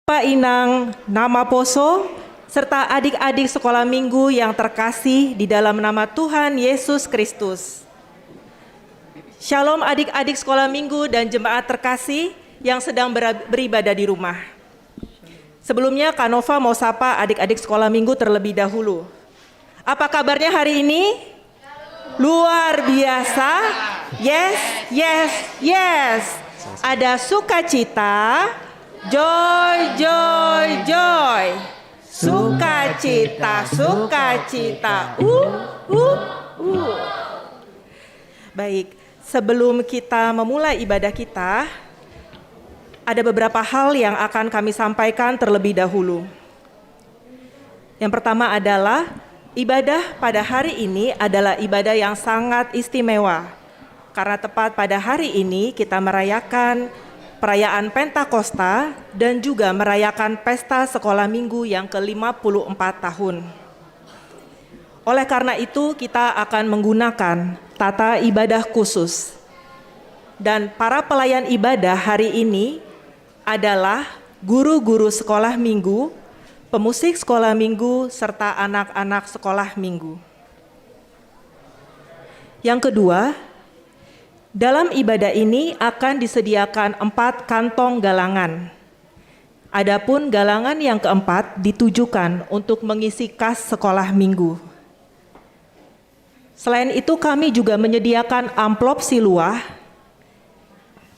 Bapak Inang Namaposo, serta adik-adik sekolah minggu yang terkasih di dalam nama Tuhan Yesus Kristus. Shalom adik-adik sekolah minggu dan jemaat terkasih yang sedang beribadah di rumah. Sebelumnya Kak Nova mau sapa adik-adik sekolah minggu terlebih dahulu. Apa kabarnya hari ini? Luar biasa. Yes, yes, yes. Ada sukacita. Joy, joy, joy. Sukacita, sukacita. Baik, sebelum kita memulai ibadah kita, ada beberapa hal yang akan kami sampaikan terlebih dahulu. Yang pertama adalah ibadah pada hari ini adalah ibadah yang sangat istimewa. Karena tepat pada hari ini kita merayakan perayaan Pentakosta dan juga merayakan pesta sekolah minggu yang ke-54 tahun. Oleh karena itu kita akan menggunakan tata ibadah khusus. Dan para pelayan ibadah hari ini adalah guru-guru sekolah minggu, pemusik sekolah minggu, serta anak-anak sekolah minggu. Yang kedua, dalam ibadah ini akan disediakan 4 kantong galangan. Adapun galangan yang keempat ditujukan untuk mengisi kas sekolah minggu. Selain itu kami juga menyediakan amplop siluah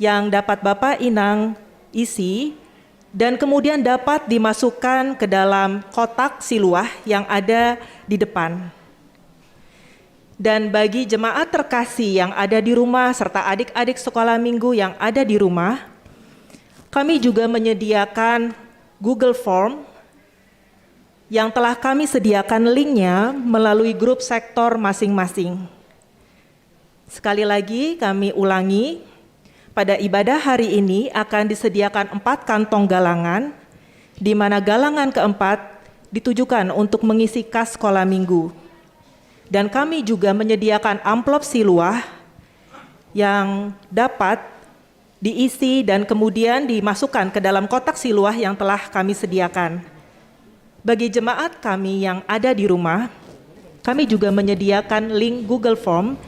yang dapat Bapak Inang isi dan kemudian dapat dimasukkan ke dalam kotak siluah yang ada di depan. Dan bagi jemaat terkasih yang ada di rumah serta adik-adik sekolah minggu yang ada di rumah, kami juga menyediakan Google Form yang telah kami sediakan linknya melalui grup sektor masing-masing. Sekali lagi kami ulangi, pada ibadah hari ini akan disediakan 4 kantong galangan, di mana galangan keempat ditujukan untuk mengisi kas sekolah minggu. Dan kami juga menyediakan amplop siluah yang dapat diisi dan kemudian dimasukkan ke dalam kotak siluah yang telah kami sediakan. Bagi jemaat kami yang ada di rumah, kami juga menyediakan link Google Form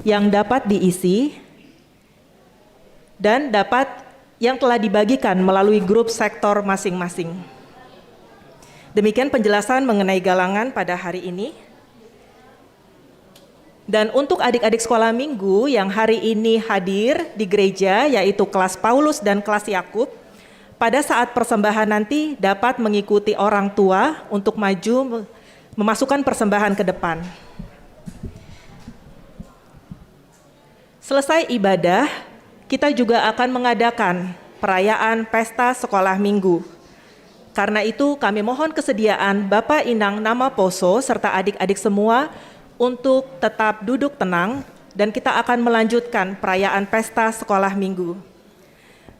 yang dapat diisi dan dapat yang telah dibagikan melalui grup sektor masing-masing. Demikian penjelasan mengenai galangan pada hari ini. Dan untuk adik-adik sekolah minggu yang hari ini hadir di gereja, yaitu kelas Paulus dan kelas Yakub, pada saat persembahan nanti dapat mengikuti orang tua untuk maju memasukkan persembahan ke depan. Selesai ibadah, kita juga akan mengadakan perayaan pesta sekolah minggu. Karena itu kami mohon kesediaan Bapak Inang Namaposo serta adik-adik semua untuk tetap duduk tenang dan kita akan melanjutkan perayaan pesta sekolah minggu.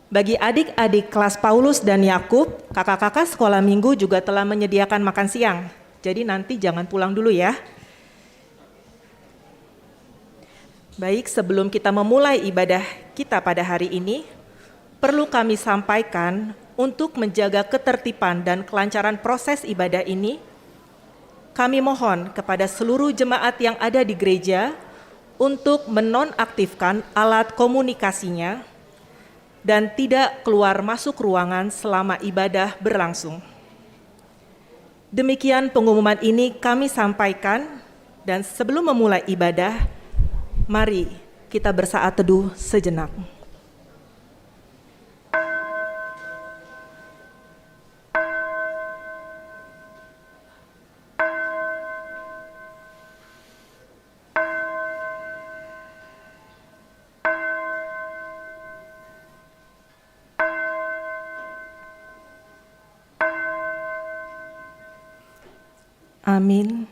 Bagi adik-adik kelas Paulus dan Yakub, kakak-kakak sekolah minggu juga telah menyediakan makan siang. Jadi nanti jangan pulang dulu ya. Baik, sebelum kita memulai ibadah kita pada hari ini, perlu kami sampaikan untuk menjaga ketertiban dan kelancaran proses ibadah ini, kami mohon kepada seluruh jemaat yang ada di gereja untuk menonaktifkan alat komunikasinya dan tidak keluar masuk ruangan selama ibadah berlangsung. Demikian pengumuman ini kami sampaikan dan sebelum memulai ibadah, mari kita bersaat teduh sejenak. Amin.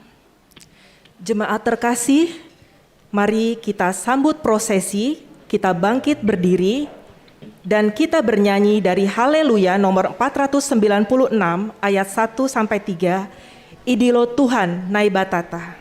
Jemaat terkasih, mari kita sambut prosesi, kita bangkit berdiri, dan kita bernyanyi dari Haleluya nomor 496 ayat 1-3, Idilo Tuhan Naibatata.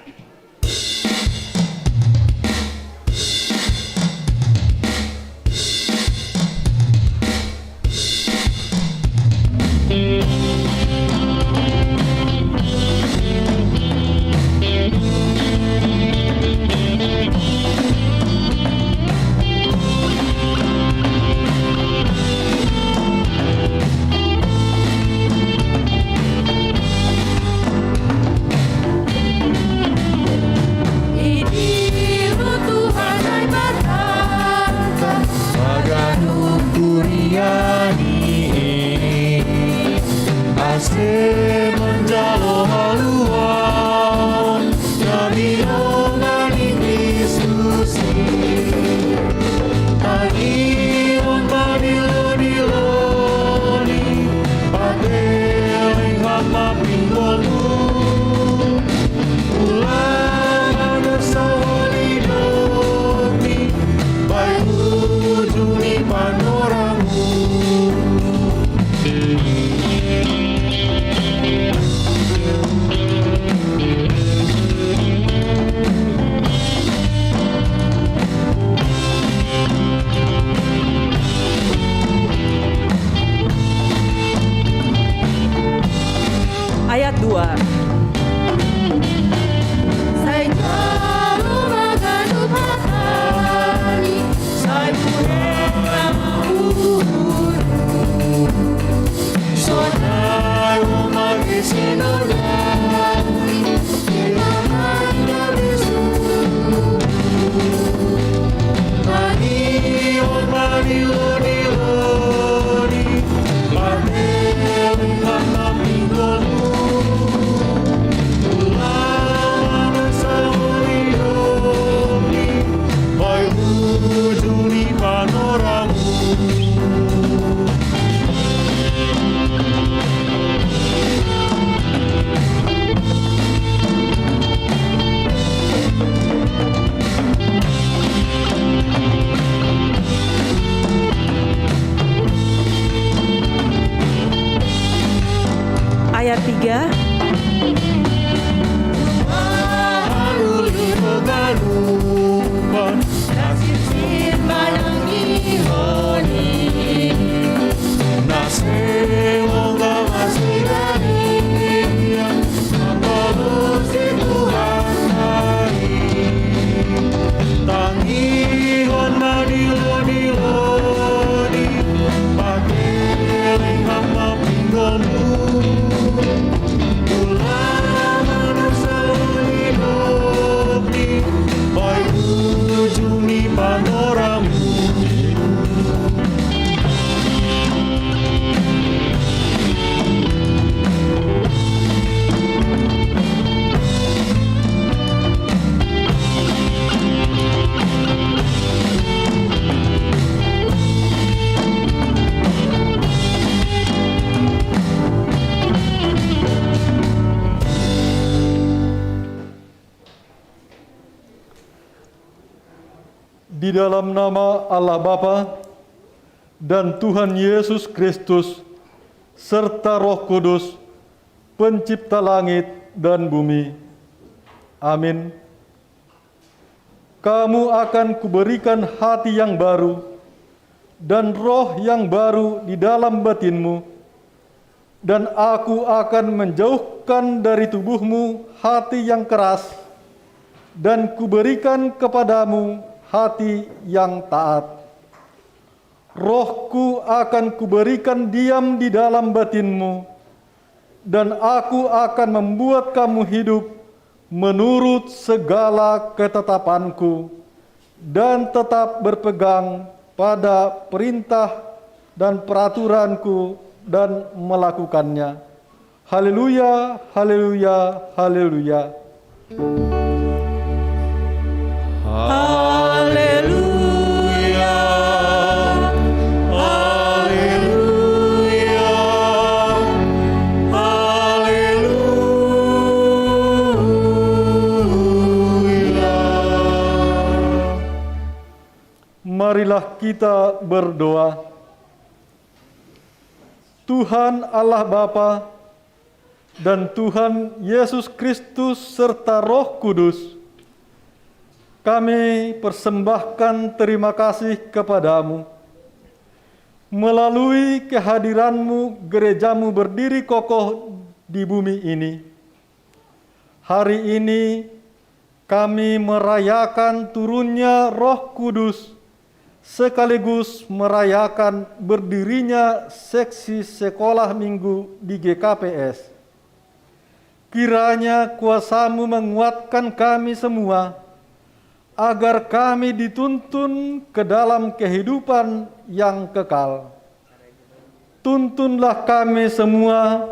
Ayat 2. Ayat 3. Di dalam nama Allah Bapa dan Tuhan Yesus Kristus serta Roh Kudus, pencipta langit dan bumi. Amin. Kamu akan kuberikan hati yang baru dan roh yang baru di dalam batinmu, dan aku akan menjauhkan dari tubuhmu hati yang keras, dan kuberikan kepadamu hati yang taat. Rohku akan kuberikan diam di dalam batinmu, dan aku akan membuat kamu hidup menurut segala ketetapanku, dan tetap berpegang pada perintah dan peraturanku dan melakukannya. Haleluya, haleluya, haleluya. Haleluya, haleluya, haleluya. Marilah kita berdoa. Tuhan Allah Bapa dan Tuhan Yesus Kristus serta Roh Kudus, kami persembahkan terima kasih kepadamu. Melalui kehadiran-Mu, gereja-Mu berdiri kokoh di bumi ini. Hari ini kami merayakan turunnya Roh Kudus, sekaligus merayakan berdirinya seksi sekolah minggu di GKPS. Kiranya kuasa-Mu menguatkan kami semua, agar kami dituntun ke dalam kehidupan yang kekal. Tuntunlah kami semua,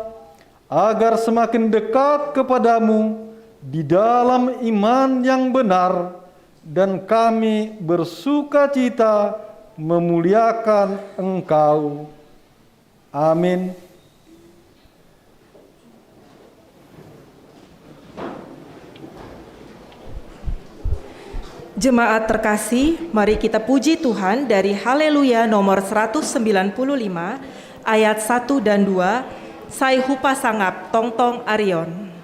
agar semakin dekat kepadamu di dalam iman yang benar, dan kami bersuka cita memuliakan Engkau. Amin. Jemaat terkasih, mari kita puji Tuhan dari Haleluya nomor 195 ayat 1 dan 2, Sai Hupa Sangap Tongtong Arion.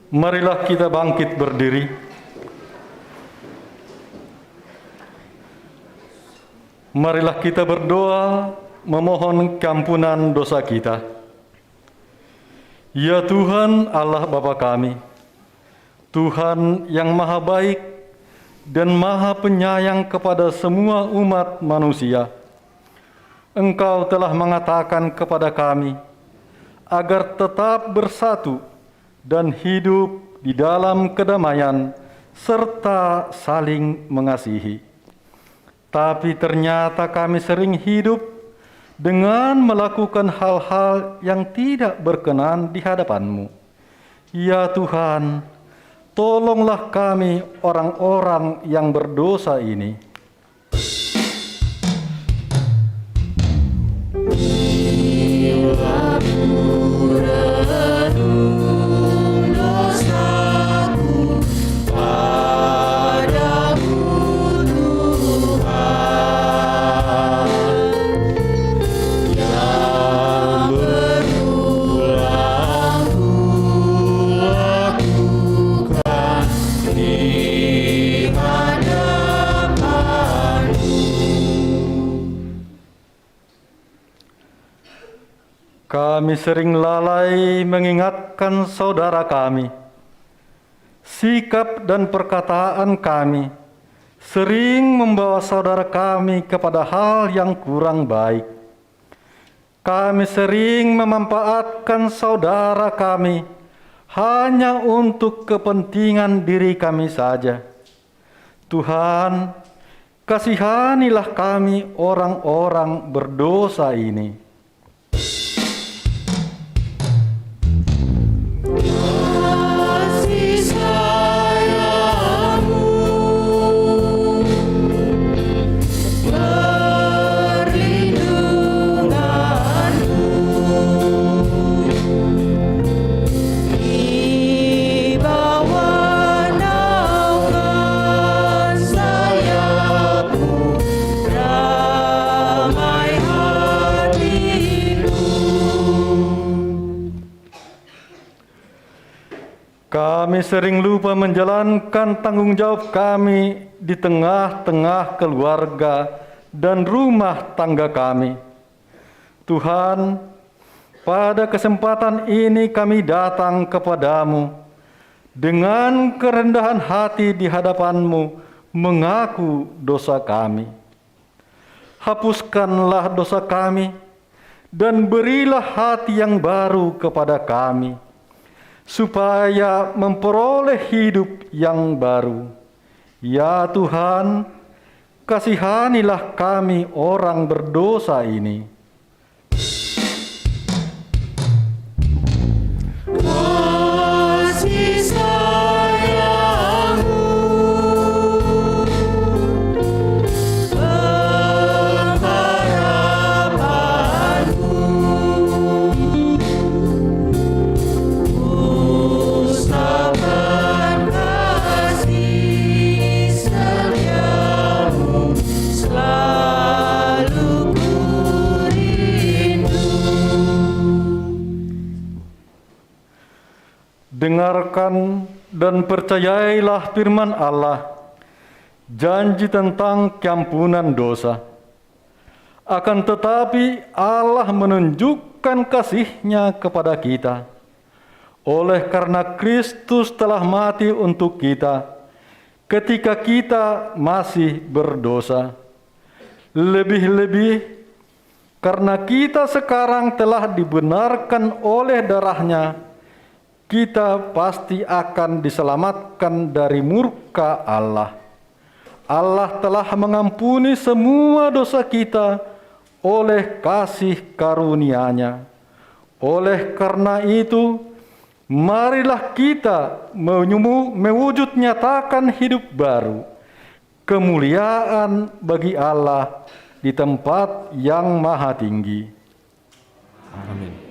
Marilah kita bangkit berdiri. Marilah kita berdoa memohon keampunan dosa kita. Ya Tuhan Allah Bapa kami, Tuhan yang maha baik dan maha penyayang kepada semua umat manusia, Engkau telah mengatakan kepada kami agar tetap bersatu dan hidup di dalam kedamaian serta saling mengasihi. Tapi ternyata kami sering hidup dengan melakukan hal-hal yang tidak berkenan di hadapan-Mu. Ya Tuhan, tolonglah kami orang-orang yang berdosa ini. Kami sering lalai mengingatkan saudara kami. Sikap dan perkataan kami sering membawa saudara kami kepada hal yang kurang baik. Kami sering memanfaatkan saudara kami hanya untuk kepentingan diri kami saja. Tuhan, kasihanilah kami orang-orang berdosa ini. Kasih sering lupa menjalankan tanggung jawab kami di tengah-tengah keluarga dan rumah tangga kami. Tuhan, pada kesempatan ini kami datang kepadamu dengan kerendahan hati di hadapan-Mu mengaku dosa kami. Hapuskanlah dosa kami dan berilah hati yang baru kepada kami, supaya memperoleh hidup yang baru. Ya Tuhan, kasihanilah kami orang berdosa ini. Kasih sayang-Mu, pengharapan-Mu, usapan kasih setia-Mu, selalu ku rindu. Dengarkan dan percayailah firman Allah, janji tentang keampunan dosa. Akan tetapi Allah menunjukkan kasih-Nya kepada kita, oleh karena Kristus telah mati untuk kita ketika kita masih berdosa. Lebih-lebih karena kita sekarang telah dibenarkan oleh darah-Nya, kita pasti akan diselamatkan dari murka Allah. Allah telah mengampuni semua dosa kita oleh kasih karunia-Nya. Oleh karena itu, marilah kita mewujud nyatakan hidup baru, kemuliaan bagi Allah di tempat yang maha tinggi. Amin.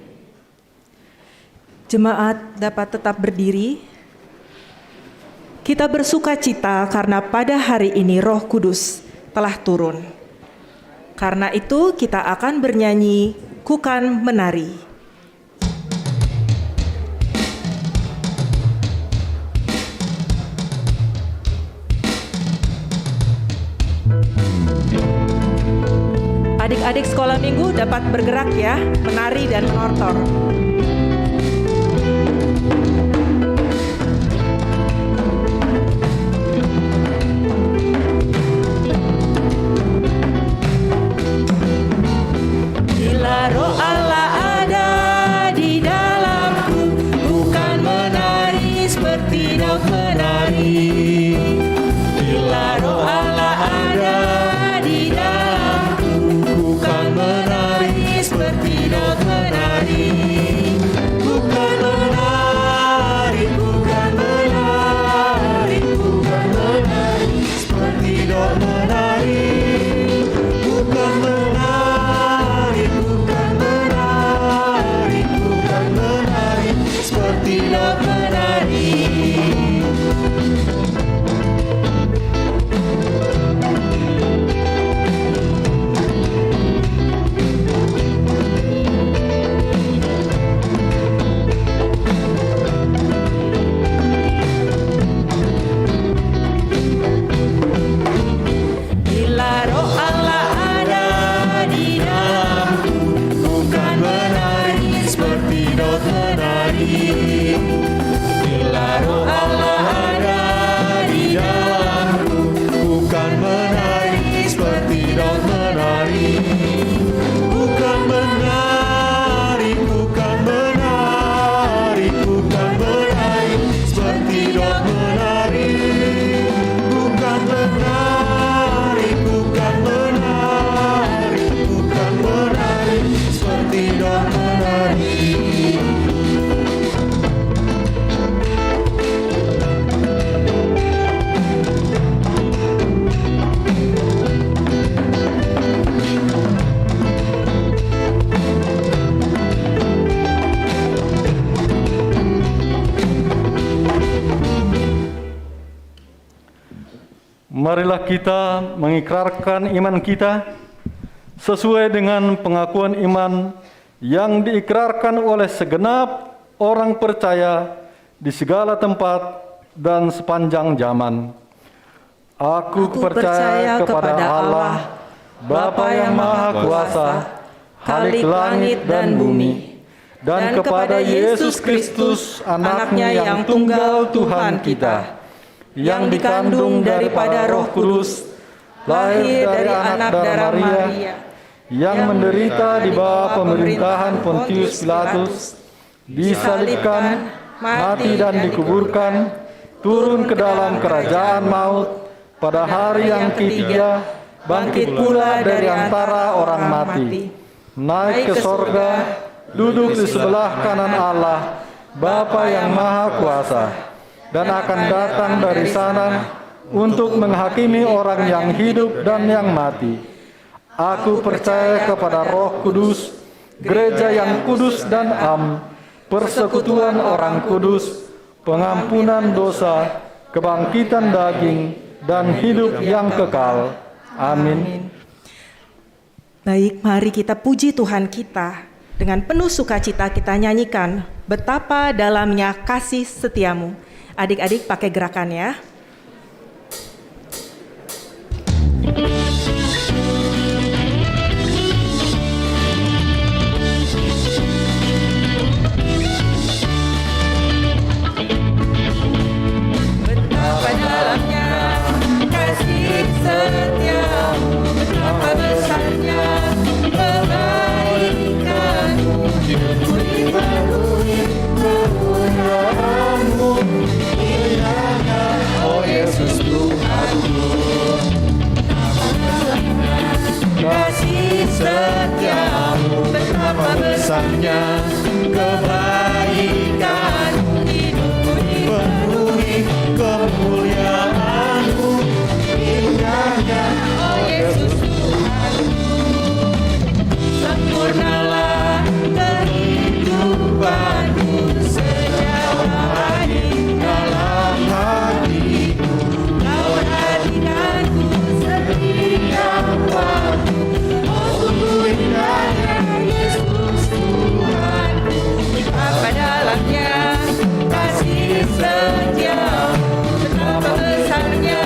Jemaat dapat tetap berdiri. Kita bersuka cita karena pada hari ini Roh Kudus telah turun. Karena itu kita akan bernyanyi Kukan Menari. Adik-adik sekolah minggu dapat bergerak ya, menari dan menortor. Bila Roh Allah ada di dalamku, bukan menari seperti Daud menari. Bila Roh Allah ada di dalamku, bukan menari seperti Daud menari. Bukan menari, bukan menari, bukan menari seperti Daud menari. Bukan menari, bukan menari, bukan menari seperti Daud menari. Bila Roh Allah ada di dalamku, bukan menari seperti Daud menari. Bila Roh Allah ada di dalamku, bukan menari seperti Daud menari. Bukan menari, bukan menari, bukan menari seperti Daud menari. Bukan menari, bukan menari, bukan menari seperti Daud menari. Marilah kita mengikrarkan iman kita sesuai dengan pengakuan iman yang diikrarkan oleh segenap orang percaya di segala tempat dan sepanjang zaman. Aku percaya kepada Allah, Bapa yang Maha Kuasa, Khalik langit dan bumi, dan kepada Yesus Kristus, Anaknya yang tunggal Tuhan kita, yang dikandung daripada Roh Kudus, lahir dari anak darah Maria, yang menderita di bawah pemerintahan Pontius Pilatus, disalibkan, mati dan dikuburkan, turun ke dalam kerajaan maut, pada hari yang ketiga bangkit pula dari antara orang mati, naik ke sorga, duduk di sebelah kanan Allah, Bapa yang Maha Kuasa, dan akan datang dari sana untuk menghakimi orang yang hidup dan yang mati. Aku percaya kepada Roh Kudus, gereja yang kudus dan am, persekutuan orang kudus, pengampunan dosa, kebangkitan daging, dan hidup yang kekal. Amin. Baik, mari kita puji Tuhan kita. Dengan penuh sukacita kita nyanyikan betapa dalamnya kasih setiamu. Adik-adik pakai gerakan ya. Betapa dalamnya kasih setiamu, betapa besarnya kebaikanmu, hidupku dipenuhi kemuliaan-Mu, indahnya, oh Yesus Tuhanku. Kasih setiamu, betapa besarnya kebaikanmu, hidupku dipenuhi kemuliaan-Mu, indahnya, oh Yesus Tuhanku. Sempurnalah kehidupanku, sejahtera hadir dalam hatiku, Kau perhatikanku setiap waktu. Oh sungguh indahnya Yesus Tuhanku, betapa dalamnya kasih setiamu, betapa besarnya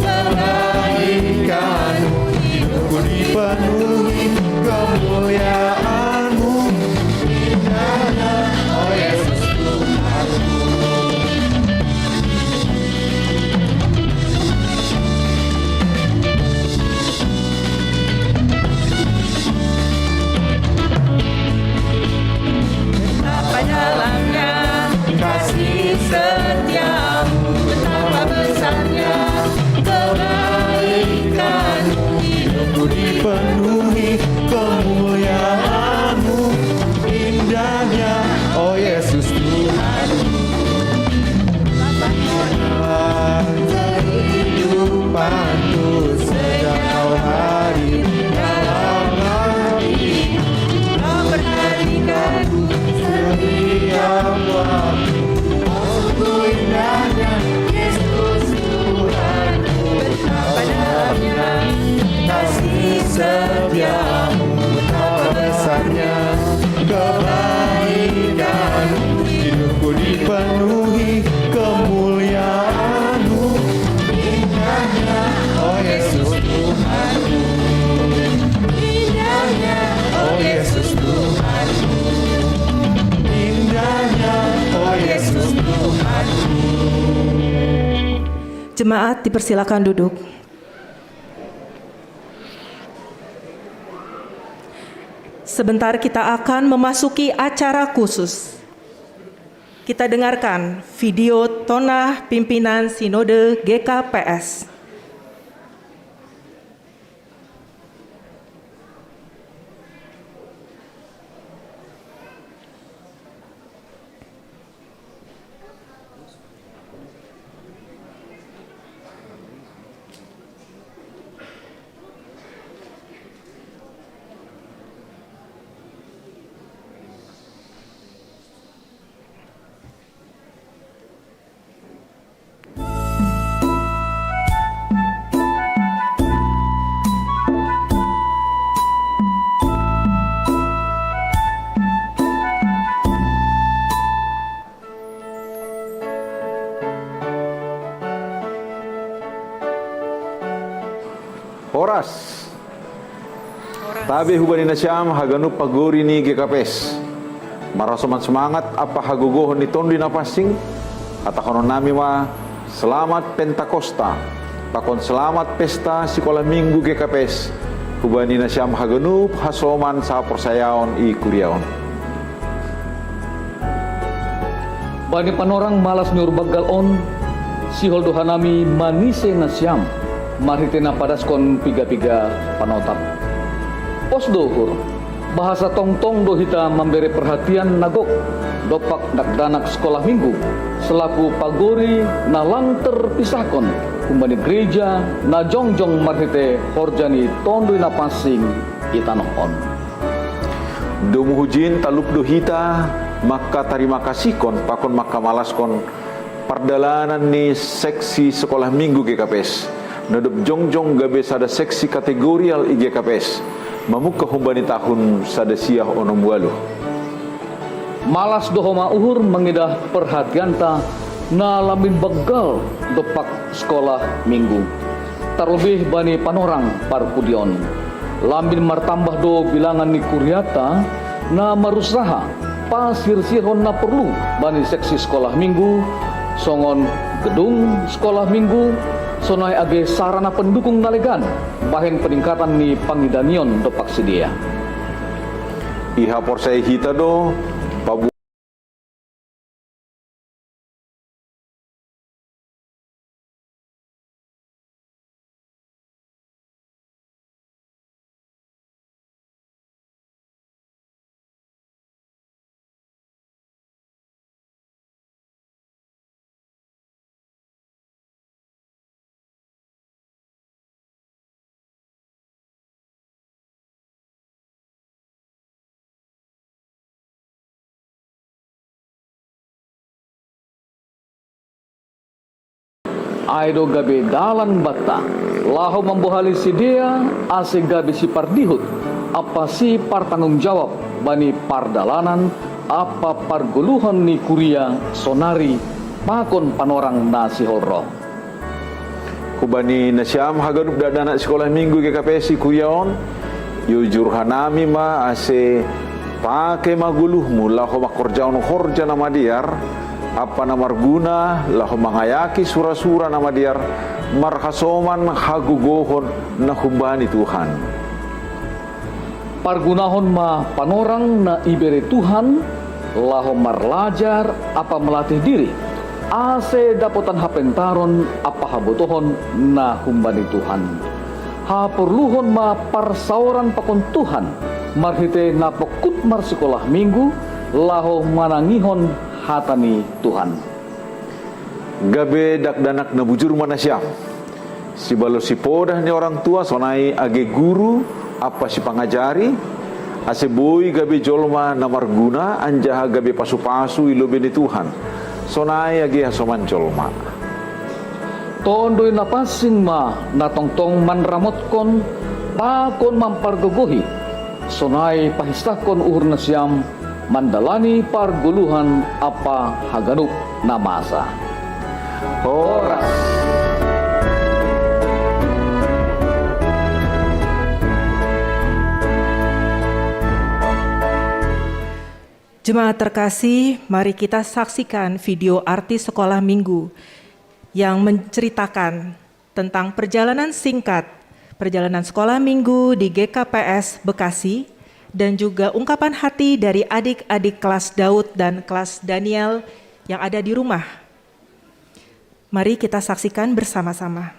kebaikanmu, hidupku dipenuhi kemuliaan-Mu, indahnya, oh Yesus Tuhanku. Betapa dalamnya kasih setiamu, betapa besarnya kebaikanmu, hidupku dipenuhi kemuliaan-Mu, indahnya, oh Yesus Tuhanku. Sempurnalah kehidupanku, sejak Kau hadir dalam hatiku, Kau perhatikanku setiap waktu. Oh sungguh indahnya Yesus Tuhanku, betapa dalamnya kasih setiamu, betapa besarnya kebaikanmu, hidupku dipenuhi kemuliaan-Mu, indahnya, oh Yesus Tuhanku, indahnya, oh Yesus Tuhanku, indahnya, oh Yesus Tuhanku. Jemaat dipersilakan duduk. Sebentar kita akan memasuki acara khusus. Kita dengarkan video Tonah Pimpinan Sinode GKPS. Horas. Tabi hubani na siyam haganup paguri ni GKPS. Marasoman semangat apa hagugohon ni tondi na pasing. At ako nami ma selamat Pentakosta. Pakon selamat pesta sekolah minggu GKPS. Hubani na siyam haganup hasoman sa persayaon i kuriaon. Bani panorang malas nyurbaggal on si holdohanami manise na siyam. Marhite na padaskon piga-piga panotap. Osdohur, bahasa tongtong dohita memberi perhatian nagok dopak dakdanak sekolah minggu selaku pagori na lang terpisahkon kumbani gereja na jongjong marhite horjani tondoi na pasing itanoon. Dumuhujin talup dohita maka terima kasih kon pakon maka malaskon perdalanan ni seksi sekolah minggu GKPS. Nadup jongjong gabe sada seksi kategorial i GKPS. Mamuka humbani tahun sadasiah onom walu. Malas dohoma uhur mengidah perhatianta na lamin begal depak sekolah minggu. Terlebih bani panorang parkudion. Lamin martambah do bilangan ni kuriata na marusaha pasir sihon na perlu bani seksi sekolah minggu, songon gedung sekolah minggu, sonai age sarana pendukung nalegan bahen peningkatan ni pangidanion dopak sedia. Iha porsai hita do pabu Aido gabe dalan bata laho membohali si dia ase gabe si pardihut apa si partanggung jawab bani pardalanan apa parguluhan ni kuria sonari pakon panorang nasi holro. Kubani nasyam haganup dadanak sekolah minggu GKPS kuyaon yujur hanami ma ase pake maguluhmu laho makorjaon horja nama diar apa nama marguna laho mangayaki sura-sura nama diar marhasoman hagugohon na humbani Tuhan. Pargunahon ma panorang na ibere Tuhan laho marlajar apa melatih diri ase dapotan hapentaron apa habutohon na humbani Tuhan. Haperluhon ma parsauran pakon Tuhan marhite na pekut mar sekolah minggu laho manangihon hatani Tuhan. Gabe dakdanak na bujur manasyam. Si balo si podah ni orang tua sonai age guru apa si pangajari ase boy gabe jolma na marguna anjaha gabe pasu-pasu ilobe ni Tuhan. Sonai age hasoman jolma. Tondoi na pasing ma na tongtong manramotkon pakon mampargogohi. Sonai pahistakon uhur na siyam mandalani parguluhan apa haganup na masa. Horas. Jemaat terkasih, mari kita saksikan video artis sekolah minggu yang menceritakan tentang perjalanan singkat perjalanan sekolah minggu di GKPS Bekasi dan juga ungkapan hati dari adik-adik kelas Daud dan kelas Daniel yang ada di rumah. Mari kita saksikan bersama-sama.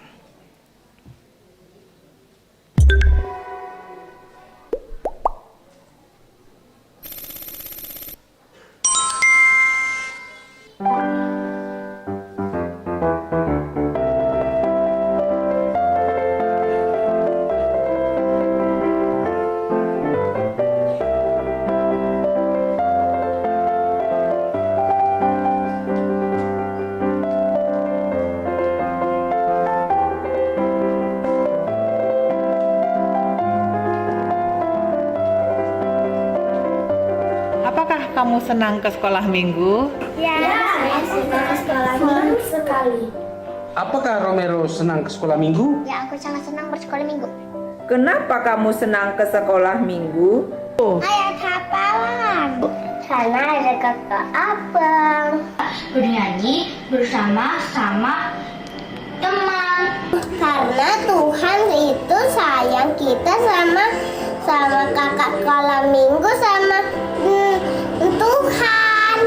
Apakah kamu senang ke sekolah minggu? Ya, saya suka ke sekolah minggu sekali. Apakah Romero senang ke sekolah minggu? Ya, aku sangat senang bersekolah minggu. Kenapa kamu senang ke sekolah minggu? Ayat hafalan. Karena ada kakak abang. Bernyanyi bersama-sama teman. Karena Tuhan itu sayang kita sama kakak sekolah minggu sama Tuhan.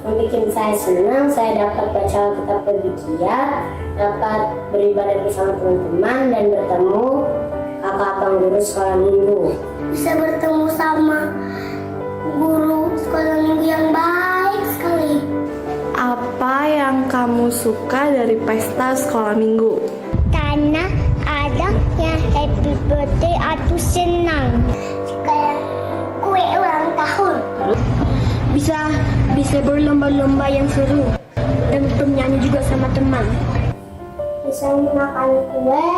Yang bikin saya senang, saya dapat baca Alkitab lebih giat, dapat beribadah bersama teman-teman dan bertemu kakak abang guru sekolah minggu. Bisa bertemu sama guru sekolah minggu yang baik sekali. Apa yang kamu suka dari pesta sekolah minggu? Karena ada yang happy birthday atau senang. Kayak kue ulang tahun. Bisa berlomba-lomba yang seru dan bernyanyi juga sama teman. Bisa makan kue,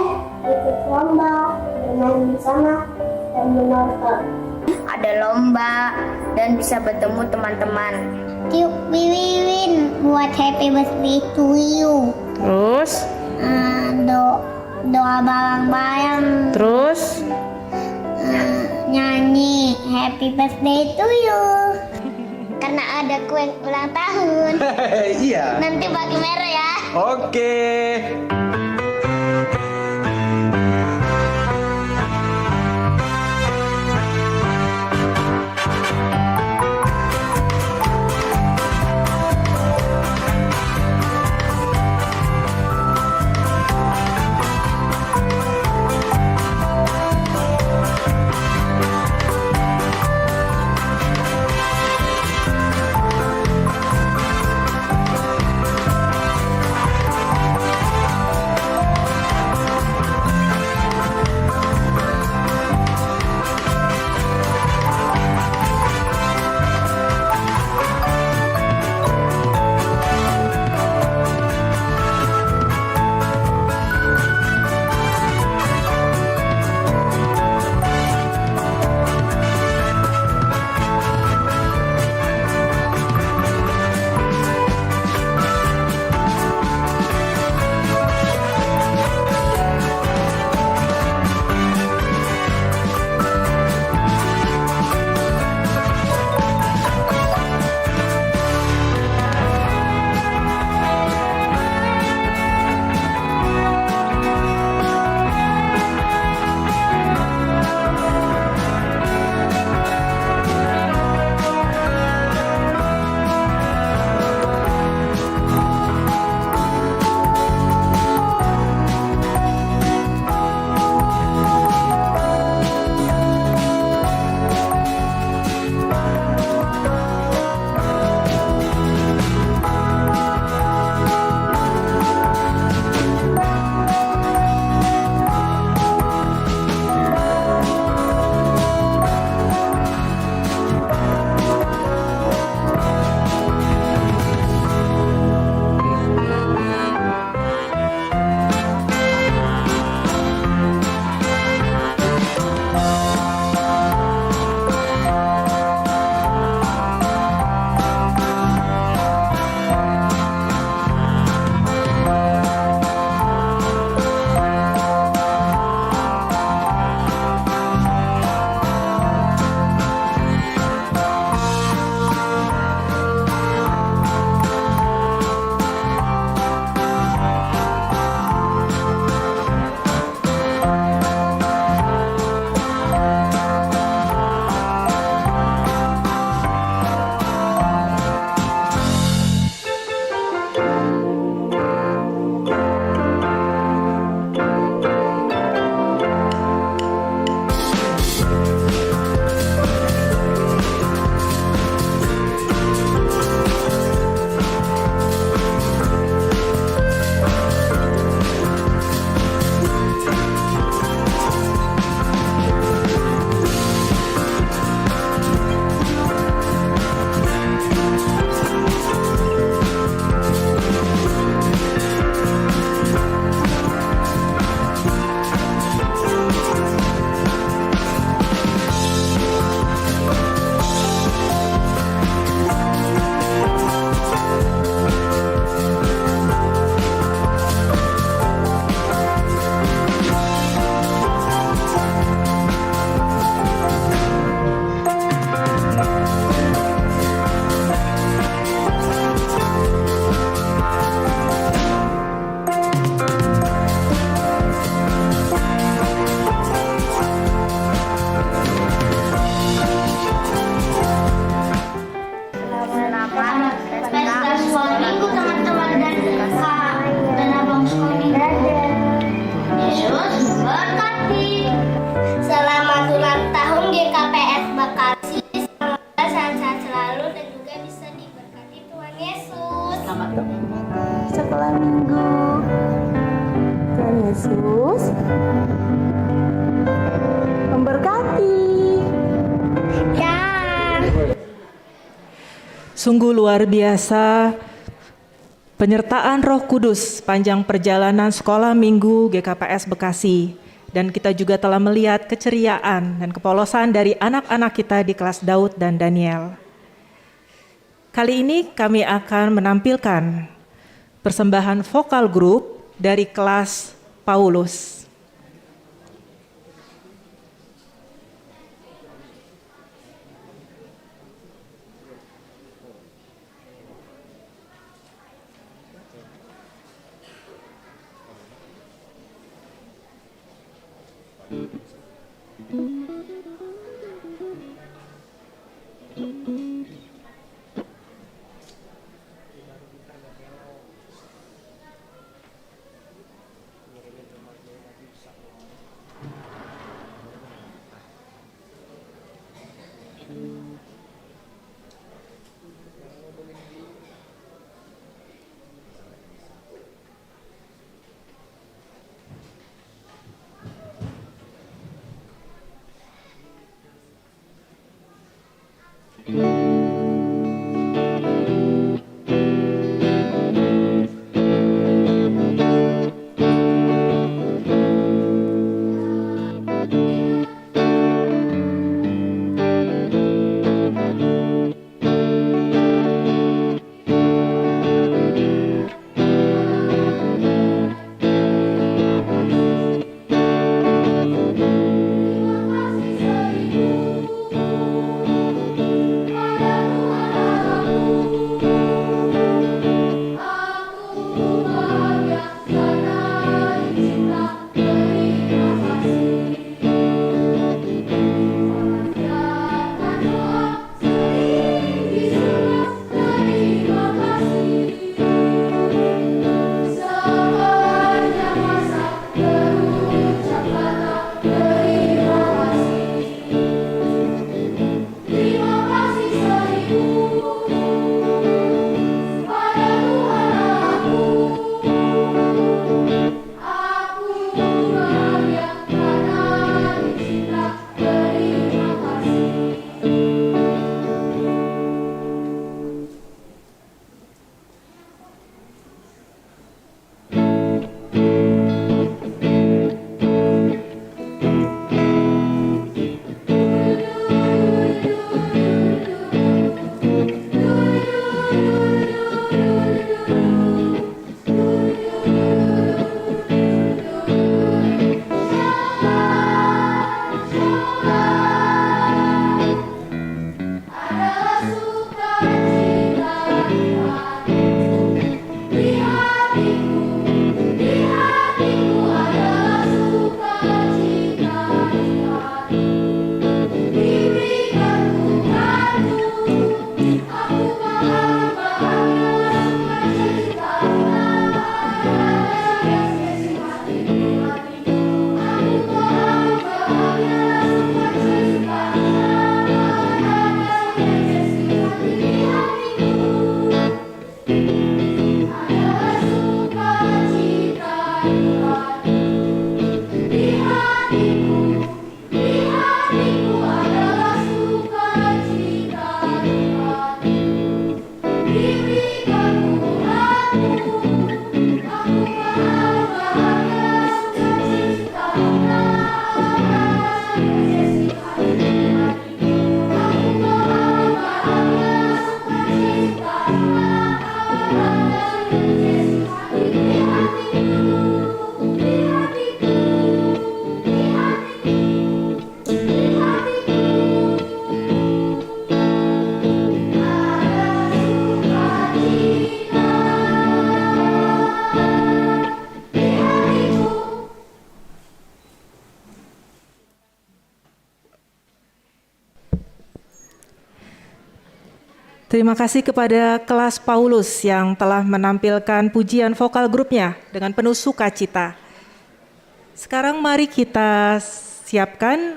ikut lomba, bermain bersama, dan menonton. Ada lomba dan bisa bertemu teman-teman. Tiup lilin buat happy birthday to you. Terus? Doa bareng-bareng. Terus? Nyanyi happy birthday to you. Karena ada kue ulang tahun. Iya. Nanti pakai merah ya. Oke. Sungguh luar biasa penyertaan Roh Kudus panjang perjalanan sekolah minggu GKPS Bekasi. Dan kita juga telah melihat keceriaan dan kepolosan dari anak-anak kita di kelas Daud dan Daniel. Kali ini kami akan menampilkan persembahan vokal grup dari kelas Paulus. Terima kasih kepada kelas Paulus yang telah menampilkan pujian vokal grupnya dengan penuh sukacita. Sekarang mari kita siapkan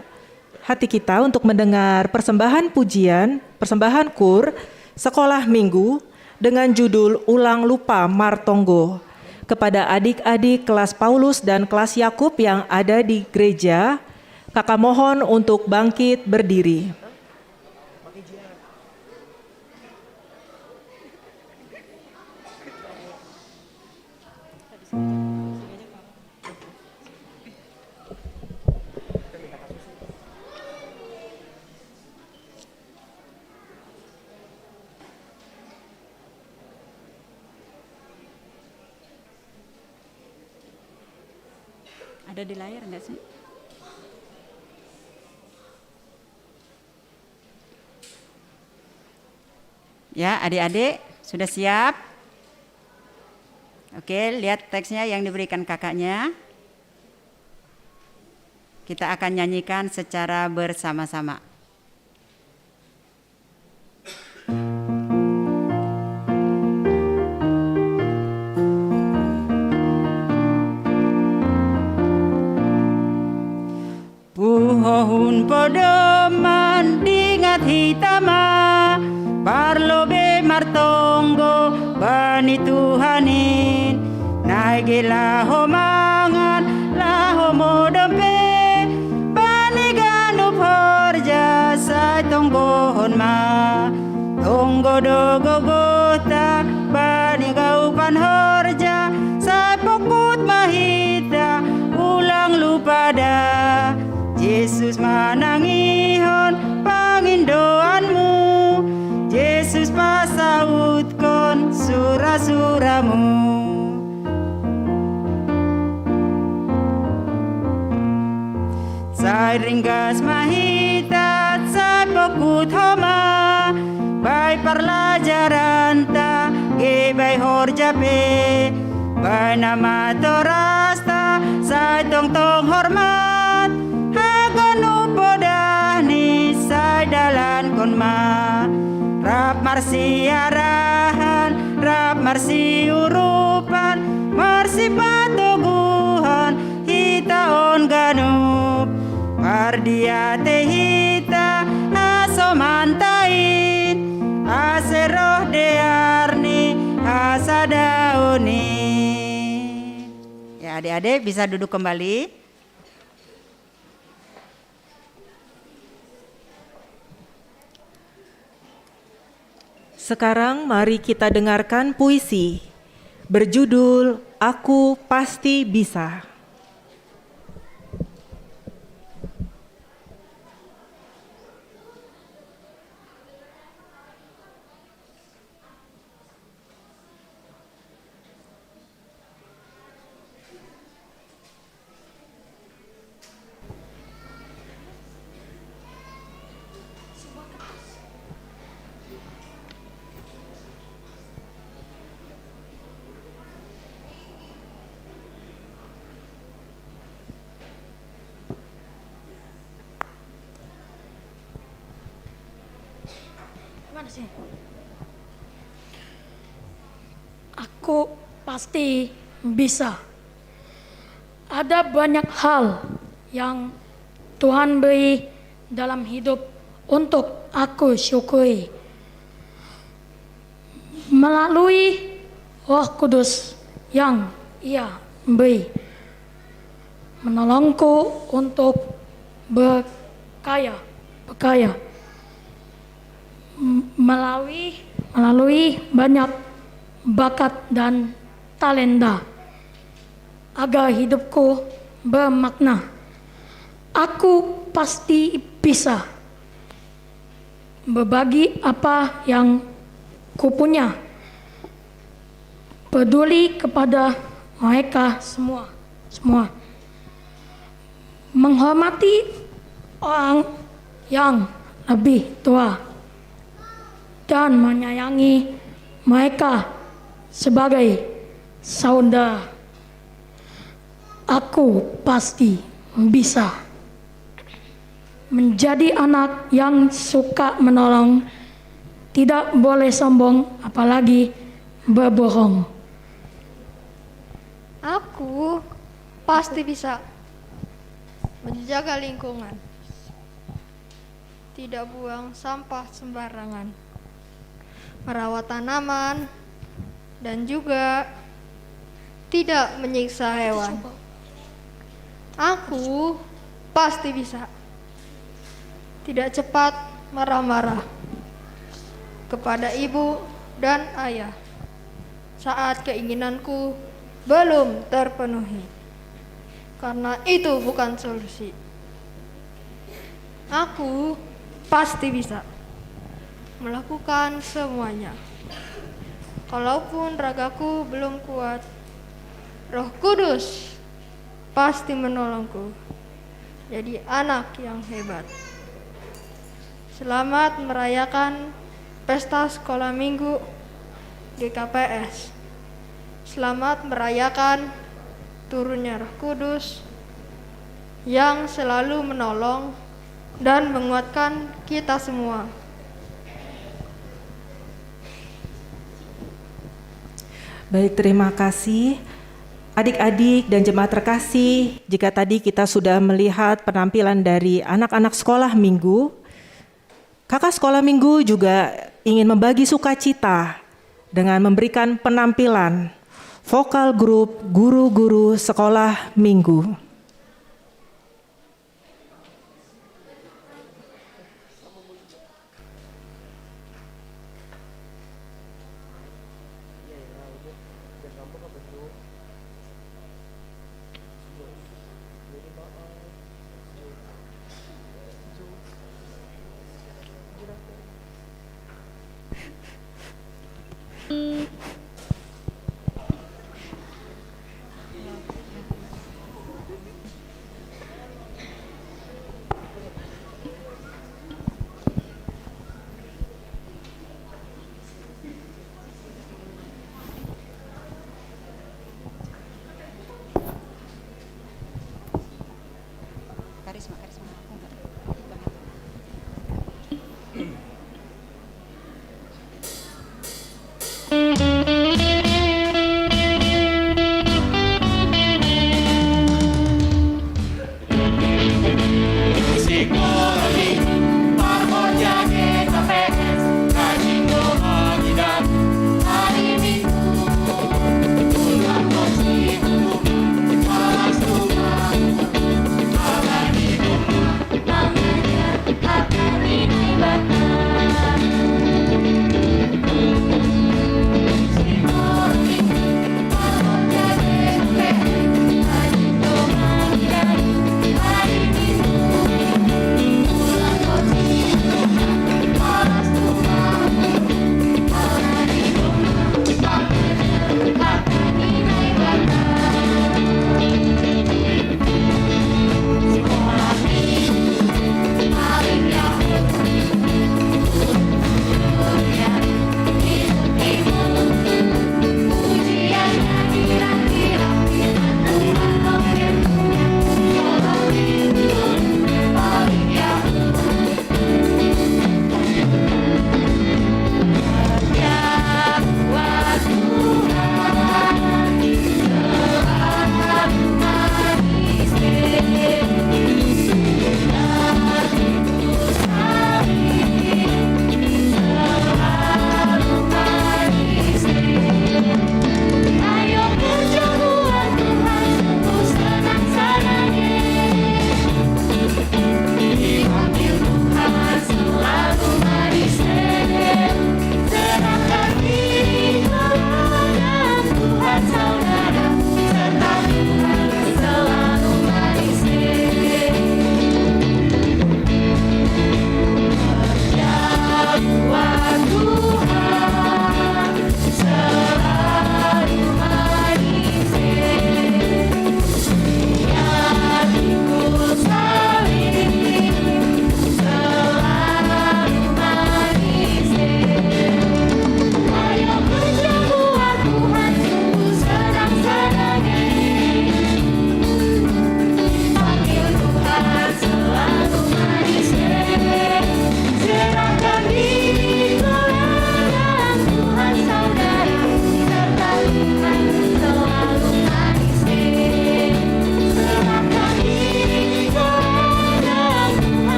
hati kita untuk mendengar persembahan pujian, persembahan kur sekolah minggu dengan judul Ulang Lupa Martonggo. Kepada adik-adik kelas Paulus dan kelas Yakub yang ada di gereja, kakak mohon untuk bangkit berdiri. Ada di layar enggak sih? Ya, adik-adik sudah siap? Oke, lihat teksnya yang diberikan kakaknya. Kita akan nyanyikan secara bersama-sama. Puhohun podoman dingat hitama parlobe martonggo bani Tuhanin naige laho mangan laho modompe bani ganu porja sai tonggohon ma tonggo dogo gota bani gaupan horja sai pokut mahita ulang lupada Yesus manangihon pangindoanmu Yesus pasaudkon surah-surahmu Sai ringgas mahitat sai pokut homa Bai parlajaran ta ge bai horjape Bai nama torasta sai tong-tong hormat Haganu podah ni sai dalan konma Rap marsi arahan, rap marsi urupan Marsi patuguhan, hita on ganup Pardia te hita, aso mantain Aseroh dearni, asadauni Ya adik-adik bisa duduk kembali. Sekarang mari kita dengarkan puisi berjudul Aku Pasti Bisa. Aku pasti bisa. Ada banyak hal yang Tuhan beri dalam hidup untuk aku syukuri. Melalui Roh Kudus yang Ia beri. Menolongku untuk berkaya. Melalui banyak bakat dan talenta agar hidupku bermakna. Aku pasti bisa berbagi apa yang kupunya, peduli kepada mereka semua, menghormati orang yang lebih tua dan menyayangi mereka sebagai saudara. Aku pasti bisa menjadi anak yang suka menolong, tidak boleh sombong, apalagi berbohong. Aku pasti bisa menjaga lingkungan, tidak buang sampah sembarangan, merawat tanaman, dan juga tidak menyiksa hewan. Aku pasti bisa tidak cepat marah-marah kepada ibu dan ayah saat keinginanku belum terpenuhi, karena itu bukan solusi. Aku pasti bisa melakukan semuanya. Kalaupun ragaku belum kuat, Roh Kudus pasti menolongku. Jadi anak yang hebat. Selamat merayakan Pesta Sekolah Minggu GKPS. Selamat merayakan turunnya Roh Kudus yang selalu menolong dan menguatkan kita semua. Baik, terima kasih. Adik-adik dan jemaat terkasih, jika tadi kita sudah melihat penampilan dari anak-anak sekolah minggu, kakak sekolah minggu juga ingin membagi sukacita dengan memberikan penampilan vokal grup guru-guru sekolah minggu.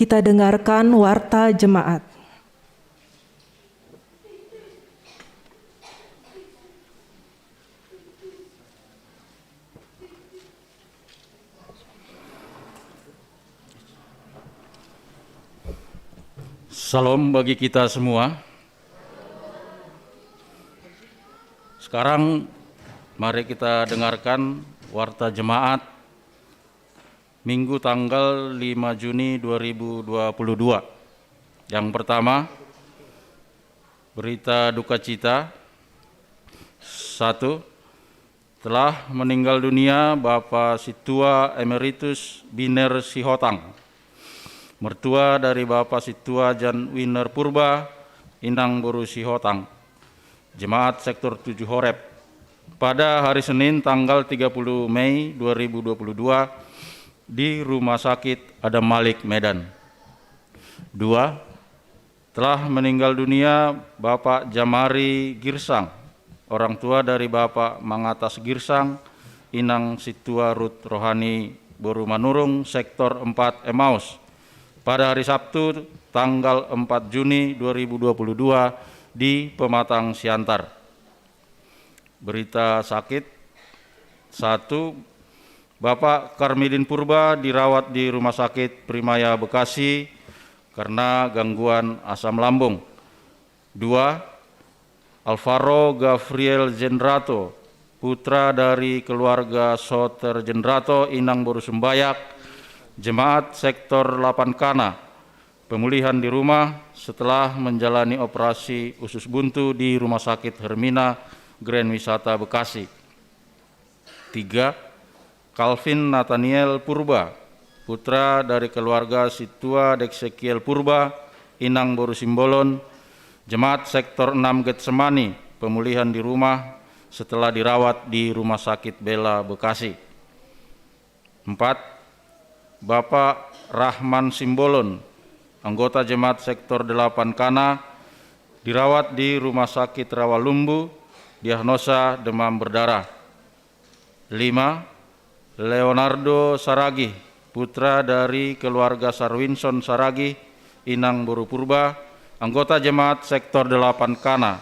Kita dengarkan warta jemaat. Salam bagi kita semua. Sekarang mari kita dengarkan warta jemaat Minggu tanggal 5 Juni 2022. Yang pertama, berita duka cita. 1. Telah meninggal dunia Bapak Situa Emeritus Biner Sihotang, mertua dari Bapak Situa Jan Winer Purba Inang Boru Sihotang, Jemaat Sektor 7 Horeb, pada hari Senin tanggal 30 Mei 2022 di Rumah Sakit Adam Malik, Medan. 2. Telah meninggal dunia Bapak Jamari Girsang, orang tua dari Bapak Mangatas Girsang, Inang Situa Rut Rohani Boru Manurung, Sektor 4 Emmaus, pada hari Sabtu tanggal 4 Juni 2022 di Pematang Siantar. Berita sakit. 1. Bapak Karmidin Purba dirawat di Rumah Sakit Primaya Bekasi karena gangguan asam lambung. 2. Alvaro Gabriel Jendrato, putra dari keluarga Soter Jendrato Inang Boru Sembayak, Jemaat Sektor 8 Kana, pemulihan di rumah setelah menjalani operasi usus buntu di Rumah Sakit Hermina Grand Wisata Bekasi. 3. Calvin Nathaniel Purba, putra dari keluarga Situa Deksekiel Purba Inang Boru Simbolon, Jemaat Sektor 6 Getsemani, pemulihan di rumah setelah dirawat di Rumah Sakit Bela Bekasi. 4. Bapak Rahman Simbolon, anggota Jemaat Sektor 8 Kana, dirawat di Rumah Sakit Rawalumbu, diagnosa demam berdarah. 5. Leonardo Saragi, putra dari keluarga Sarwinson Saragi, Inang Boru Purba, anggota Jemaat Sektor 8 Kana,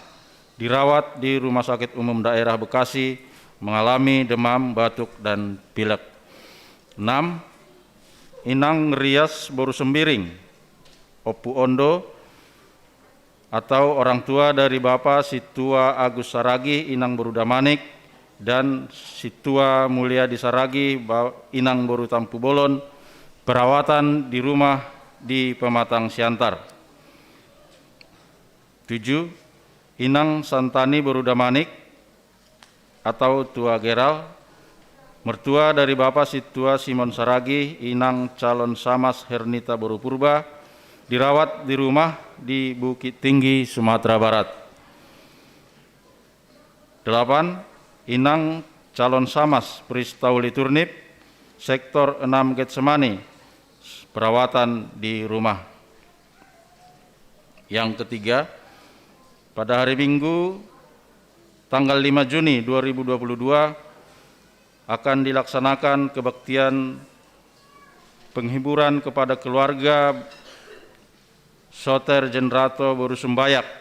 dirawat di Rumah Sakit Umum Daerah Bekasi, mengalami demam, batuk, dan pilek. 6. Inang Rias Boru Sembiring, Opu Ondo, atau orang tua dari Bapak Situa Agus Saragi Inang Boru Damanik dan Situa Mulyadi Saragi Inang Boru Tampu Bolon, perawatan di rumah di Pematang Siantar. 7. Inang Santani Boru Damanik atau Tua Geral, mertua dari Bapak Situa Simon Saragi Inang Calon Samas Hernita Boru Purba, dirawat di rumah di Bukit Tinggi, Sumatera Barat. 8. Inang Calon Samas Pristauli Turnip, Sektor 6 Getsemani, perawatan di rumah. Yang ketiga, pada hari Minggu tanggal 5 Juni 2022 akan dilaksanakan kebaktian penghiburan kepada keluarga Soter Jendrato Boru Sembayak,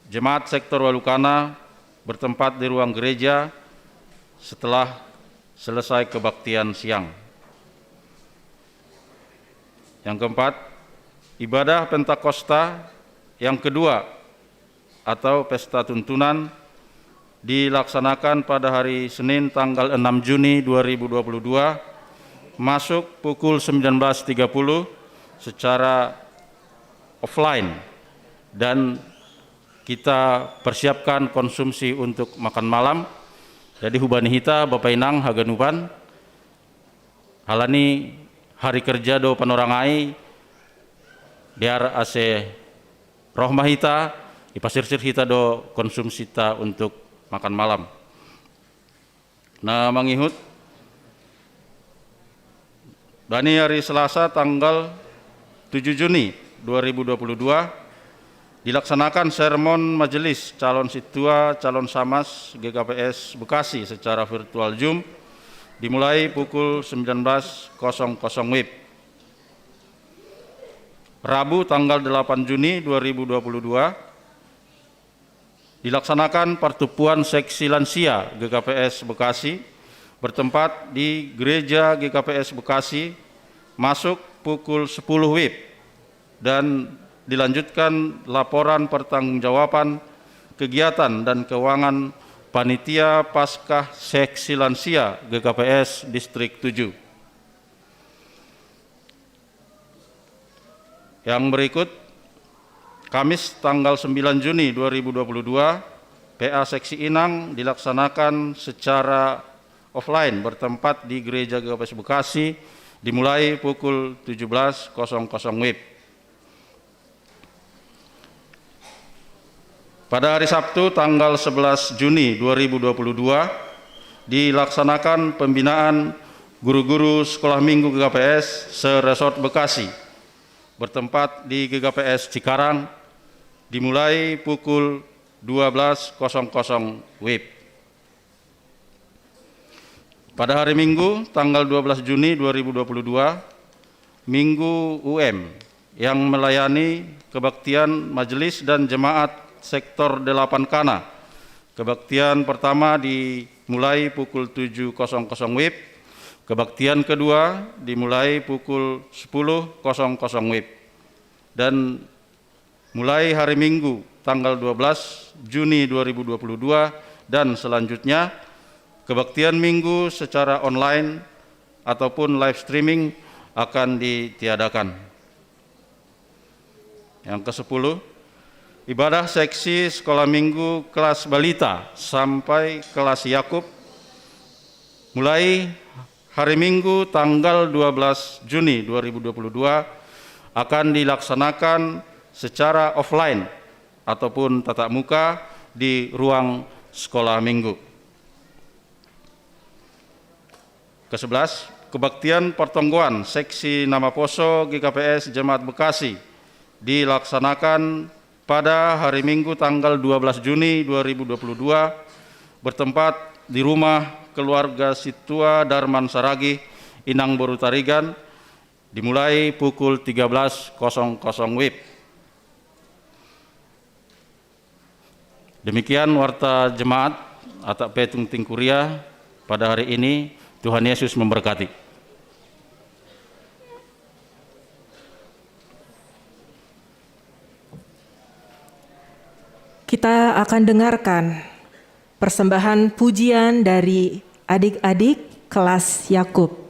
Jemaat Sektor Walukana, bertempat di ruang gereja setelah selesai kebaktian siang. Yang keempat, ibadah Pentakosta yang kedua atau Pesta Tuntunan dilaksanakan pada hari Senin tanggal 6 Juni 2022 masuk pukul 19.30 secara offline, dan kita persiapkan konsumsi untuk makan malam. Jadi hubani hita Bapak Inang haganupan halani hari kerja do panorangai diar ase rohmah hita ipasirsir hita do konsumsi ta untuk makan malam. Nah, mangihut bani hari Selasa tanggal 7 Juni 2022 dilaksanakan sermon majelis calon situa calon samas GKPS Bekasi secara virtual Zoom dimulai pukul 19.00 WIB. Rabu tanggal 8 Juni 2022 dilaksanakan pertemuan seksi lansia GKPS Bekasi bertempat di Gereja GKPS Bekasi masuk pukul 10 WIB dan dilanjutkan laporan pertanggungjawaban kegiatan dan keuangan Panitia Paskah Seksi Lansia GKPS Distrik 7. Yang berikut, Kamis tanggal 9 Juni 2022, PA Seksi Inang dilaksanakan secara offline bertempat di Gereja GKPS Bekasi dimulai pukul 17.00 WIB. Pada hari Sabtu tanggal 11 Juni 2022 dilaksanakan pembinaan guru-guru sekolah minggu GKPS se-Resort Bekasi bertempat di GKPS Cikarang dimulai pukul 12.00 WIB. Pada hari Minggu tanggal 12 Juni 2022, Minggu UM yang melayani kebaktian majelis dan jemaat sektor 8 Kana. Kebaktian pertama dimulai pukul 7.00 WIB, kebaktian kedua dimulai pukul 10.00 WIB. Dan mulai hari Minggu tanggal 12 Juni 2022 dan selanjutnya, kebaktian Minggu secara online ataupun live streaming akan ditiadakan. Yang ke-10, ibadah seksi sekolah minggu kelas balita sampai kelas Yakub mulai hari Minggu tanggal 12 Juni 2022 akan dilaksanakan secara offline ataupun tatap muka di ruang sekolah minggu. Ke-11, kebaktian pertonggoan seksi Nama Poso GKPS Jemaat Bekasi dilaksanakan pada hari Minggu tanggal 12 Juni 2022 bertempat di rumah keluarga Situa Darman Saragi, Inang Boru Tarigan, dimulai pukul 13.00 WIB. Demikian warta jemaat Atak Petung Tingkuria pada hari ini. Tuhan Yesus memberkati. Kita akan dengarkan persembahan pujian dari adik-adik kelas Yakub.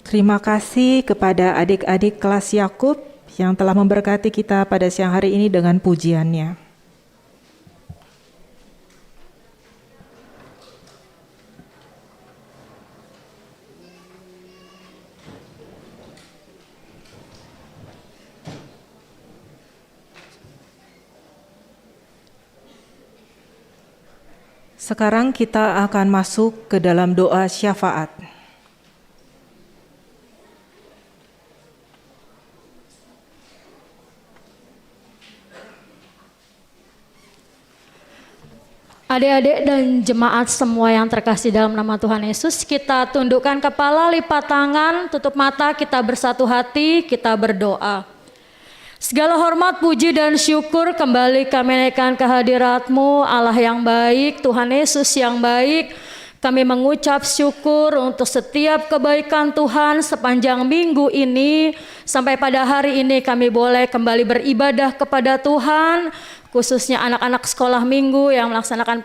Terima kasih kepada adik-adik kelas Yakub yang telah memberkati kita pada siang hari ini dengan pujiannya. Sekarang kita akan masuk ke dalam doa syafaat. Adik-adik dan jemaat semua yang terkasih dalam nama Tuhan Yesus, kita tundukkan kepala, lipat tangan, tutup mata, kita bersatu hati, kita berdoa. Segala hormat, puji, dan syukur kembali kami naikkan kehadirat-Mu, Allah yang baik, Tuhan Yesus yang baik. Kami mengucap syukur untuk setiap kebaikan Tuhan sepanjang minggu ini. Sampai pada hari ini kami boleh kembali beribadah kepada Tuhan, khususnya anak-anak sekolah minggu yang melaksanakan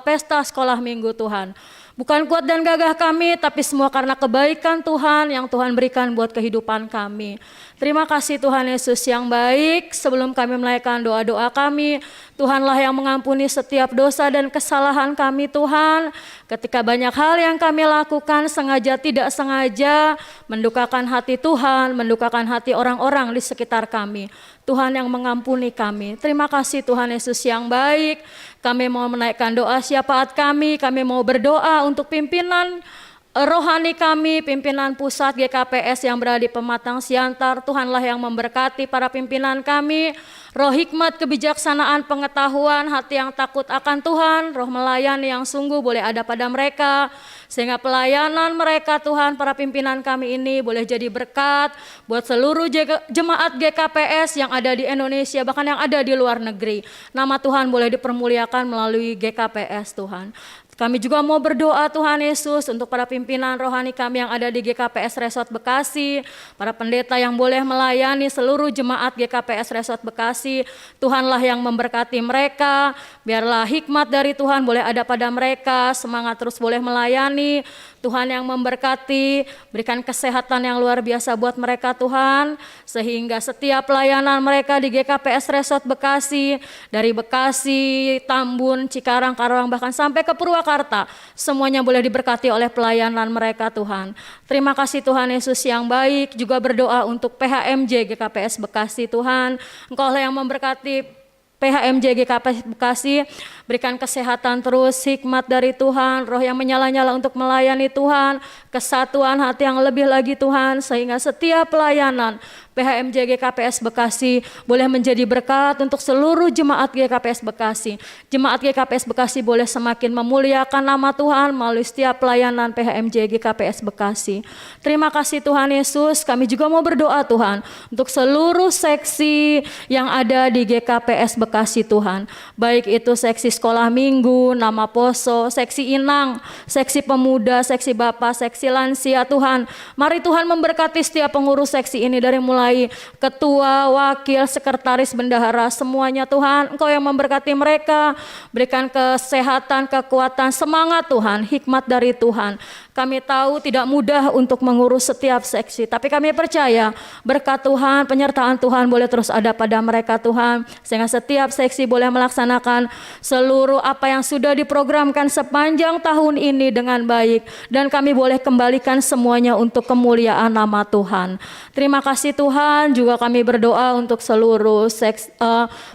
pesta sekolah minggu Tuhan. Bukan kuat dan gagah kami, tapi semua karena kebaikan Tuhan yang Tuhan berikan buat kehidupan kami. Terima kasih Tuhan Yesus yang baik. Sebelum kami menaikkan doa-doa kami, Tuhanlah yang mengampuni setiap dosa dan kesalahan kami Tuhan. Ketika banyak hal yang kami lakukan sengaja tidak sengaja, mendukakan hati Tuhan, mendukakan hati orang-orang di sekitar kami. Tuhan yang mengampuni kami. Terima kasih Tuhan Yesus yang baik. Kami mau menaikkan doa syafaat kami mau berdoa untuk pimpinan rohani kami, pimpinan pusat GKPS yang berada di Pematang Siantar. Tuhanlah yang memberkati para pimpinan kami, roh hikmat, kebijaksanaan, pengetahuan, hati yang takut akan Tuhan, roh melayani yang sungguh boleh ada pada mereka, sehingga pelayanan mereka Tuhan, para pimpinan kami ini boleh jadi berkat buat seluruh jemaat GKPS yang ada di Indonesia, bahkan yang ada di luar negeri. Nama Tuhan boleh dipermuliakan melalui GKPS Tuhan. Kami juga mau berdoa Tuhan Yesus untuk para pimpinan rohani kami yang ada di GKPS Resort Bekasi, para pendeta yang boleh melayani seluruh jemaat GKPS Resort Bekasi. Tuhanlah yang memberkati mereka, biarlah hikmat dari Tuhan boleh ada pada mereka, semangat terus boleh melayani. Tuhan yang memberkati, berikan kesehatan yang luar biasa buat mereka Tuhan, sehingga setiap pelayanan mereka di GKPS Resort Bekasi, dari Bekasi, Tambun, Cikarang, Karawang, bahkan sampai ke Purwakarta, semuanya boleh diberkati oleh pelayanan mereka Tuhan. Terima kasih Tuhan Yesus yang baik. Juga berdoa untuk PHMJ GKPS Bekasi Tuhan, Engkaulah yang memberkati PHMJ GKPS Bekasi, berikan kesehatan terus, hikmat dari Tuhan, roh yang menyala-nyala untuk melayani Tuhan, kesatuan hati yang lebih lagi Tuhan, sehingga setiap pelayanan PHMJ GKPS Bekasi boleh menjadi berkat untuk seluruh jemaat GKPS Bekasi. Jemaat GKPS Bekasi boleh semakin memuliakan nama Tuhan melalui setiap pelayanan PHMJ GKPS Bekasi. Terima kasih Tuhan Yesus. Kami juga mau berdoa Tuhan untuk seluruh seksi yang ada di GKPS Bekasi Tuhan. Baik itu seksi sekolah minggu, nama poso, seksi inang, seksi pemuda, seksi bapak, seksi lansia Tuhan. Mari Tuhan memberkati setiap pengurus seksi ini dari mulai ketua, wakil, sekretaris, bendahara, semuanya Tuhan. Engkau yang memberkati mereka, berikan kesehatan, kekuatan, semangat Tuhan, hikmat dari Tuhan. Kami tahu tidak mudah untuk mengurus setiap seksi, tapi kami percaya berkat Tuhan, penyertaan Tuhan boleh terus ada pada mereka Tuhan, sehingga setiap seksi boleh melaksanakan seluruh apa yang sudah diprogramkan sepanjang tahun ini dengan baik, dan kami boleh kembalikan semuanya untuk kemuliaan nama Tuhan. Terima kasih Tuhan. Juga kami berdoa untuk seluruh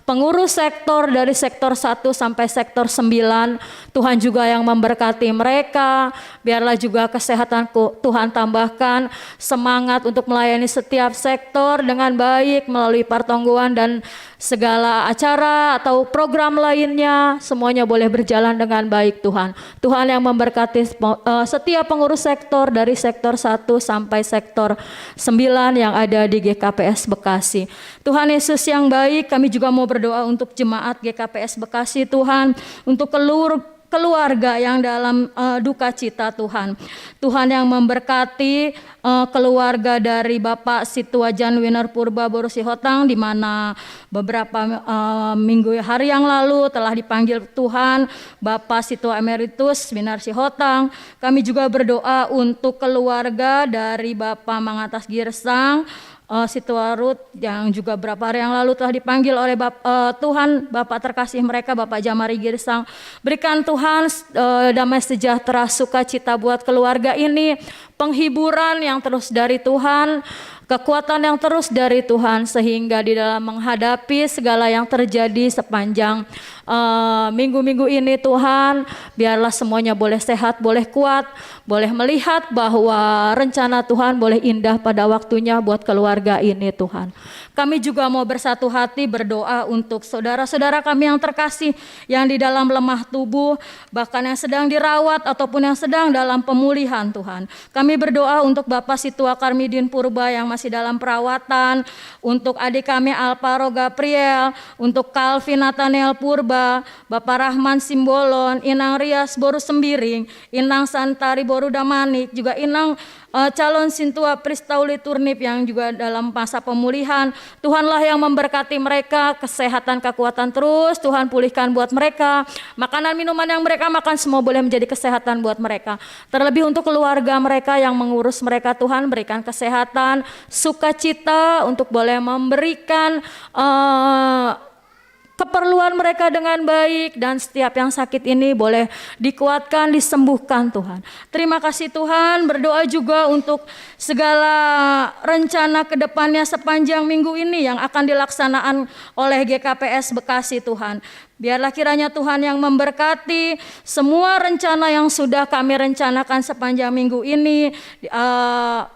pengurus sektor dari sektor 1 sampai sektor 9. Tuhan juga yang memberkati mereka. Biarlah juga kesehatan Tuhan tambahkan, semangat untuk melayani setiap sektor dengan baik melalui pertongguan dan segala acara atau program lainnya, semuanya boleh berjalan dengan baik Tuhan. Tuhan yang memberkati setiap pengurus sektor dari sektor 1 sampai sektor 9 yang ada di GKPS Bekasi. Tuhan Yesus yang baik, kami juga mau berdoa untuk jemaat GKPS Bekasi Tuhan, untuk keluarga yang dalam duka cita Tuhan. Tuhan yang memberkati keluarga dari Bapak Situa Janwiner Purba Boru Sihotang, di mana beberapa minggu hari yang lalu telah dipanggil Tuhan Bapak Situa Emeritus Winar Sihotang. Kami juga berdoa untuk keluarga dari Bapak Mangatas Girsang Situa Ruth yang juga beberapa hari yang lalu telah dipanggil oleh Tuhan Bapak terkasih mereka Bapak Jamari Girsang. Berikan Tuhan damai sejahtera, sukacita buat keluarga ini, penghiburan yang terus dari Tuhan, kekuatan yang terus dari Tuhan, sehingga di dalam menghadapi segala yang terjadi sepanjang minggu-minggu ini Tuhan, biarlah semuanya boleh sehat, boleh kuat, boleh melihat bahwa rencana Tuhan boleh indah pada waktunya buat keluarga ini Tuhan. Kami juga mau bersatu hati berdoa untuk saudara-saudara kami yang terkasih, yang di dalam lemah tubuh, bahkan yang sedang dirawat ataupun yang sedang dalam pemulihan Tuhan. Kami berdoa untuk Bapak Situa Karmidin Purba yang masih dalam perawatan, untuk adik kami Alparo Gabriel, untuk Calvin Nathaniel Purba, Bapak Rahman Simbolon, Inang Rias Boru Sembiring, Inang Santari Boru Damanik, juga Inang calon Sintua Pristauli Turnip yang juga dalam masa pemulihan. Tuhanlah yang memberkati mereka, kesehatan, kekuatan terus Tuhan pulihkan buat mereka. Makanan minuman yang mereka makan semua boleh menjadi kesehatan buat mereka. Terlebih untuk keluarga mereka yang mengurus mereka, Tuhan berikan kesehatan, sukacita untuk boleh memberikan keperluan mereka dengan baik, dan setiap yang sakit ini boleh dikuatkan, disembuhkan Tuhan. Terima kasih Tuhan, berdoa juga untuk segala rencana ke depannya sepanjang minggu ini yang akan dilaksanakan oleh GKPS Bekasi Tuhan. Biarlah kiranya Tuhan yang memberkati semua rencana yang sudah kami rencanakan sepanjang minggu ini.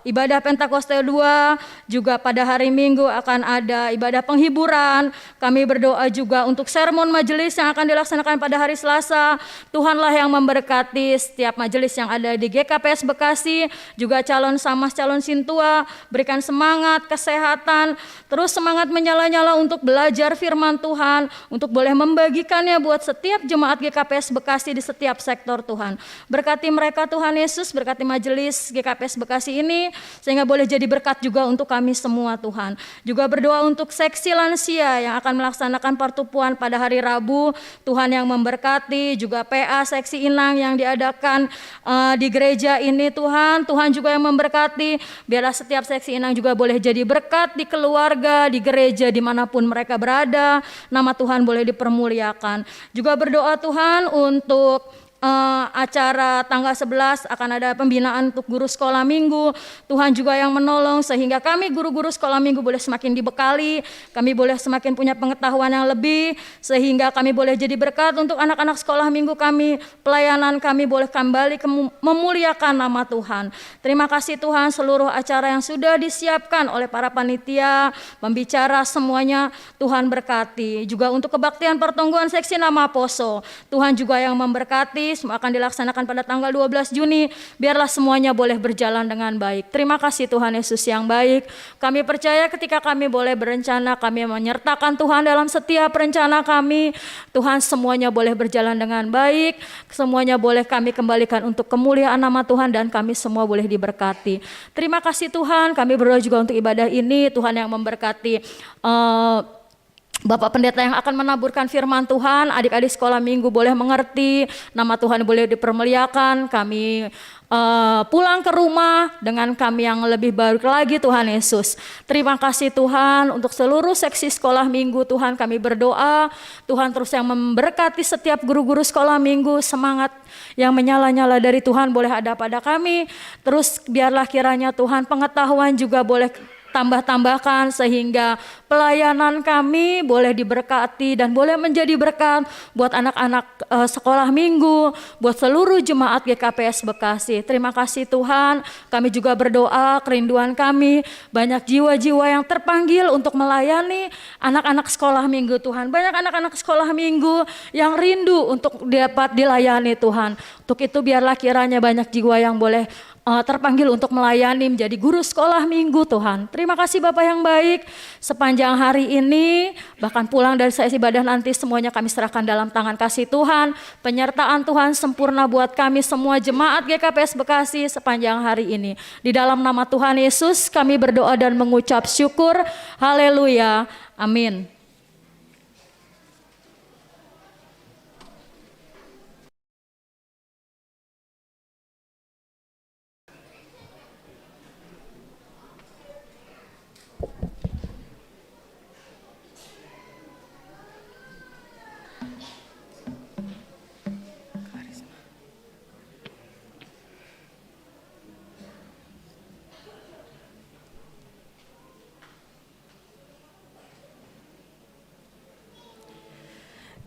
Ibadah Pentakosta 2 juga pada hari Minggu akan ada ibadah penghiburan. Kami berdoa juga untuk sermon majelis yang akan dilaksanakan pada hari Selasa. Tuhanlah yang memberkati setiap majelis yang ada di GKPS Bekasi, juga calon Samas, calon Sintua, berikan semangat, kesehatan, terus semangat menyala-nyala untuk belajar firman Tuhan, untuk boleh membagikannya buat setiap jemaat GKPS Bekasi di setiap sektor Tuhan. Berkati mereka Tuhan Yesus, berkati majelis GKPS Bekasi ini, sehingga boleh jadi berkat juga untuk kami semua Tuhan. Juga berdoa untuk seksi lansia yang akan melaksanakan pertupuan pada hari Rabu, Tuhan yang memberkati, juga PA seksi Inang yang diadakan di gereja ini Tuhan, Tuhan juga yang memberkati, biarlah setiap seksi Inang juga boleh jadi berkat di keluarga, di gereja, dimanapun mereka berada, nama Tuhan boleh dipermuliakan. Juga berdoa Tuhan untuk acara tanggal 11 akan ada pembinaan untuk guru sekolah minggu. Tuhan juga yang menolong sehingga kami guru-guru sekolah minggu boleh semakin dibekali, kami boleh semakin punya pengetahuan yang lebih, sehingga kami boleh jadi berkat untuk anak-anak sekolah minggu kami, pelayanan kami boleh kembali memuliakan nama Tuhan. Terima kasih Tuhan, seluruh acara yang sudah disiapkan oleh para panitia, pembicara, semuanya Tuhan berkati. Juga untuk kebaktian pertongguan seksi nama Poso, Tuhan juga yang memberkati. Semua akan dilaksanakan pada tanggal 12 Juni. Biarlah semuanya boleh berjalan dengan baik. Terima kasih Tuhan Yesus yang baik. Kami percaya ketika kami boleh berencana, kami menyertakan Tuhan dalam setiap rencana kami. Tuhan, semuanya boleh berjalan dengan baik. Semuanya boleh kami kembalikan untuk kemuliaan nama Tuhan, dan kami semua boleh diberkati. Terima kasih Tuhan. Kami berdoa juga untuk ibadah ini. Tuhan yang memberkati Bapak Pendeta yang akan menaburkan firman Tuhan, adik-adik sekolah minggu boleh mengerti, nama Tuhan boleh dipermuliakan, kami pulang ke rumah dengan kami yang lebih baik lagi Tuhan Yesus. Terima kasih Tuhan untuk seluruh seksi sekolah minggu Tuhan, kami berdoa Tuhan terus yang memberkati setiap guru-guru sekolah minggu, semangat yang menyala-nyala dari Tuhan boleh ada pada kami. Terus biarlah kiranya Tuhan pengetahuan juga boleh tambah-tambahkan sehingga pelayanan kami boleh diberkati dan boleh menjadi berkat buat anak-anak sekolah minggu, buat seluruh jemaat GKPS Bekasi. Terima kasih Tuhan. Kami juga berdoa kerinduan kami banyak jiwa-jiwa yang terpanggil untuk melayani anak-anak sekolah minggu Tuhan. Banyak anak-anak sekolah minggu yang rindu untuk dapat dilayani Tuhan. Untuk itu biarlah kiranya banyak jiwa yang boleh terpanggil untuk melayani menjadi guru sekolah minggu Tuhan. Terima kasih Bapak yang baik, sepanjang hari ini, bahkan pulang dari sesi ibadah nanti semuanya kami serahkan dalam tangan kasih Tuhan. Penyertaan Tuhan sempurna buat kami semua jemaat GKPS Bekasi sepanjang hari ini. Di dalam nama Tuhan Yesus kami berdoa dan mengucap syukur. Haleluya. Amin.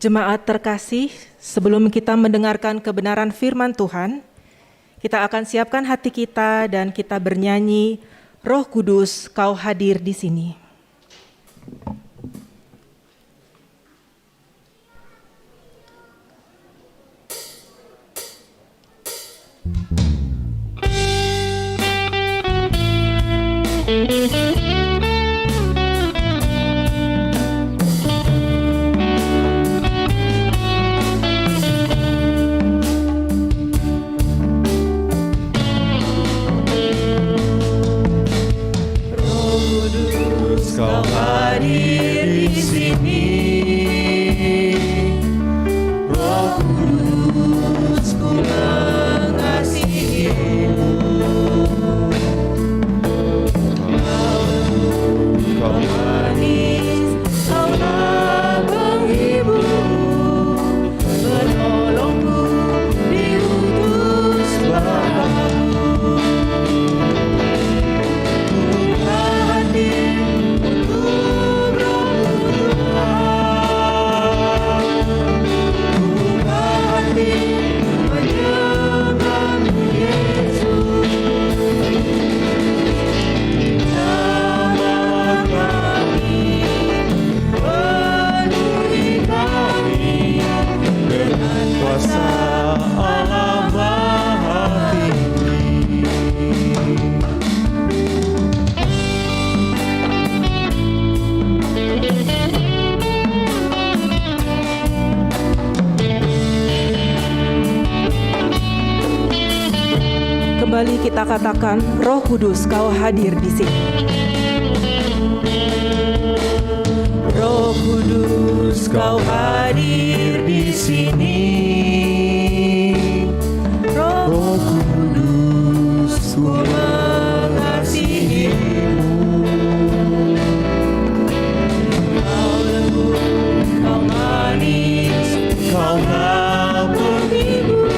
Jemaat terkasih, sebelum kita mendengarkan kebenaran firman Tuhan, kita akan siapkan hati kita dan kita bernyanyi, Roh Kudus, Kau hadir di sini. Kau hadir di sini, Roh Kudus, ku mengasihimu. Kau manis, kaulah penghibur, penolongku diutus Bapa-Mu. Kembali kita katakan, Roh Kudus, Kau hadir di sini. Roh Kudus, Kau hadir di sini. Roh Kudus, ku mengasihimu. Kau lembut, Kau manis, Kaulah penghibur,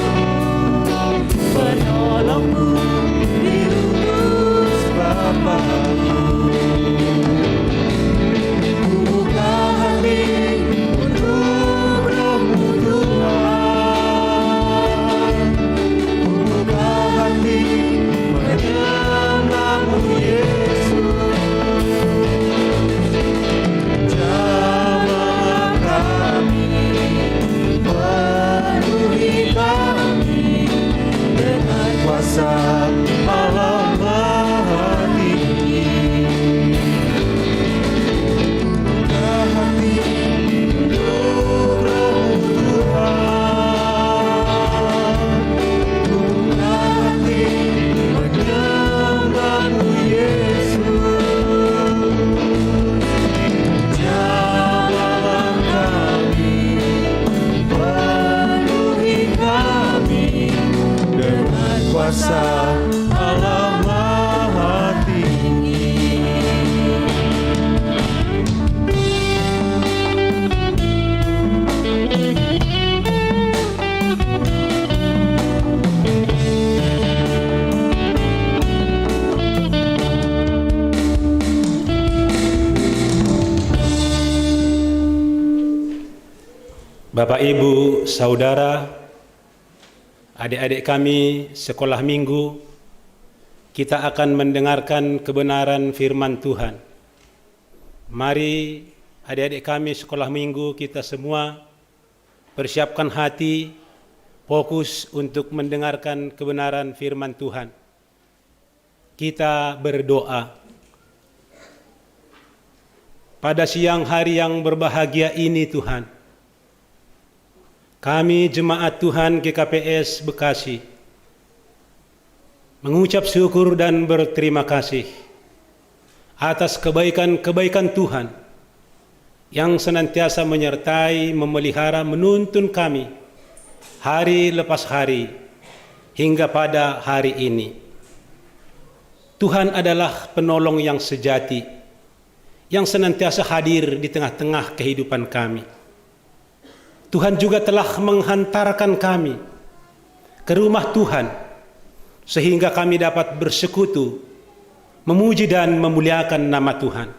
penolongku diutus Bapa-Mu. Ku buka hati untuk Roh-Mu Tuhan. Ku buka hati menyembah-Mu Yesus. Jamah kami, penuhi kami dengan kuasa Allah Maha Tinggi. Buka hati untuk Roh-Mu Tuhan. Buka hati menyembah-Mu Yesus. Jamah kami, penuhi kami dengan kuasa Allah Maha Tinggi. Bapak, Ibu, Saudara, adik-adik kami sekolah minggu, kita akan mendengarkan kebenaran firman Tuhan. Mari adik-adik kami sekolah minggu, kita semua persiapkan hati, fokus untuk mendengarkan kebenaran firman Tuhan. kita berdoa. Pada siang hari yang berbahagia ini Tuhan, kami jemaat Tuhan GKPS Bekasi mengucap syukur dan berterima kasih atas kebaikan-kebaikan Tuhan yang senantiasa menyertai, memelihara, menuntun kami hari lepas hari hingga pada hari ini. Tuhan adalah penolong yang sejati, yang senantiasa hadir di tengah-tengah kehidupan kami. Tuhan juga telah menghantarkan kami ke rumah Tuhan, sehingga kami dapat bersekutu, memuji dan memuliakan nama Tuhan.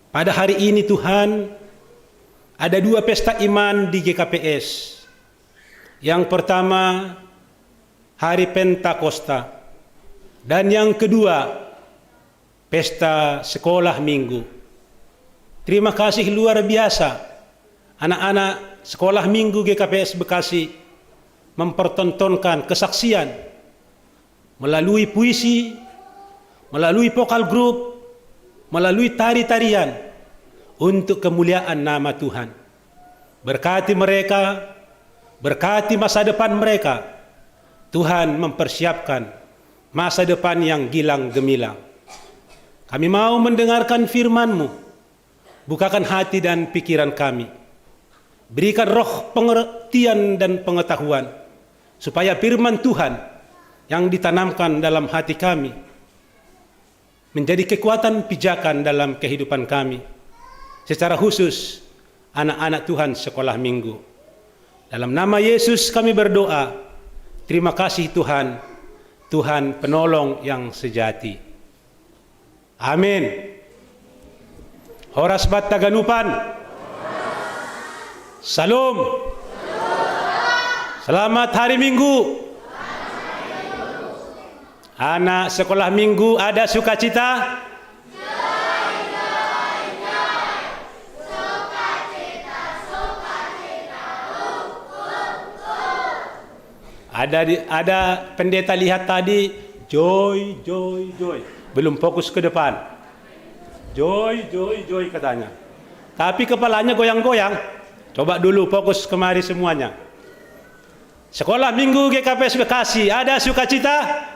Pada hari ini Tuhan, ada 2 pesta iman di GKPS. Yang pertama, hari Pentakosta, dan yang kedua, pesta sekolah minggu. Terima kasih luar biasa, anak-anak sekolah minggu GKPS Bekasi mempertontonkan kesaksian melalui puisi, melalui vokal group, melalui tari-tarian untuk kemuliaan nama Tuhan. Berkati mereka, berkati masa depan mereka. Tuhan mempersiapkan masa depan yang gilang gemilang. Kami mau mendengarkan firman-Mu. Bukakan hati dan pikiran kami. Berikan roh pengertian dan pengetahuan, supaya firman Tuhan yang ditanamkan dalam hati kami menjadi kekuatan pijakan dalam kehidupan kami, secara khusus anak-anak Tuhan sekolah minggu. Dalam nama Yesus kami berdoa. Terima kasih Tuhan, Tuhan penolong yang sejati. Amin. Horas bat Taganupan. Salam. Selamat hari Minggu. Anak sekolah minggu ada sukacita? Ada pendeta lihat tadi, joy, joy, joy. Belum fokus ke depan. Joy, joy, joy katanya. Tapi kepalanya goyang-goyang. Coba dulu fokus kemari semuanya. Sekolah minggu GKPS Bekasi ada sukacita?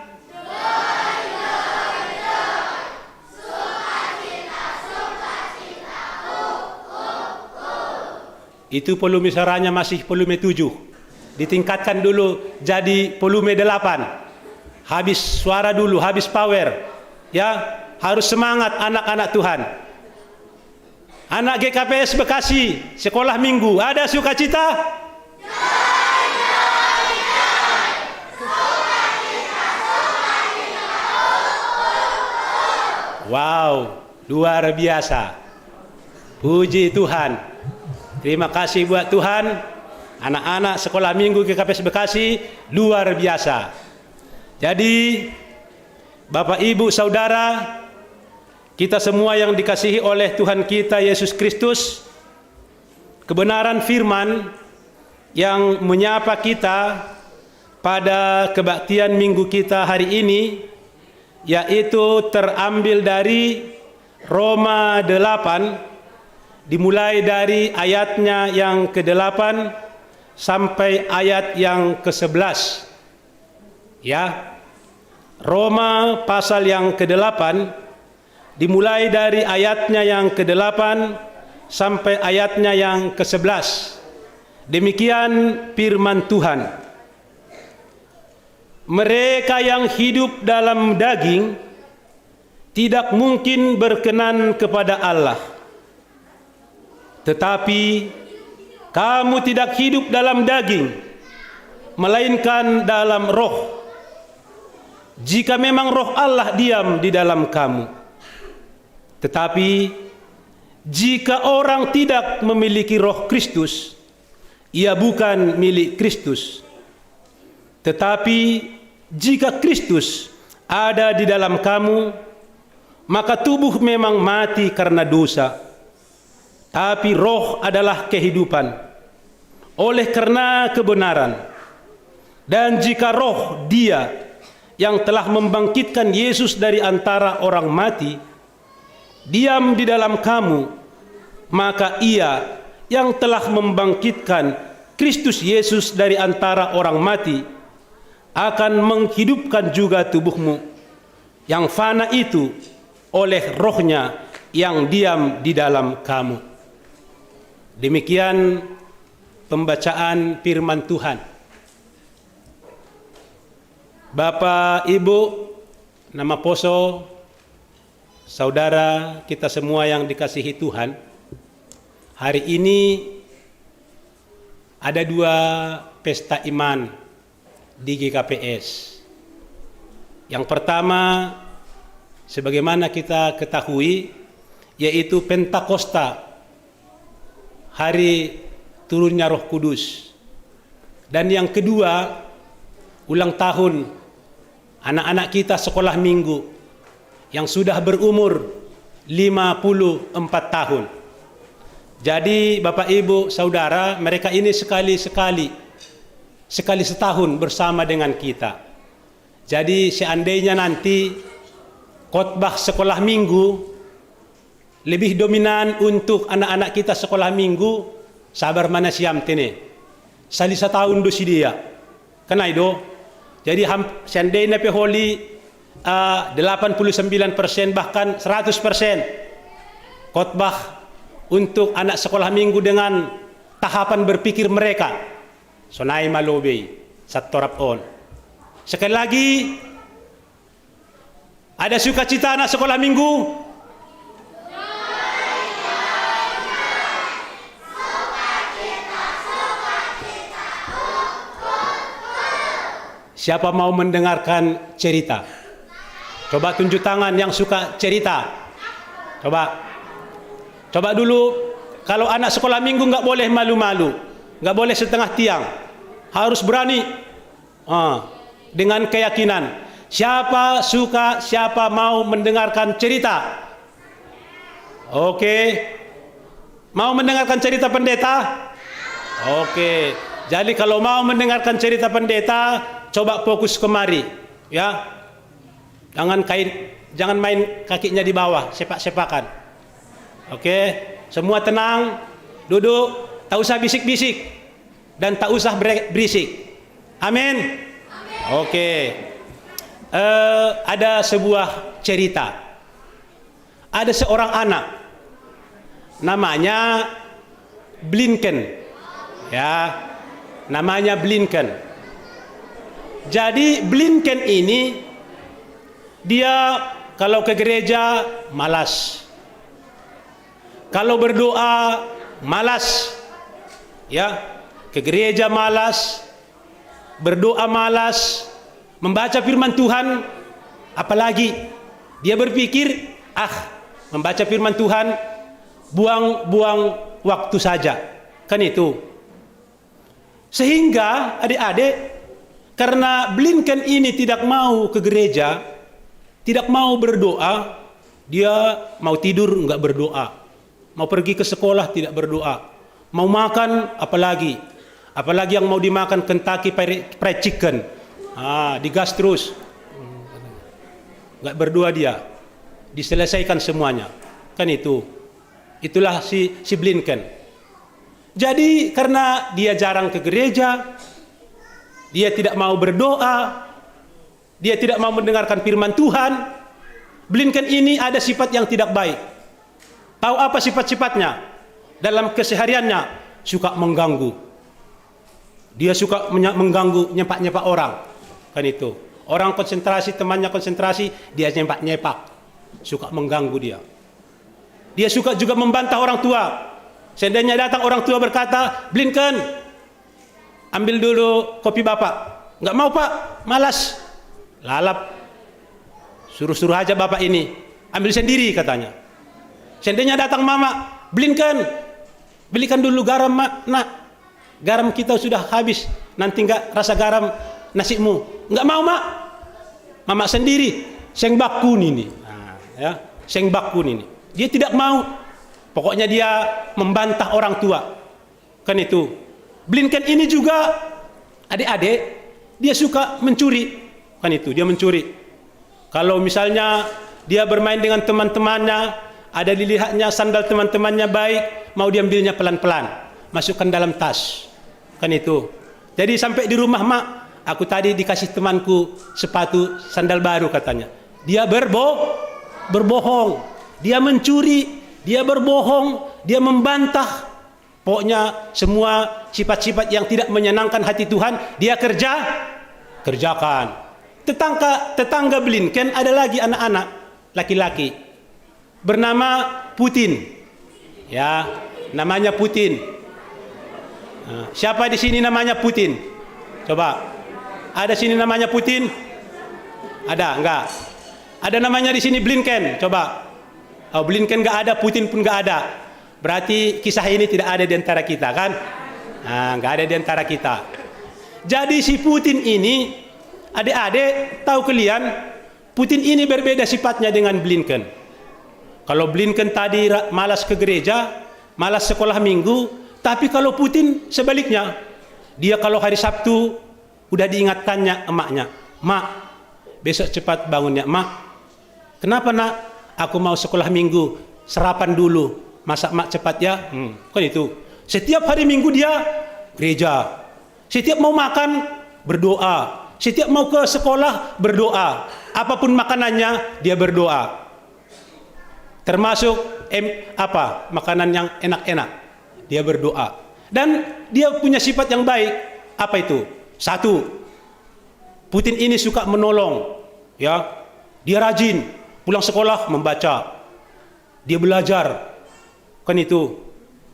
Itu volume suaranya masih volume 7. Ditingkatkan dulu jadi volume 8. Habis suara dulu, habis power. Ya, harus semangat anak-anak Tuhan. Anak GKPS Bekasi, sekolah minggu, ada sukacita? Wow, luar biasa. Puji Tuhan. Terima kasih buat Tuhan. Anak-anak sekolah minggu GKPS Bekasi luar biasa. Jadi Bapak Ibu Saudara, kita semua yang dikasihi oleh Tuhan kita Yesus Kristus, kebenaran firman yang menyapa kita pada kebaktian minggu kita hari ini, yaitu terambil dari Roma 8, dimulai dari ayatnya yang ke-8 sampai ayat yang ke-11. Ya. Roma pasal yang ke-8 dimulai dari ayatnya yang ke-8 sampai ayatnya yang ke-11. Demikian firman Tuhan. Mereka yang hidup dalam daging tidak mungkin berkenan kepada Allah. Tetapi kamu tidak hidup dalam daging, melainkan dalam roh. Jika memang roh Allah diam di dalam kamu. Tetapi jika orang tidak memiliki roh Kristus, ia bukan milik Kristus. Tetapi jika Kristus ada di dalam kamu, maka tubuh memang mati karena dosa, tapi roh adalah kehidupan oleh karena kebenaran. Dan jika roh Dia yang telah membangkitkan Yesus dari antara orang mati diam di dalam kamu, maka Ia yang telah membangkitkan Kristus Yesus dari antara orang mati akan menghidupkan juga tubuhmu yang fana itu oleh Roh-Nya yang diam di dalam kamu. Demikian pembacaan firman Tuhan. Bapak, Ibu, nama Poso, saudara kita semua yang dikasihi Tuhan, hari ini ada 2 pesta iman di GKPS. Yang pertama, sebagaimana kita ketahui, yaitu Pentakosta, hari turunnya Roh Kudus. Dan yang kedua, ulang tahun anak-anak kita sekolah minggu yang sudah berumur 54 tahun. Jadi Bapak Ibu Saudara, mereka ini sekali setahun bersama dengan kita. Jadi seandainya nanti khotbah sekolah minggu lebih dominan untuk anak-anak kita sekolah minggu, sabar mana siam tene. Sali setahun dosi dia. Kena itu. Jadi seandainya peholi 89% bahkan 100% khotbah untuk anak sekolah minggu dengan tahapan berpikir mereka. Sonai malobei satorap on. Sekali lagi, ada sukacita anak sekolah minggu? Siapa mau mendengarkan cerita? Coba tunjuk tangan yang suka cerita. Coba dulu, kalau anak sekolah minggu nggak boleh malu-malu, nggak boleh setengah tiang, harus berani dengan keyakinan. Siapa suka, siapa mau mendengarkan cerita? Oke, mau mendengarkan cerita pendeta? Oke, jadi kalau mau mendengarkan cerita pendeta, coba fokus kemari, ya. Jangan main kakinya di bawah, sepak-sepakan. Oke, semua tenang, duduk, tak usah bisik-bisik dan tak usah berisik. Amin. Oke. Ada sebuah cerita. Ada seorang anak namanya Blinken. Ya, namanya Blinken. Jadi Blinken ini dia kalau ke gereja malas, kalau berdoa malas, ya, ke gereja malas, berdoa malas, membaca firman Tuhan, apalagi dia berpikir, membaca firman Tuhan buang-buang waktu saja, kan itu. Sehingga adik-adik, karena Blinken ini tidak mau ke gereja, tidak mau berdoa, dia mau tidur enggak berdoa, mau pergi ke sekolah tidak berdoa, mau makan apalagi yang mau dimakan Kentucky Fried Chicken, digas terus, enggak berdoa dia, diselesaikan semuanya, kan itu. Itulah si Blinken. Jadi karena dia jarang ke gereja, dia tidak mau berdoa, dia tidak mau mendengarkan firman Tuhan. Blinken ini ada sifat yang tidak baik. Tahu apa sifat-sifatnya? Dalam kesehariannya suka mengganggu. Dia suka mengganggu, nyepak-nyepak orang. Kan itu. Orang konsentrasi, temannya konsentrasi, dia nyepak-nyepak. Suka mengganggu dia. Dia suka juga membantah orang tua. Seandainya datang orang tua berkata, Blinken, ambil dulu kopi bapak. Enggak mau pak, malas. Lalap. Suruh-suruh aja bapak ini. Ambil sendiri katanya. Seandainya datang mama, Blinken, belikan dulu garam nak. Garam kita sudah habis. Nanti enggak rasa garam nasimu. Enggak mau mak. Mama sendiri. Seng bakun ini. Ya, seng bakun ini. Dia tidak mau. Pokoknya dia membantah orang tua. Kan itu. Blinken ini juga adik-adik, dia suka mencuri. Kan itu, dia mencuri. Kalau misalnya dia bermain dengan teman-temannya, ada dilihatnya sandal teman-temannya baik, mau diambilnya pelan-pelan, masukkan dalam tas. Kan itu. Jadi sampai di rumah, mak, aku tadi dikasih temanku sepatu sandal baru katanya. Dia berbohong, dia mencuri, dia berbohong, dia membantah. Pokoknya semua sifat-sifat yang tidak menyenangkan hati Tuhan, dia kerjakan. Tetangga Blinken ada lagi anak-anak laki-laki bernama Putin. Ya, namanya Putin. Nah, siapa di sini namanya Putin? Coba. Ada sini namanya Putin? Ada, enggak? Ada namanya di sini Blinken, coba. Oh, Blinken enggak ada, Putin pun enggak ada. Berarti kisah ini tidak ada di antara kita, kan? Nah, enggak ada di antara kita. Jadi si Putin ini, adik-adik, tahu kalian, Putin ini berbeda sifatnya dengan Blinken. Kalau Blinken tadi malas ke gereja, malas sekolah minggu, tapi kalau Putin sebaliknya, dia kalau hari Sabtu udah diingatkannya emaknya, mak, besok cepat bangunnya, mak. Kenapa nak? Aku mau sekolah minggu, sarapan dulu, masak mak cepat ya. Kan itu. Setiap hari minggu dia gereja. Setiap mau makan berdoa. Setiap mau ke sekolah berdoa. Apapun makanannya dia berdoa. Termasuk makanan yang enak-enak. Dia berdoa. Dan dia punya sifat yang baik. Apa itu? Satu, Putin ini suka menolong. Ya, dia rajin. Pulang sekolah membaca. Dia belajar. Kan itu.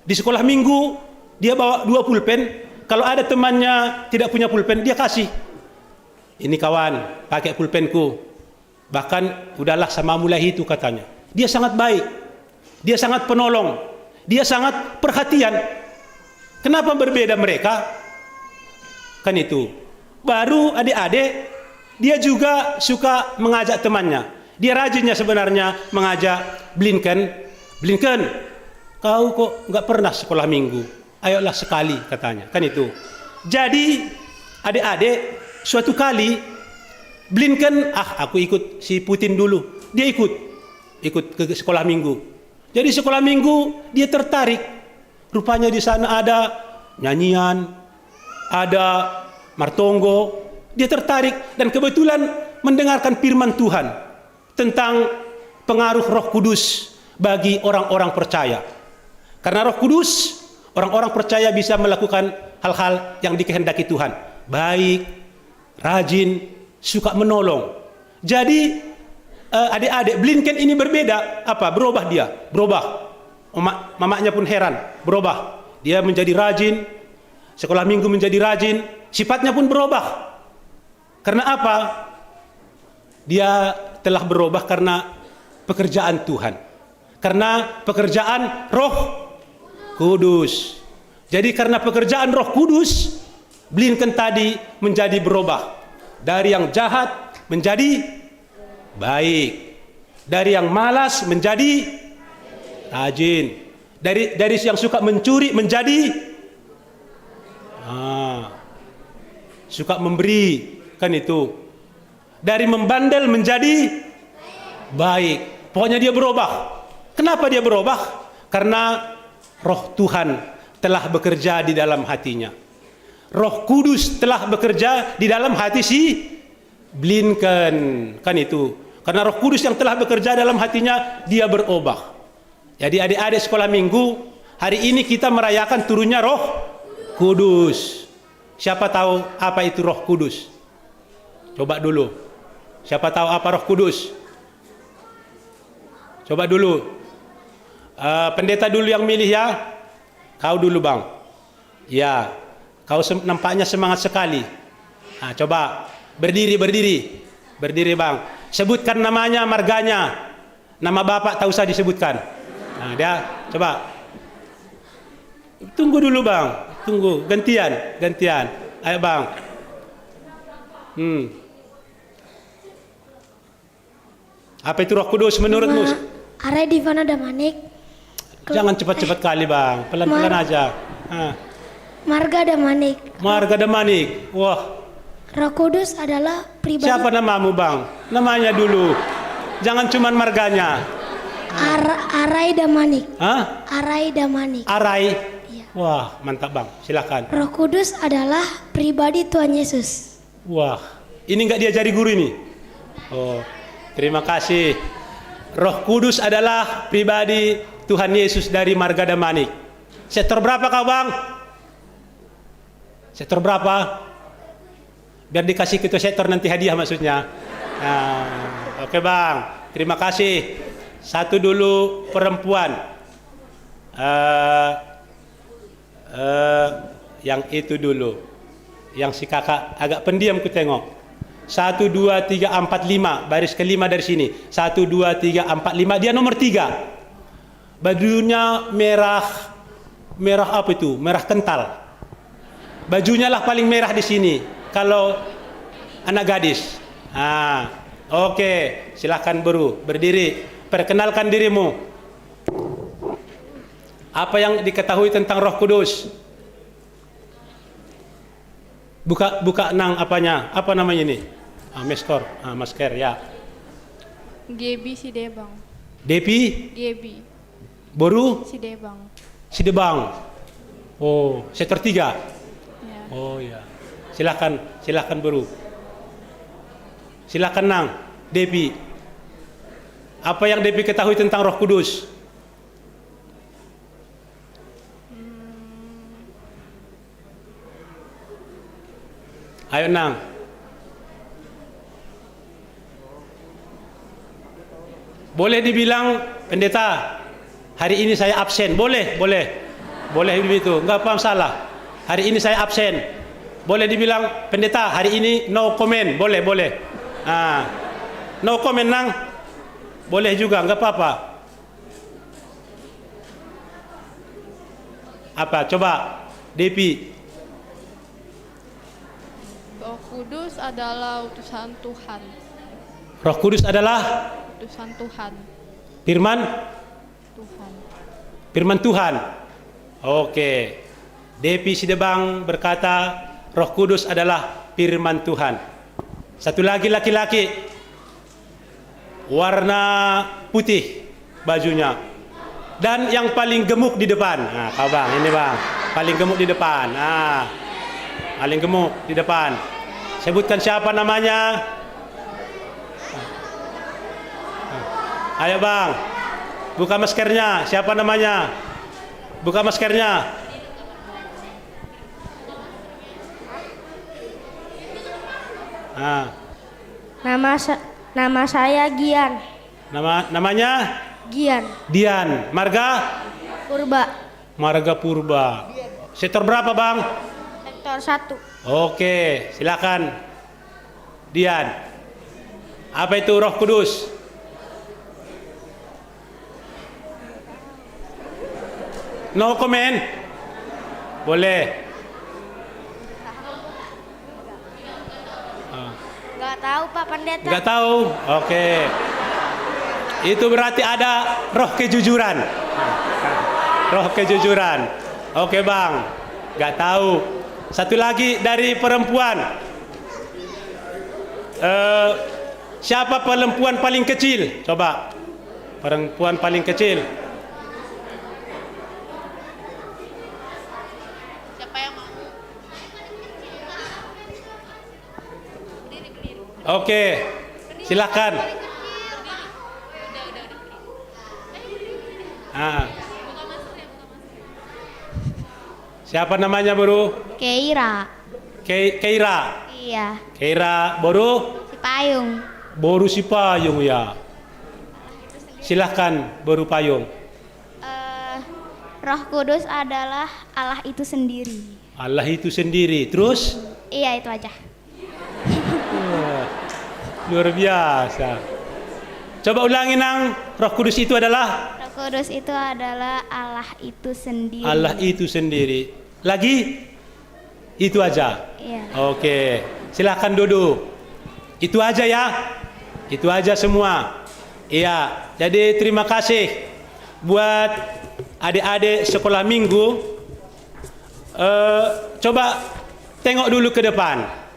Di sekolah minggu dia bawa 2 pulpen. Kalau ada temannya tidak punya pulpen, dia kasih. Ini kawan, pakai pulpenku. Bahkan udahlah sama mulai itu katanya. Dia sangat baik. Dia sangat penolong. Dia sangat perhatian. Kenapa berbeda mereka? Kan itu. Baru adik-adik, dia juga suka mengajak temannya. Dia rajinnya sebenarnya mengajak Blinken. Blinken, kau kok nggak pernah sekolah minggu? Ayolah sekali katanya. Kan itu. Jadi adik-adik, suatu kali Blinken, aku ikut si Putin dulu. Dia ikut ke sekolah minggu. Jadi sekolah minggu dia tertarik. Rupanya di sana ada nyanyian, ada martonggo. Dia tertarik dan kebetulan mendengarkan firman Tuhan tentang pengaruh Roh Kudus bagi orang-orang percaya. Karena Roh Kudus, orang-orang percaya bisa melakukan hal-hal yang dikehendaki Tuhan. Baik, rajin, suka menolong. Jadi adik-adik, Blinken ini berbeda. Berubah dia, berubah. Mamanya pun heran, berubah. Dia menjadi rajin, sekolah minggu menjadi rajin, sifatnya pun berubah. Karena apa? Dia telah berubah karena pekerjaan Tuhan. Karena pekerjaan Roh Kudus. Jadi karena pekerjaan Roh Kudus, Blinken tadi menjadi berubah. Dari yang jahat menjadi baik. Dari yang malas menjadi rajin. Dari yang suka mencuri menjadi suka memberi. Kan itu. Dari membandel menjadi baik. Pokoknya dia berubah. Kenapa dia berubah? Karena Roh Tuhan telah bekerja di dalam hatinya. Roh Kudus telah bekerja di dalam hati si Blinken. Kan itu. Karena Roh Kudus yang telah bekerja dalam hatinya, dia berubah. Jadi adik-adik sekolah minggu, hari ini kita merayakan turunnya Roh Kudus. Siapa tahu apa itu Roh Kudus? Coba dulu. Siapa tahu apa Roh Kudus? Coba dulu. Pendeta dulu yang milih ya. Kau dulu bang. Ya. Kau nampaknya semangat sekali. Nah, coba berdiri. Berdiri bang. Sebutkan namanya, marganya. Nama bapak tak usah disebutkan. Nah, dia coba. Tunggu dulu bang. Tunggu. Gantian. Ayo bang. Apa itu Roh Kudus menurutmu? Are Divana Damanik. Jangan cepat-cepat kali bang. Pelan-pelan aja. Marga Damanik. Marga Damanik. Wah. Roh Kudus adalah pribadi. Siapa namamu bang? Namanya dulu. Jangan cuman marganya. Arai Damanik. Hah? Arai Damanik. Arai. Wah, mantap bang. Silakan. Roh Kudus adalah pribadi Tuhan Yesus. Wah, ini nggak diajari guru ini. Oh, terima kasih. Roh Kudus adalah pribadi Tuhan Yesus dari Marga Damanik. Sektor berapa kau bang? Sektor berapa? Biar dikasih ketua sektor nanti hadiah maksudnya. Nah, oke bang, terima kasih. Satu dulu perempuan. Yang itu dulu. Yang si kakak agak pendiam ku tengok. 1, 2, 3, 4, 5. Baris kelima dari sini. 1, 2, 3, 4, 5. Dia nomor 3. Bajunya merah. Merah apa itu? Merah kental. Bajunya lah paling merah di sini. Kalau anak gadis. Oke. Silahkan berdiri. Perkenalkan dirimu. Apa yang diketahui tentang Roh Kudus? Buka nang apanya? Apa namanya ini? Masker ya. Gebi Sidebang. Depi? Gebi. Boru? Sidebang. Oh, sektor 3. Ya. Oh ya. Silakan Boru. Silakan nang, Depi. Apa yang Depi ketahui tentang Roh Kudus? Ayo nang. Boleh dibilang pendeta, hari ini saya absen. Boleh begitu. Enggak apa salah. Hari ini saya absen. Boleh dibilang pendeta, hari ini no comment. Boleh. No comment nang. Boleh juga, enggak apa-apa. Apa? Coba, Depi. Roh Kudus adalah utusan Tuhan. Roh Kudus adalah Utusan Tuhan. Firman Tuhan. Firman Tuhan. Oke. Depi Sidebang berkata Roh Kudus adalah firman Tuhan. Satu lagi laki-laki. Warna putih bajunya. Dan yang paling gemuk di depan. Nah, kau bang, ini bang. Paling gemuk di depan. Nah, paling gemuk di depan. Sebutkan siapa namanya. Ayo bang, buka maskernya. Siapa namanya? Buka maskernya. Nama saya Gian. Namanya? Dian. Marga? Purba. Sektor berapa bang? Sektor 1. Oke, silakan. Dian. Apa itu Roh Kudus? No comment? Boleh. Gak tahu Pak Pendeta. Gak tahu? Oke. Itu berarti ada roh kejujuran. Roh kejujuran. Oke bang. Gak tahu. Satu lagi dari perempuan. Siapa perempuan paling kecil? Coba. Perempuan paling kecil. Oke, silakan. Siapa namanya Boru? Keira. Keira. Iya. Keira Boru? Sipayung. Boru Sipayung ya. Silakan Boru Payung. Roh Kudus adalah Allah itu sendiri. Allah itu sendiri. Terus? Iya, itu aja. Luar biasa. Coba ulangi nang. Roh Kudus itu adalah? Roh Kudus itu adalah Allah itu sendiri. Allah itu sendiri. Lagi? Itu aja? Iya. Oke. Silakan duduk. Itu aja ya? Itu aja semua. Iya. Jadi terima kasih buat adik-adik sekolah minggu. Coba tengok dulu ke depan.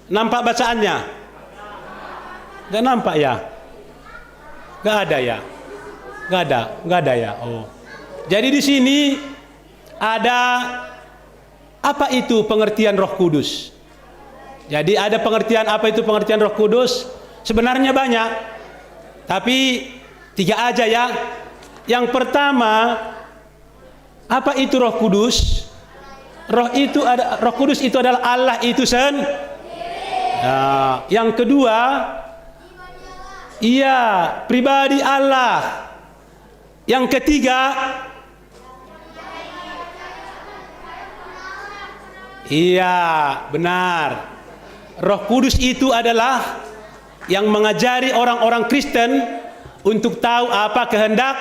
Nampak bacaannya? Nggak nampak ya? Nggak ada ya? Nggak ada ya? Oh. Jadi di sini ada apa itu pengertian Roh Kudus? Jadi ada pengertian apa itu pengertian Roh Kudus? Sebenarnya banyak, tapi 3 aja ya. Yang pertama, apa itu Roh Kudus? Roh Kudus itu adalah Allah itu sendiri. Nah, yang kedua, iya, pribadi Allah. Yang ketiga, iya, benar. Roh Kudus itu adalah yang mengajari orang-orang Kristen untuk tahu apa kehendak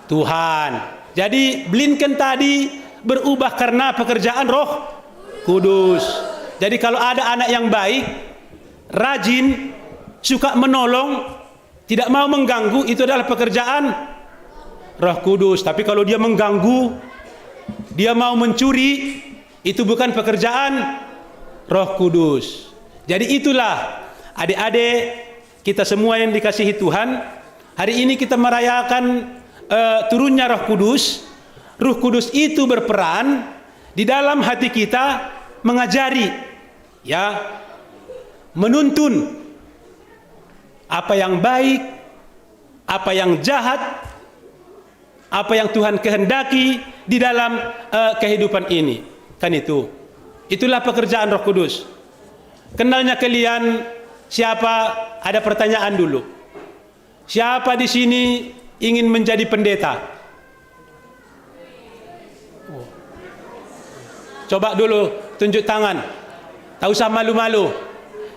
Tuhan. Jadi Blinken tadi berubah karena pekerjaan Roh Kudus. Jadi kalau ada anak yang baik, rajin, suka menolong, tidak mau mengganggu, itu adalah pekerjaan Roh Kudus. Tapi kalau dia mengganggu, dia mau mencuri, itu bukan pekerjaan Roh Kudus. Jadi itulah adik-adik kita semua yang dikasihi Tuhan. Hari ini kita merayakan turunnya Roh Kudus. Roh Kudus itu berperan di dalam hati kita, mengajari, ya, menuntun apa yang baik, apa yang jahat, apa yang Tuhan kehendaki di dalam kehidupan ini. Kan itu. Itulah pekerjaan Roh Kudus. Kenalnya kalian siapa? Ada pertanyaan dulu. Siapa di sini ingin menjadi pendeta? Coba dulu tunjuk tangan. Tak usah malu-malu.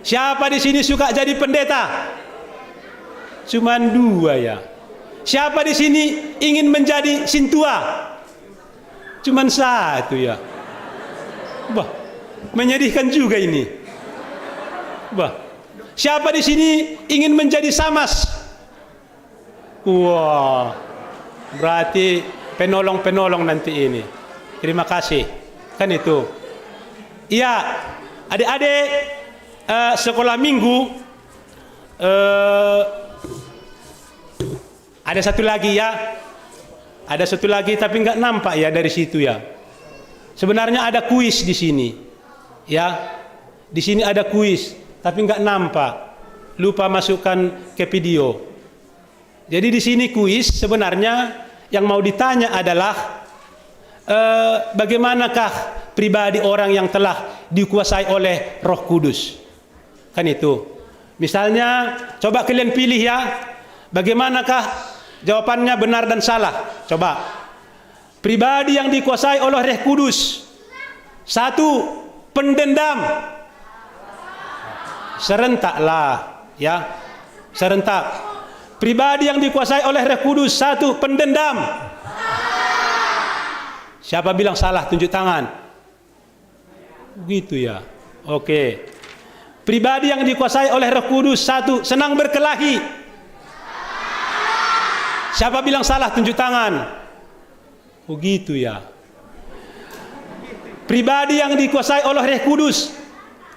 Siapa di sini suka jadi pendeta? Cuman 2 ya. Siapa di sini ingin menjadi sintua? Cuman 1 ya. Wah, menyedihkan juga ini. Wah, siapa di sini ingin menjadi samas? Wah, berarti penolong-penolong nanti ini. Terima kasih. Kan itu. Iya, adik-adik sekolah minggu. Ada satu lagi ya. Ada satu lagi tapi nggak nampak ya dari situ ya. Sebenarnya ada kuis di sini, ya. Di sini ada kuis, tapi nggak nampak. Lupa masukkan ke video. Jadi di sini kuis sebenarnya yang mau ditanya adalah bagaimanakah pribadi orang yang telah dikuasai oleh Roh Kudus? Kan itu. Misalnya, coba kalian pilih ya. Bagaimanakah jawabannya benar dan salah? Coba. Pribadi yang dikuasai oleh Roh Kudus. 1, pendendam. Serentaklah, ya. Serentak. Pribadi yang dikuasai oleh Roh Kudus. 1, pendendam. Siapa bilang salah? Tunjuk tangan. Gitu ya. Oke. Pribadi yang dikuasai oleh Roh Kudus. 1, senang berkelahi. Siapa bilang salah? Tunjuk tangan. Begitu ya. Pribadi yang dikuasai oleh Roh Kudus.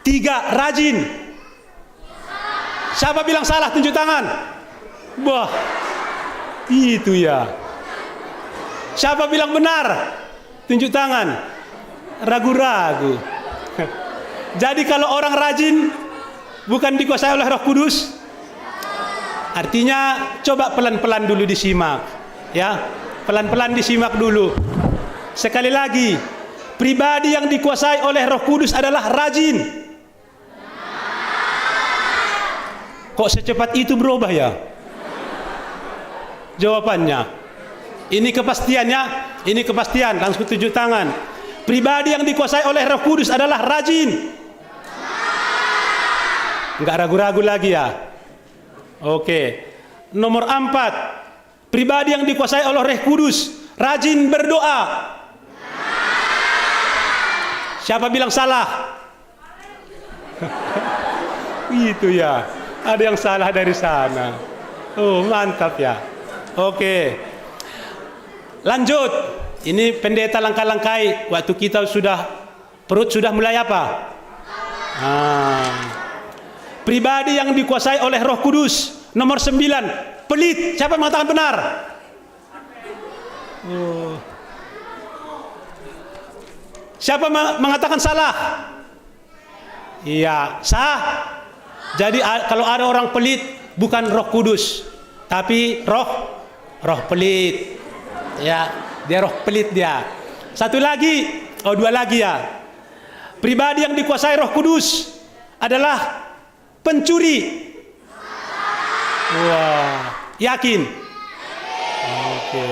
3, rajin. Siapa bilang salah? Tunjuk tangan. Wah, itu ya. Siapa bilang benar? Tunjuk tangan. Ragu-ragu. Jadi kalau orang rajin bukan dikuasai oleh Roh Kudus, artinya coba pelan-pelan dulu disimak, ya. Pelan-pelan disimak dulu. Sekali lagi, pribadi yang dikuasai oleh Roh Kudus adalah rajin. Kok secepat itu berubah ya? Jawabannya. Ini kepastiannya, ini kepastian, langsung tunjuk tangan. Pribadi yang dikuasai oleh Roh Kudus adalah rajin. Enggak ragu-ragu lagi ya. Oke. Nomor 4. Pribadi yang dikuasai oleh Roh Kudus rajin berdoa. Siapa bilang salah? Itu ya. Ada yang salah dari sana. Oh, mantap ya. Oke. Lanjut. Ini pendeta langkah-langkai. Waktu kita sudah, perut sudah mulai apa? Pribadi yang dikuasai oleh Roh Kudus. Nomor 9, pelit. Siapa yang mengatakan benar? Siapa mengatakan salah? Iya, sah. Jadi kalau ada orang pelit, bukan Roh Kudus, tapi roh pelit. Ya, dia roh pelit dia. Satu lagi, dua lagi ya. Pribadi yang dikuasai Roh Kudus adalah pencuri. Wah, yakin? Oke.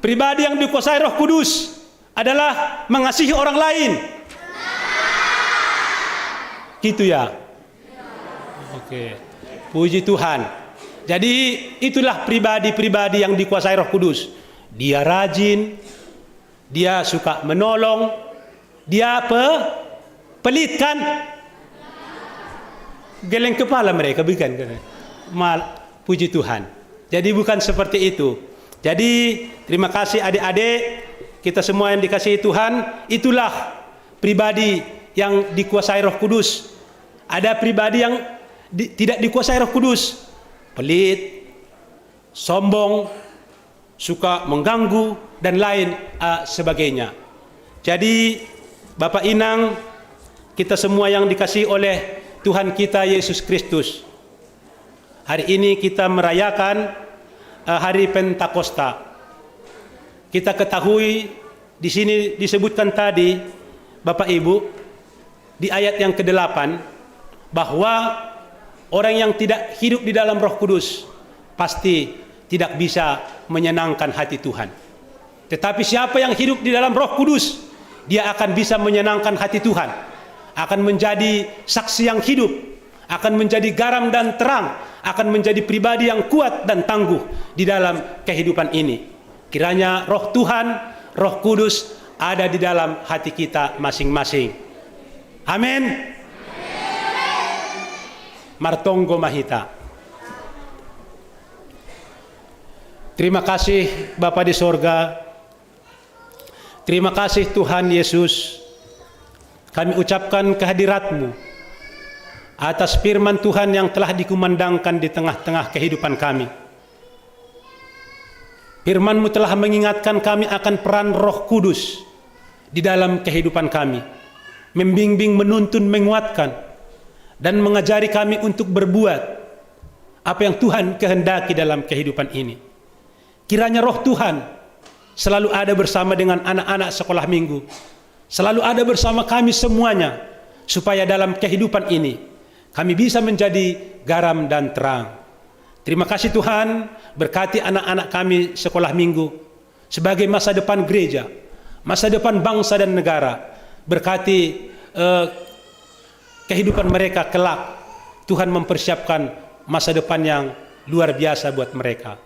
Pribadi yang dikuasai Roh Kudus adalah mengasihi orang lain. Gitu ya. Oke. Puji Tuhan. Jadi itulah pribadi-pribadi yang dikuasai Roh Kudus. Dia rajin, dia suka menolong, dia pelit kan? Geleng kepala mereka, bukan? Puji Tuhan. Jadi bukan seperti itu. Jadi terima kasih adik-adik, kita semua yang dikasihi Tuhan. Itulah pribadi yang dikuasai Roh Kudus. Ada pribadi yang tidak dikuasai Roh Kudus, pelit, sombong, suka mengganggu dan lain sebagainya. Jadi Bapak Inang, kita semua yang dikasihi oleh Tuhan kita Yesus Kristus, hari ini kita merayakan hari Pentakosta. Kita ketahui di sini disebutkan tadi Bapak Ibu di ayat yang ke-8 bahwa orang yang tidak hidup di dalam Roh Kudus pasti tidak bisa menyenangkan hati Tuhan. Tetapi siapa yang hidup di dalam Roh Kudus, dia akan bisa menyenangkan hati Tuhan, akan menjadi saksi yang hidup, akan menjadi garam dan terang, akan menjadi pribadi yang kuat dan tangguh di dalam kehidupan ini. Kiranya Roh Tuhan, Roh Kudus ada di dalam hati kita masing-masing. Amin. Martonggo Mahita. Terima kasih Bapa di sorga. Terima kasih Tuhan Yesus. Kami ucapkan kehadirat-Mu atas firman Tuhan yang telah dikumandangkan di tengah-tengah kehidupan kami. Firman-Mu telah mengingatkan kami akan peran Roh Kudus di dalam kehidupan kami, membimbing, menuntun, menguatkan, dan mengajari kami untuk berbuat apa yang Tuhan kehendaki dalam kehidupan ini. Kiranya Roh Tuhan selalu ada bersama dengan anak-anak sekolah minggu, selalu ada bersama kami semuanya, supaya dalam kehidupan ini kami bisa menjadi garam dan terang. Terima kasih Tuhan, berkati anak-anak kami sekolah minggu sebagai masa depan gereja, masa depan bangsa dan negara. Berkati kehidupan mereka kelak. Tuhan mempersiapkan masa depan yang luar biasa buat mereka.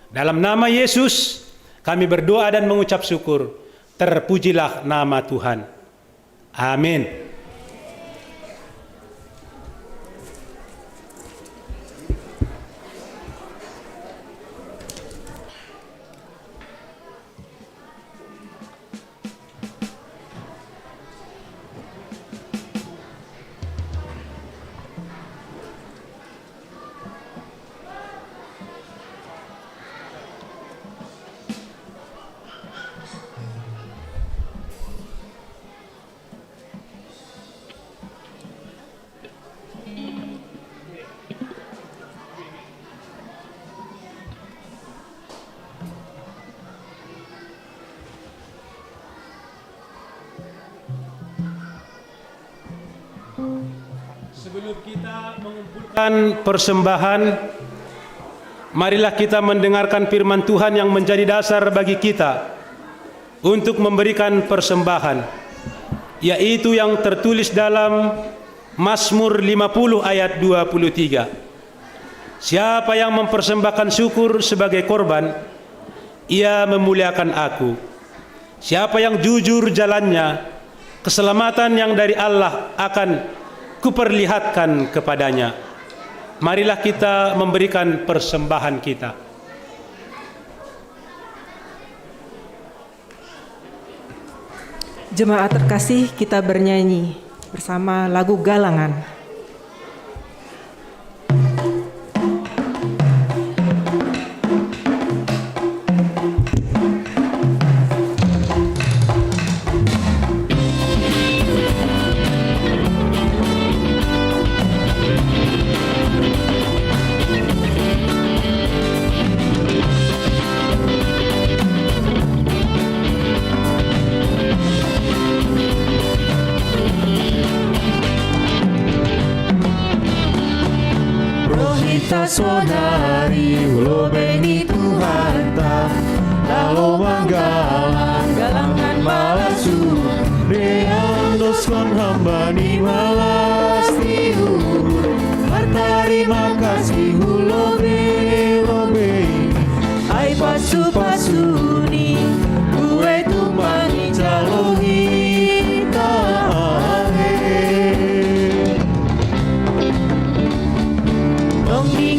Dalam nama Yesus kami berdoa dan mengucap syukur. Terpujilah nama Tuhan. Amin. Sebelum kita mengumpulkan persembahan, marilah kita mendengarkan firman Tuhan yang menjadi dasar bagi kita untuk memberikan persembahan, yaitu yang tertulis dalam Mazmur 50 ayat 23. Siapa yang mempersembahkan syukur sebagai korban, ia memuliakan aku. Siapa yang jujur jalannya, keselamatan yang dari Allah akan kuperlihatkan kepadanya. Marilah kita memberikan persembahan kita. Jemaat terkasih, kita bernyanyi bersama lagu Galangan. Rohita sonari ulo beni Tuhanta Lalo manggalang galangan malasu Reandos kon hambani malas tiur Berterima kasih ulo beni Ai pasu-pasuni Kue tumani jalohi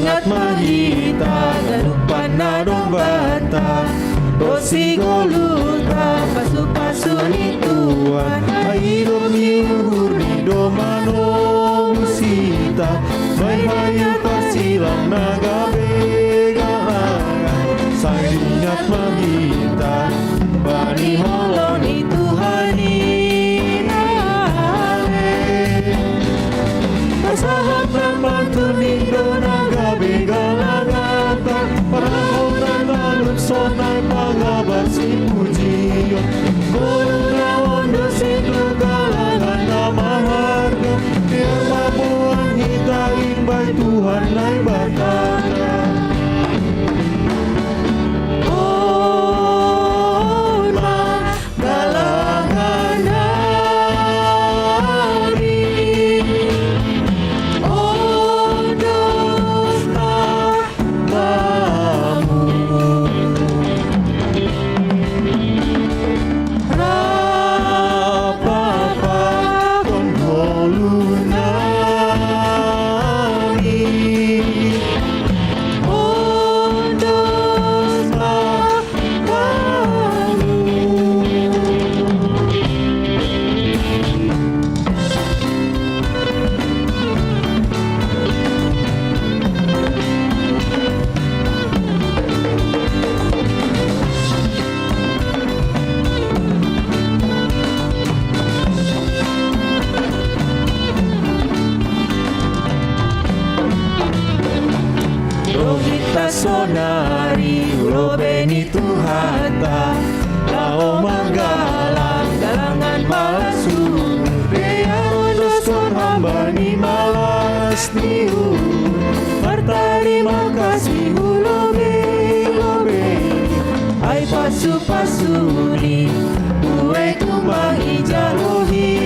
Ingat mahita galupan na dombata Dosi goluta pasu-pasu ni Tuhan Hidup ni luhur ni domano musita Baik hayu pasilang naga begalangan Saya ingat mahita Bani holon ni Tuhan Sahat dan pantun Indonaga begalagata Parahon dan lalut sonai pagabat si pujian Koruna ondo sindu galangan nama harga Yang mabuan hita imbai Tuhan naik bataka sonari ulo beni Tuhanta Lao manggalang galangan palsu Reang doson hambani malas niu Berterima kasih ulo beni Ai pasu-pasu ni Kue tumahi jalohi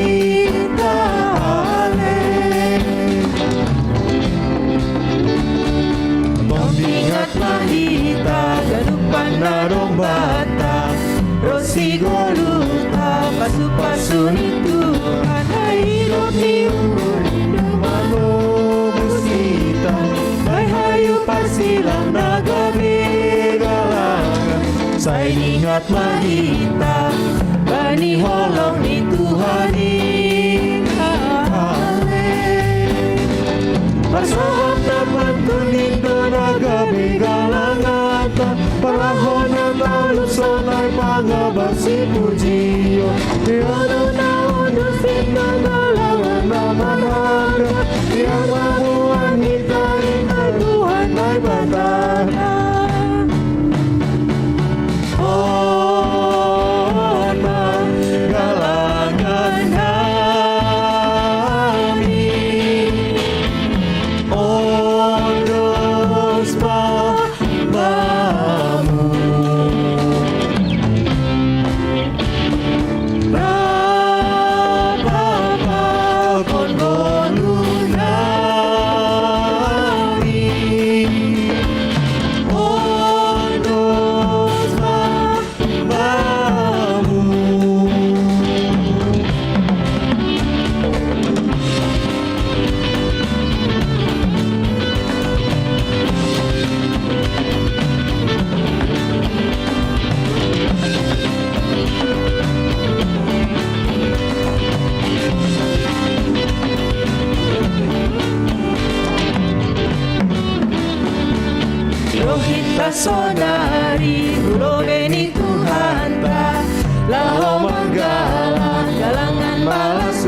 Ingat mahita galupan na dombata Rosi goluta pasu-pasu ni Tuhan Hidup ni umur domano musita Baik hayu pasilang naga begalangan Saya ingat mahita Bani holong ni Tuhan Pasahat na pantun Indonaga begalangata Parahona lalut sonai pangabat si pujiyo Tiada naon sinda galangan nama naga Yang mabuan hita indah Tuhan naik batana Bye. Rohita sonari Hulo beni Tuhanta Laho manggalang galangan malas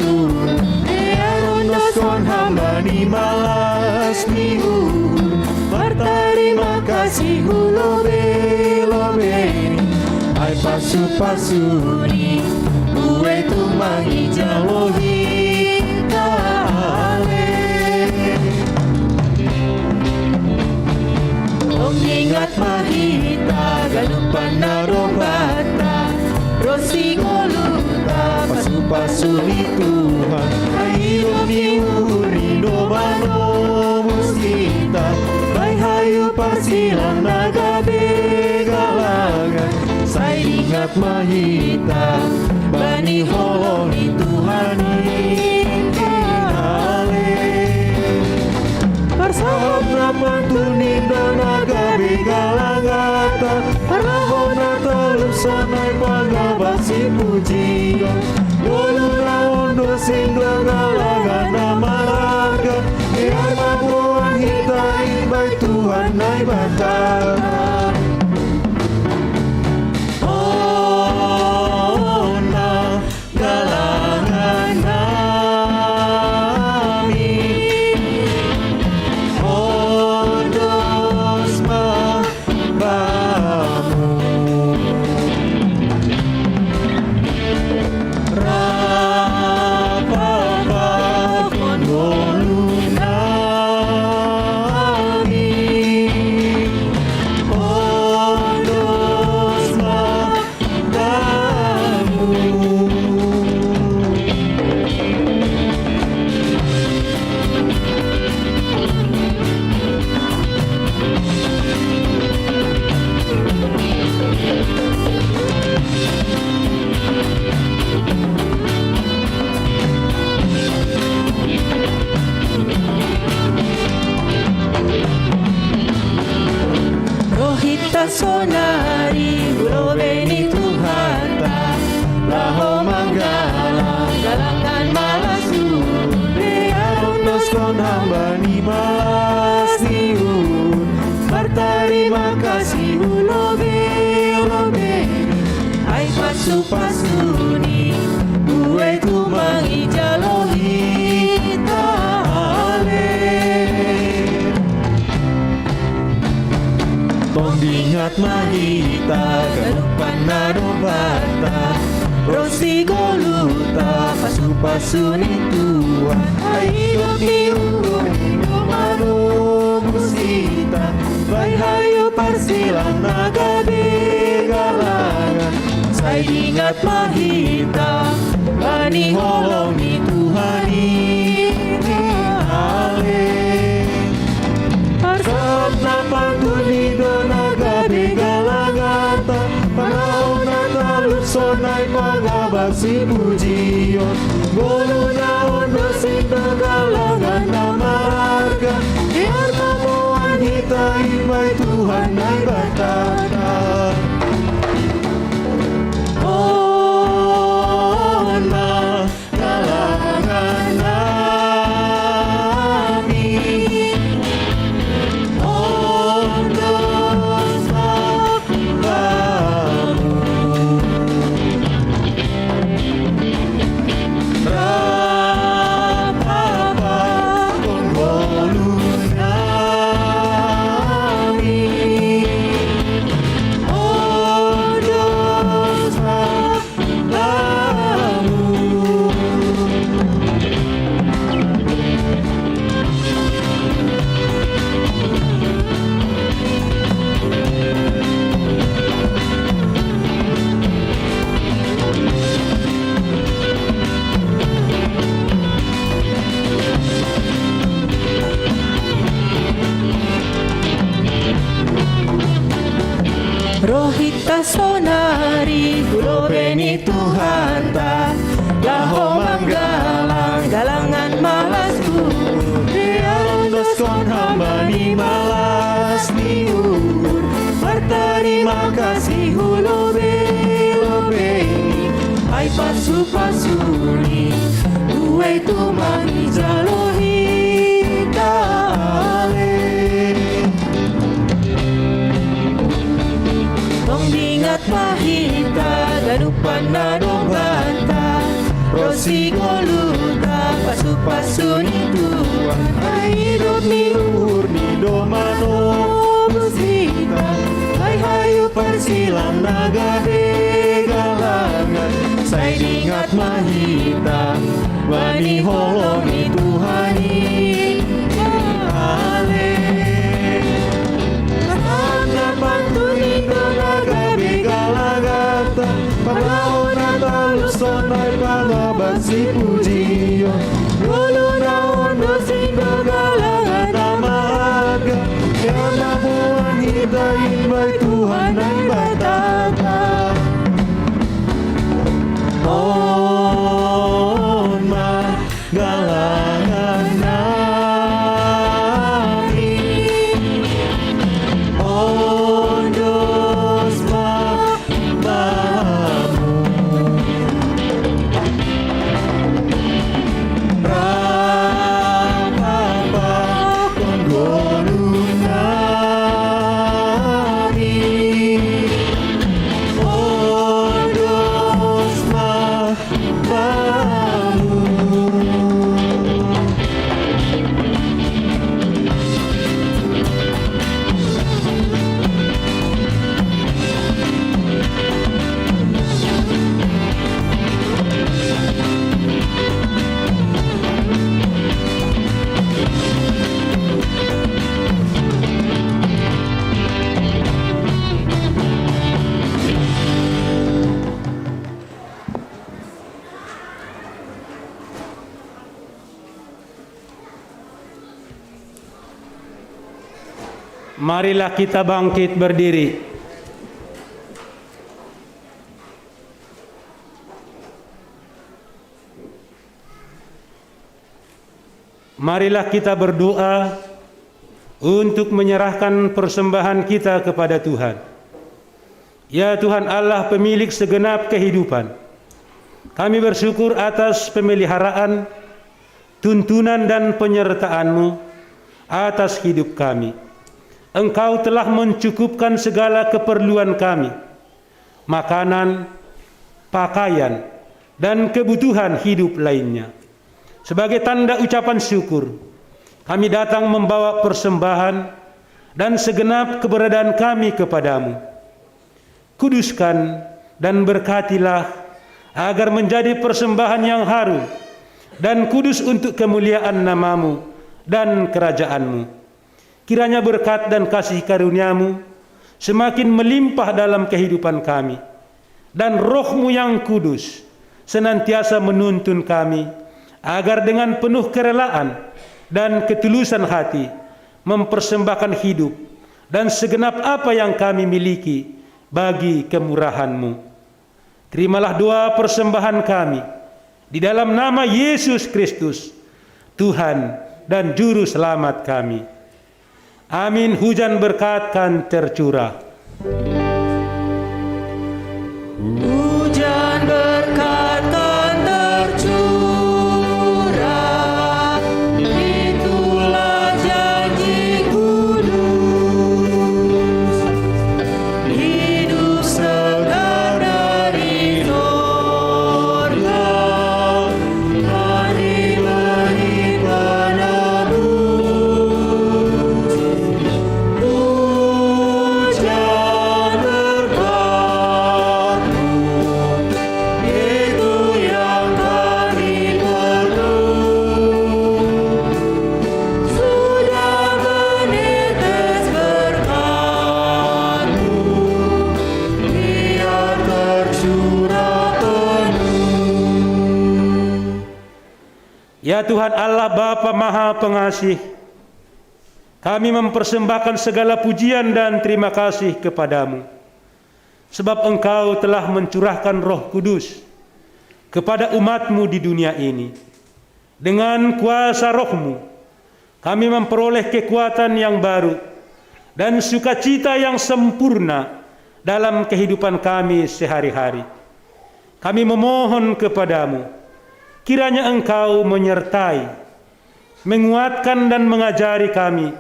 Earondos kon hambani malas niun Berterima kasih hulo beni Ai pasu-pasuni Ue tumangi jalohi kale Ingat mahita galupan narobata Rosi koluta pasu-pasuni Tuhan Ayo miuri domano musita Bai hayu pasilan naga begalangan Saya ingat mahita Bani holoni Tuhan inale Bersahab napantuni donaga begalangata Parahona taluk sonai pagabasi pujian Goluna ondo sindo galangan nama raga Biar mabuan hitai baik Tuhan naik batara sonari Hulo beni Tuhanta Laho manggalang galangan malas Bearondos kon hambani malas niun Berterima kasih Hulo beni Ai pasu-pasuni Ue tumangi jalohi Tondingat mahita galupan narobata Rosi goluta pasu-pasuni Tuhan Ayo diurun domano musita Bai hayo parsilan naga begalangan Saya ingat mahita Bani holongi Tuhan inale Saat napantuni donaga begalangata Panahona taluk sonai pagabasi pujion Goluna ondo sindo galangan nama raga Biar mamuan hitai baik Tuhan naik batata Ona galangan Rohita sonari Hulo beni Tuhanta Laho manggalang galangan malasku Bearondos kon hambani malas niun Berterima kasih Hulo beni Ai pasu-pasuni Ue tumangi jalohi. sigoluta pasu-pasuni Tuhan hidup ni murni domano musika hai hayu persilam naga begalangan saya ingat mahita wani holongi Tuhani ale anda pantuni naga begalagata panaona talusonai palabasi pujiyo luluna ondo sindo galangan amaga Yama buan hidain bai Tuhan dan batata On ma galangan nami Ondos ma bamu Rapapa konggolunami Ondos ma bamu Marilah kita bangkit berdiri. Marilah kita berdoa untuk menyerahkan persembahan kita kepada Tuhan. Ya Tuhan Allah pemilik segenap kehidupan, kami bersyukur atas pemeliharaan, tuntunan dan penyertaan-Mu atas hidup kami. Engkau telah mencukupkan segala keperluan kami, makanan, pakaian, dan kebutuhan hidup lainnya. Sebagai tanda ucapan syukur, kami datang membawa persembahan dan segenap keberadaan kami kepadamu. Kuduskan dan berkatilah agar menjadi persembahan yang harum dan kudus untuk kemuliaan nama-Mu dan kerajaan-Mu. Kiranya berkat dan kasih karunia-Mu semakin melimpah dalam kehidupan kami, dan Roh-Mu yang kudus senantiasa menuntun kami agar dengan penuh kerelaan dan ketulusan hati mempersembahkan hidup dan segenap apa yang kami miliki bagi kemurahan-Mu. Terimalah doa persembahan kami di dalam nama Yesus Kristus, Tuhan dan Juru Selamat kami. Amin. Hujan berkat kan tercurah. Hujan berkat kan tercurah, itulah janji kudus, hidup segar dari sorga, mari beri penebus. Hujan berkat-Mu, itu yang kami perlu. Sudah menetes berkat-Mu, biar tercurah penuh. Ya Tuhan Allah Bapa Maha Pengasih, kami mempersembahkan segala pujian dan terima kasih kepadamu, sebab Engkau telah mencurahkan Roh Kudus kepada umat-Mu di dunia ini. Dengan kuasa Roh-Mu, kami memperoleh kekuatan yang baru dan sukacita yang sempurna dalam kehidupan kami sehari-hari. Kami memohon kepadamu, kiranya Engkau menyertai, menguatkan dan mengajari kami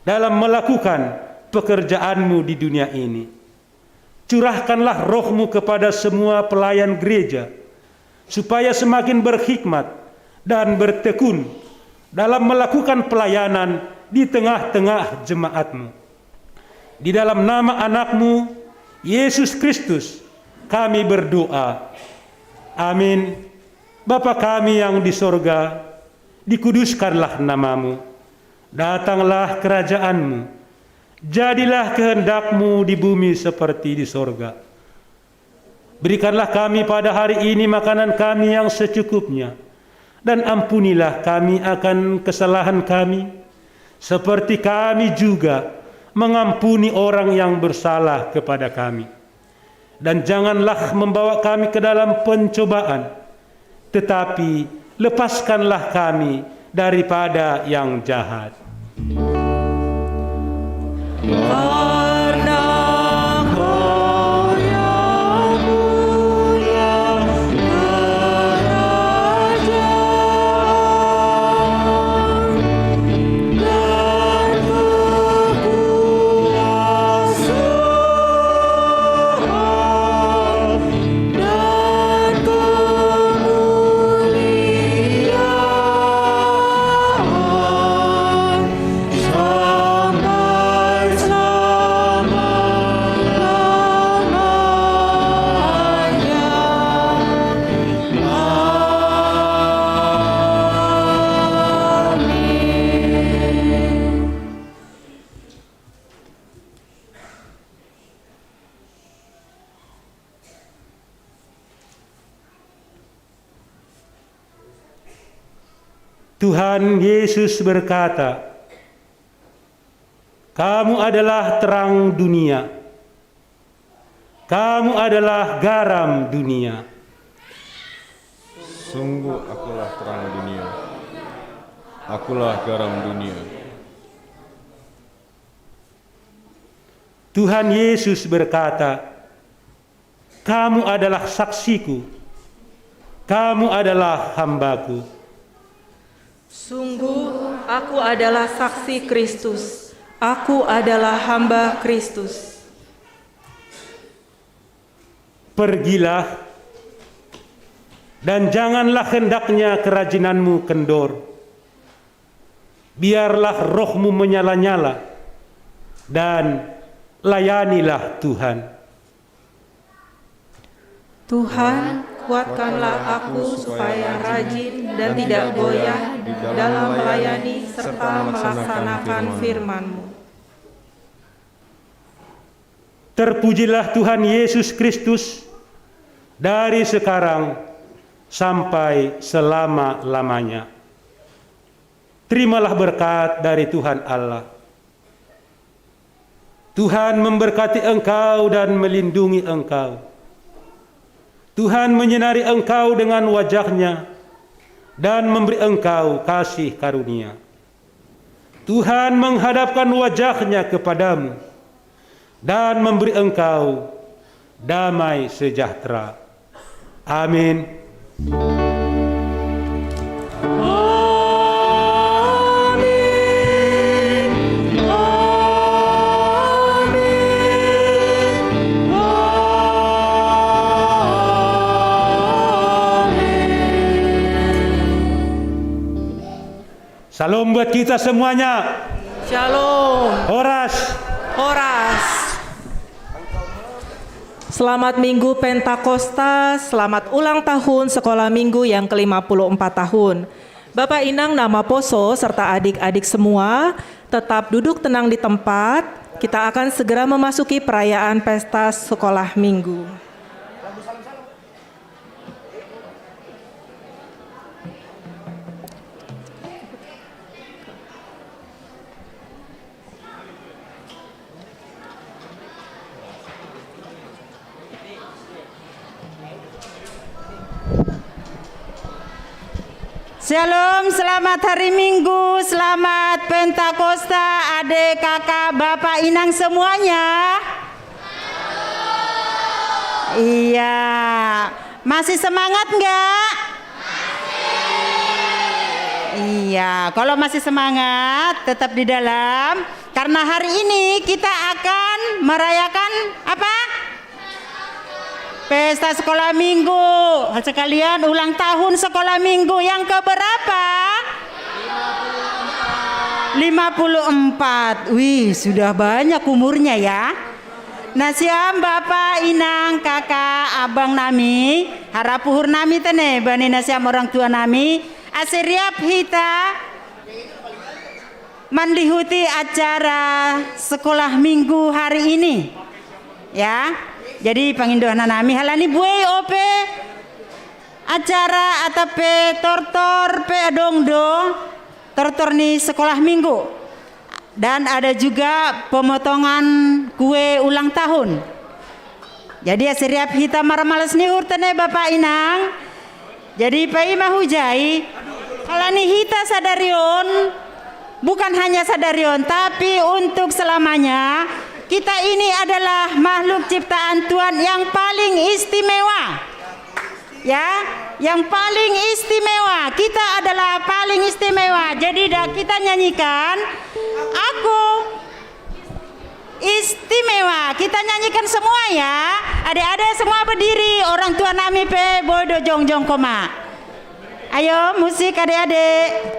dalam melakukan pekerjaan-Mu di dunia ini. Curahkanlah Roh-Mu kepada semua pelayan gereja, supaya semakin berhikmat dan bertekun dalam melakukan pelayanan di tengah-tengah jemaat-Mu. Di dalam nama anak-Mu, Yesus Kristus, kami berdoa. Amin. Bapa kami yang di sorga, dikuduskanlah nama-Mu. Datanglah kerajaan-Mu. Jadilah kehendak-Mu di bumi seperti di sorga. Berikanlah kami pada hari ini makanan kami yang secukupnya. Dan ampunilah kami akan kesalahan kami, seperti kami juga mengampuni orang yang bersalah kepada kami. Dan janganlah membawa kami ke dalam pencobaan, tetapi lepaskanlah kami daripada yang jahat. Karena Kau yang mulia kerajaan dan kekuasaan dan kemuliaan sampai Tuhan Yesus berkata, "Kamu adalah terang dunia. Kamu adalah garam dunia." Sungguh akulah terang dunia. Akulah garam dunia. Tuhan Yesus berkata, "Kamu adalah saksiku. Kamu adalah hambaku." Sungguh, aku adalah saksi Kristus. Aku adalah hamba Kristus. Pergilah, dan janganlah hendaknya kerajinanmu kendor. Biarlah rohmu menyala-nyala, dan layanilah Tuhan. Tuhan, kuatkanlah aku supaya rajin dan tidak goyah dalam melayani serta melaksanakan firman-Mu. Terpujilah Tuhan Yesus Kristus dari sekarang sampai selama-lamanya. Terimalah berkat dari Tuhan Allah. Tuhan memberkati engkau dan melindungi engkau. Tuhan menyinari engkau dengan wajah-Nya dan memberi engkau kasih karunia. Tuhan menghadapkan wajah-Nya kepadamu dan memberi engkau damai sejahtera. Amin. Salam buat kita semuanya. Shalom. Horas. Horas. Selamat Minggu Pentakosta, selamat ulang tahun Sekolah Minggu yang ke-54 tahun. Bapak Inang Nama Poso serta adik-adik semua tetap duduk tenang di tempat. Kita akan segera memasuki perayaan Pesta Sekolah Minggu. Shalom, selamat hari Minggu, selamat Pentakosta, adik, kakak, bapak, inang semuanya. Iya, masih semangat nggak? Iya, kalau masih semangat tetap di dalam, karena hari ini kita akan merayakan apa? Pesta sekolah minggu. Sekalian ulang tahun sekolah minggu yang keberapa? 54. Wih, sudah banyak umurnya ya. Nasiam Bapak, Inang, Kakak, Abang nami, harapuhur nami tene, bani nasiam orang tua nami, aseriap hita mandihuti acara sekolah minggu hari ini. Ya. Jadi pangindohna nami halani buai ope acara atape tortor pe adongdo tortor ni sekolah minggu, dan ada juga pemotongan kue ulang tahun. Jadi aseriap hita maramalas ni urtane Bapak Inang. Jadi pai mahujai halani hita sadarion, bukan hanya sadarion tapi untuk selamanya. Kita ini adalah makhluk ciptaan Tuhan yang paling istimewa. Ya, yang paling istimewa. Kita adalah paling istimewa. Jadi kita nyanyikan aku istimewa. Kita nyanyikan semua ya. Adik-adik semua berdiri. Orang tua nami pe bodo jongjong koma. Ayo musik adik-adik.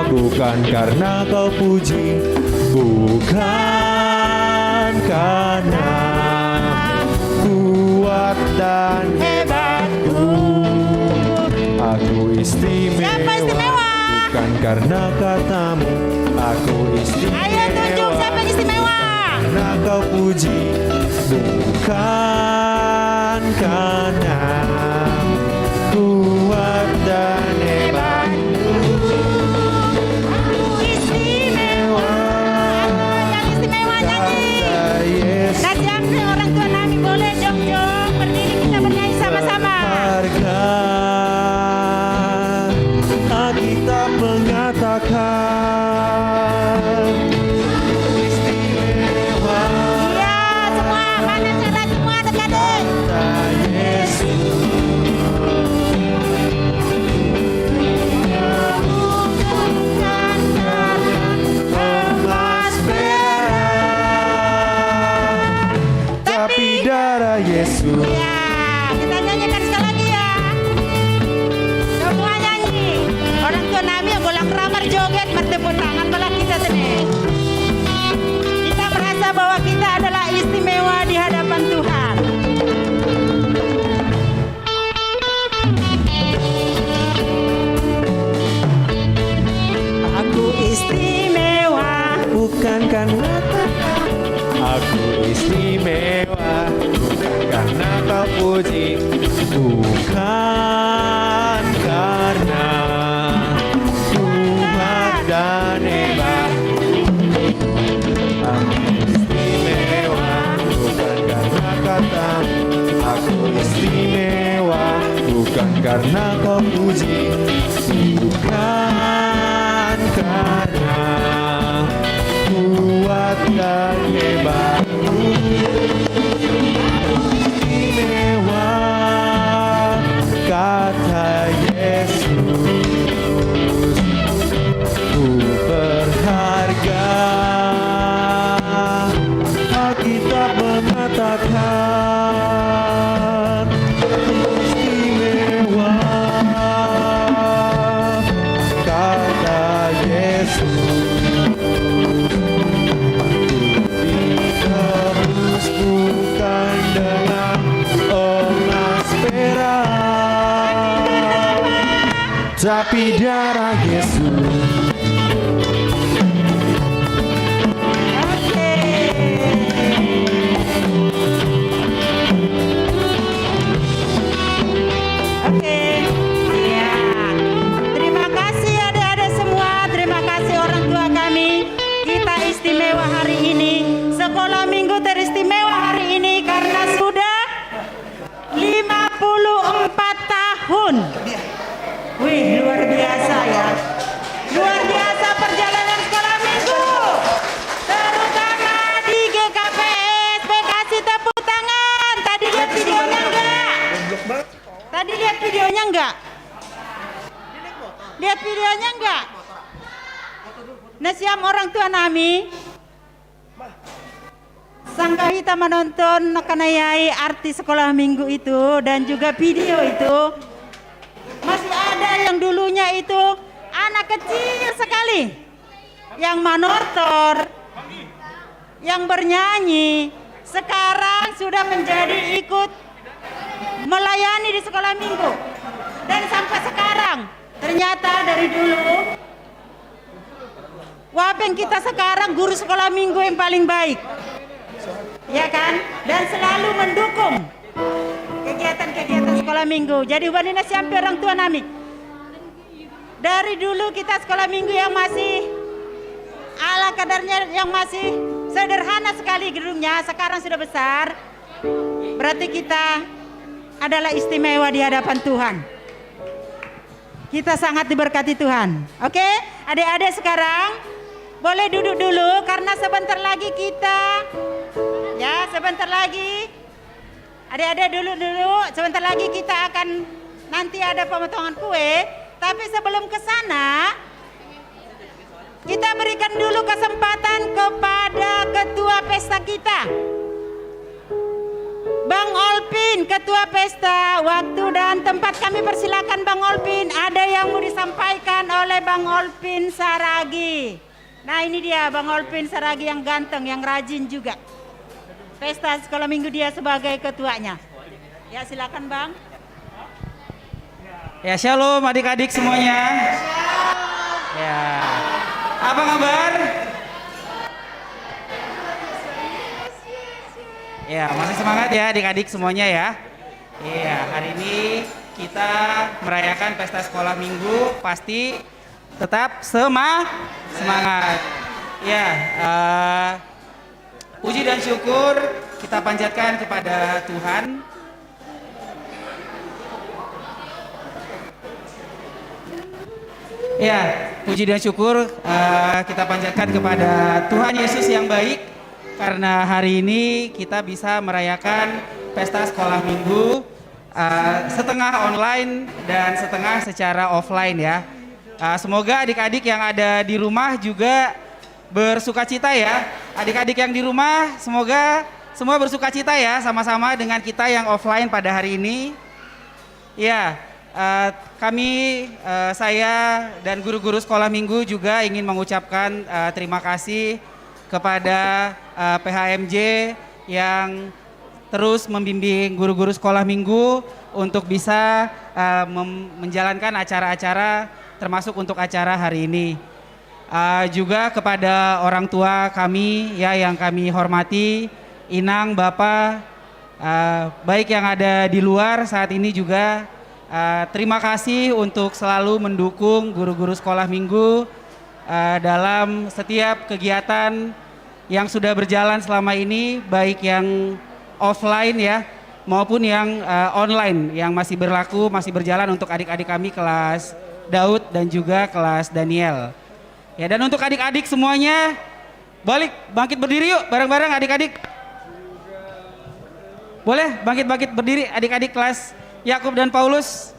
Bukan karena kau puji, bukan karena kuat dan hebatku. Aku istimewa, bukan karena katamu. Aku istimewa. Ayo tunjuk siapa yang istimewa. Karena kau puji, bukan karena kuat dan hebatku. Kita mengatakan istimewa. Ya, semua mana cara semua adik-adik. Yesus. Emas perak, tapi darah Yesus. Ya, kita nyanyikan sekali lagi ya. Semua nyanyi. Orang tua nami yang bolang ramar joget bertepuk tangan belah kita sini. Kita merasa bahwa kita adalah istimewa di hadapan Tuhan. Aku istimewa, bukan karena aku istimewa, bukan karena kau puji, bukan karena kuat dan hebat. Aku istimewa, bukan karena katamu. Aku istimewa, bukan karena kau puji, bukan karena kuat dan hebatku. Istimewa, kata Yesus, ku berharga. Alkitab mengatakan istimewa, kata Yesus, ditebus bukan dengan emas perak, tapi darah Yesus. Nasiam orang tua nami sangka kita menonton nakanayai arti sekolah minggu itu dan juga video itu. Masih ada yang dulunya itu anak kecil sekali yang manortor, yang bernyanyi, sekarang sudah menjadi ikut melayani di sekolah minggu. Dan sampai sekarang ternyata dari dulu Wapeng kita sekarang guru sekolah minggu yang paling baik, ya kan? Dan selalu mendukung kegiatan-kegiatan sekolah minggu. Jadi wanita siapa orang tua nami. Dari dulu kita sekolah minggu yang masih ala kadarnya, yang masih sederhana sekali gedungnya, sekarang sudah besar. Berarti kita adalah istimewa di hadapan Tuhan. Kita sangat diberkati Tuhan. Oke, adik-adik sekarang boleh duduk dulu karena sebentar lagi kita, ya sebentar lagi, adik-adik dulu, sebentar lagi kita akan nanti ada pemotongan kue. Tapi sebelum ke sana, kita berikan dulu kesempatan kepada ketua pesta kita, Bang Olpin, ketua pesta. Waktu dan tempat kami persilakan Bang Olpin. Ada yang mau disampaikan oleh Bang Olpin Saragi. Nah ini dia Bang Olpin Saragi yang ganteng, yang rajin juga. Pesta sekolah minggu dia sebagai ketuanya. Ya silakan Bang. Ya shalom adik-adik semuanya. Ya, apa kabar? Ya masih semangat ya adik-adik semuanya ya. Iya, hari ini kita merayakan pesta sekolah minggu, pasti tetap semangat. Ya, puji dan syukur kita panjatkan kepada Tuhan. Ya, puji dan syukur kita panjatkan kepada Tuhan Yesus yang baik, karena hari ini kita bisa merayakan pesta sekolah minggu setengah online dan setengah secara offline ya. Semoga adik-adik yang ada di rumah juga bersukacita ya. Adik-adik yang di rumah semoga semua bersukacita ya, sama-sama dengan kita yang offline pada hari ini. Ya, saya dan guru-guru sekolah minggu juga ingin mengucapkan terima kasih kepada PHMJ yang terus membimbing guru-guru sekolah minggu untuk bisa menjalankan acara-acara termasuk untuk acara hari ini. Juga kepada orang tua kami ya yang kami hormati, Inang, Bapak, baik yang ada di luar saat ini juga, terima kasih untuk selalu mendukung guru-guru sekolah minggu dalam setiap kegiatan yang sudah berjalan selama ini, baik yang offline ya maupun yang online yang masih berlaku, masih berjalan untuk adik-adik kami kelas Daud dan juga kelas Daniel. Ya, dan untuk adik-adik semuanya, bangkit berdiri yuk bareng-bareng adik-adik. Boleh bangkit berdiri adik-adik kelas Yakub dan Paulus.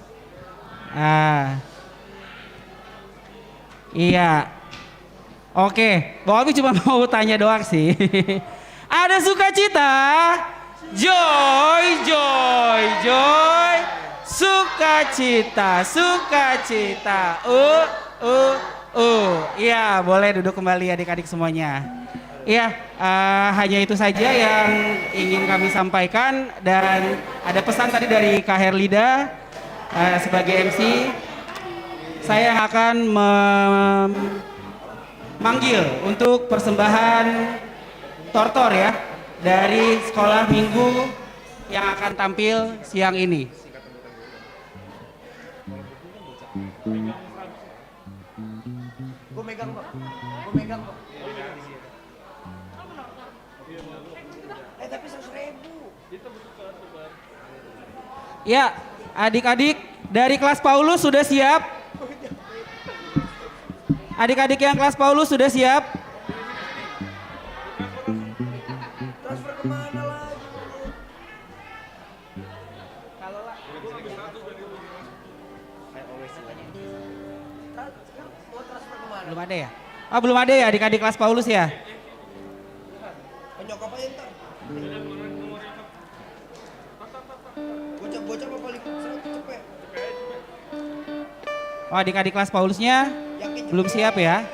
Iya. Oke, Bang Albi cuma mau tanya doang sih. Ada sukacita? Joy. Sukacita. Iya, boleh duduk kembali adik-adik semuanya. Iya, hanya itu saja yang ingin kami sampaikan, dan ada pesan tadi dari Kak Herlida sebagai MC. Saya akan memanggil untuk persembahan tortor ya dari sekolah minggu yang akan tampil siang ini. Gue megang kok. Tapi 100.000. Ya, adik-adik dari kelas Paulus sudah siap? Adik-adik yang kelas Paulus sudah siap? Transfer kemana lagi? Belum ada ya? Ah, belum ada ya adik-adik kelas Paulus ya? Oh, adik-adik kelas Paulusnya belum siap ya?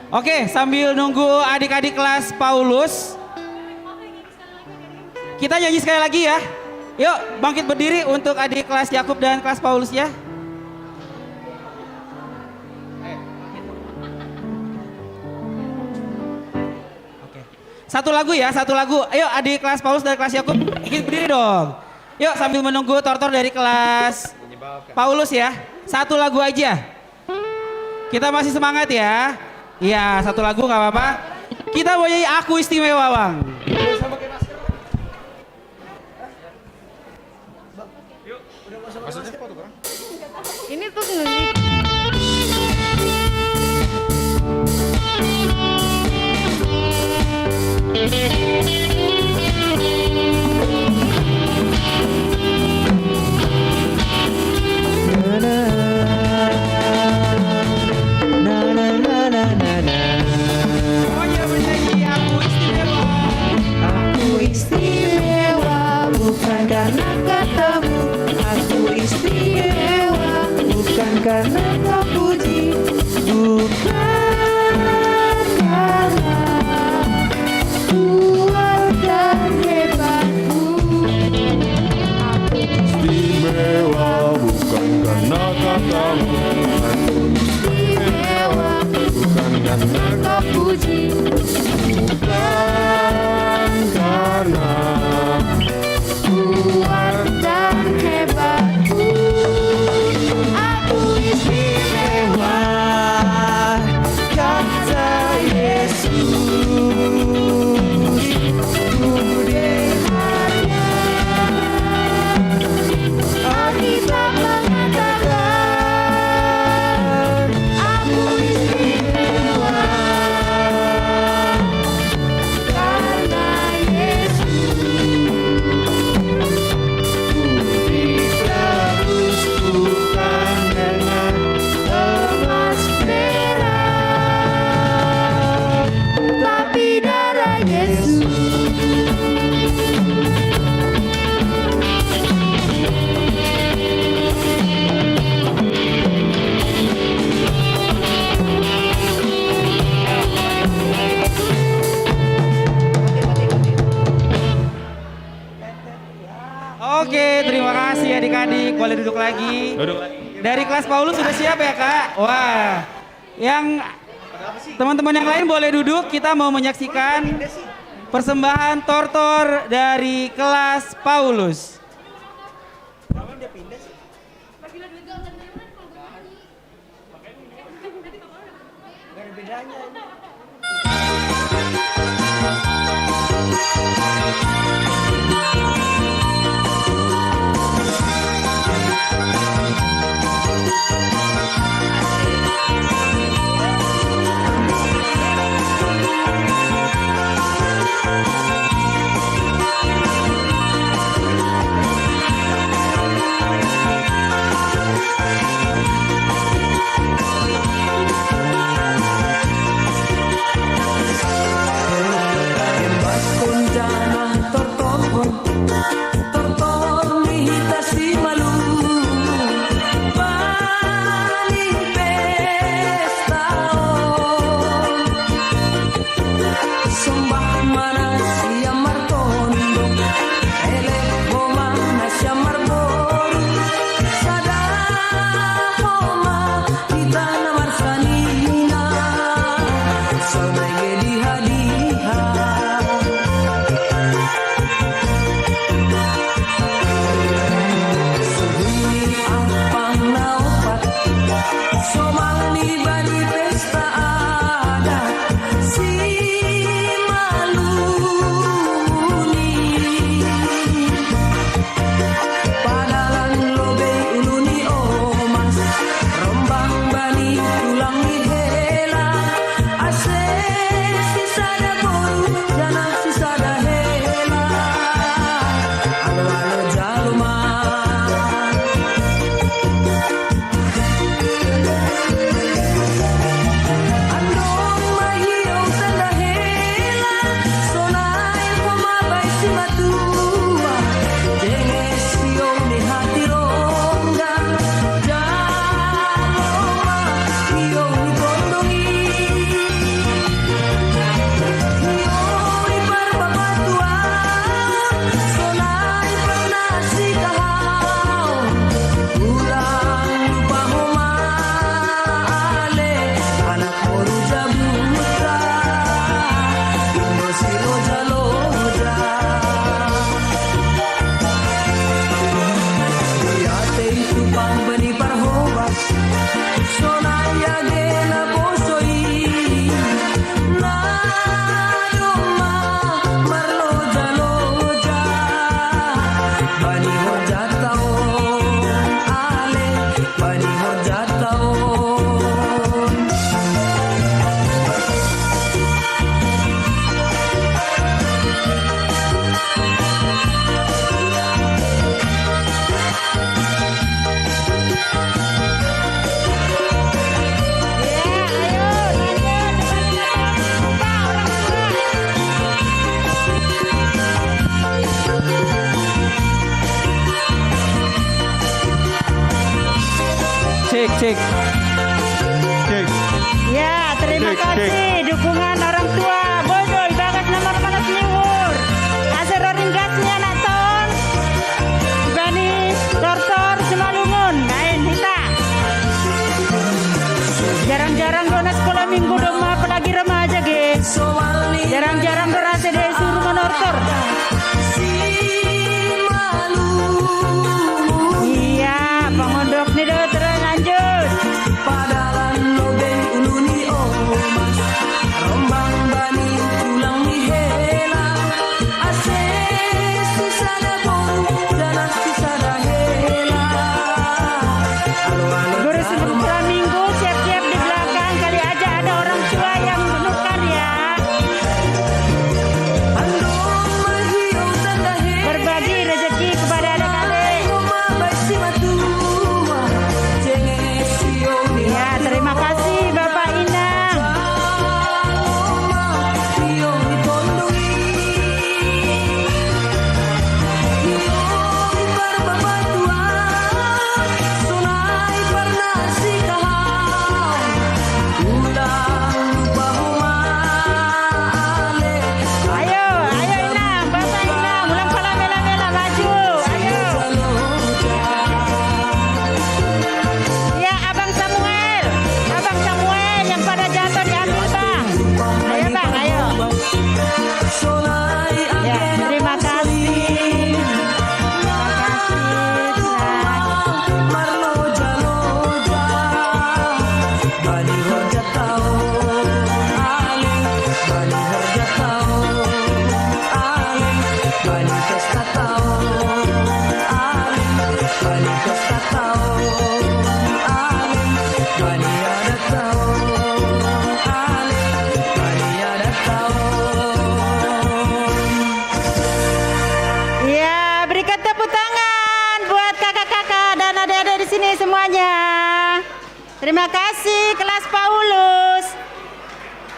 Oke, sambil nunggu adik-adik kelas Paulus, kita nyanyi sekali lagi ya. Yuk, bangkit berdiri untuk adik kelas Yakub dan kelas Paulus ya. Oke. Satu lagu ya, satu lagu. Ayo adik kelas Paulus dan kelas Yakub, bangkit berdiri dong. Yuk, sambil menunggu tortor dari kelas Paulus ya. Satu lagu aja. Kita masih semangat ya. Iya, satu lagu nggak apa-apa. Kita mau nyanyi Aku Istimewa, Bang. Ini tuh ngelik. Semuanya bernyanyi Aku Istimewa. Aku istimewa bukan karena katamu. Aku istimewa bukan karena kau puji. Bukan karena kuat dan hebatku. Aku Istimewa bukan karena katamu. Aku istimewa bukan karena kau puji. bukan karena Kuat dan hebatku. Aku istimewa, kata Yesus. Budehanya Alkitab mengatakan aku istimewa karena Yesus. Ditebus bukan dengan emas perak, tapi darah Yesus. Oke, terima kasih adik-adik. Boleh duduk lagi. Dari kelas Paulus sudah siap ya, Kak? Wah. Yang teman-teman yang lain boleh duduk. Kita mau menyaksikan persembahan tortor dari kelas Paulus. Cek. Ya, terima kasih dukungan orang tua. Bodoh, bagas nomor panas liwur. Asal roring gasnya anak ton. Bani, tortor, semalungun. Main hita. Jarang-jarang dona sekolah minggu doma, apalagi remaja, guys. Jarang-jarang dona SD suruh menortor. Iya, pengondok nih do terus lanjut. Guru sekolah minggu siap-siap di belakang, kali aja ada orang tua yang menukar ya. Berbagi rezeki kepada adik-adik. Ya, terima kasih Bapak Inang. Ayo Inang, Bapak Inang, ulang pala mela-mela maju. Ayo. Ya, Abang Samuel yang pada jatuh diambil Bang. Ayo Bang, ayo. Ya, terima kasih. Ya, berikan tepuk tangan buat kakak-kakak dan adik-adik di sini semuanya. Terima kasih kelas Paulus.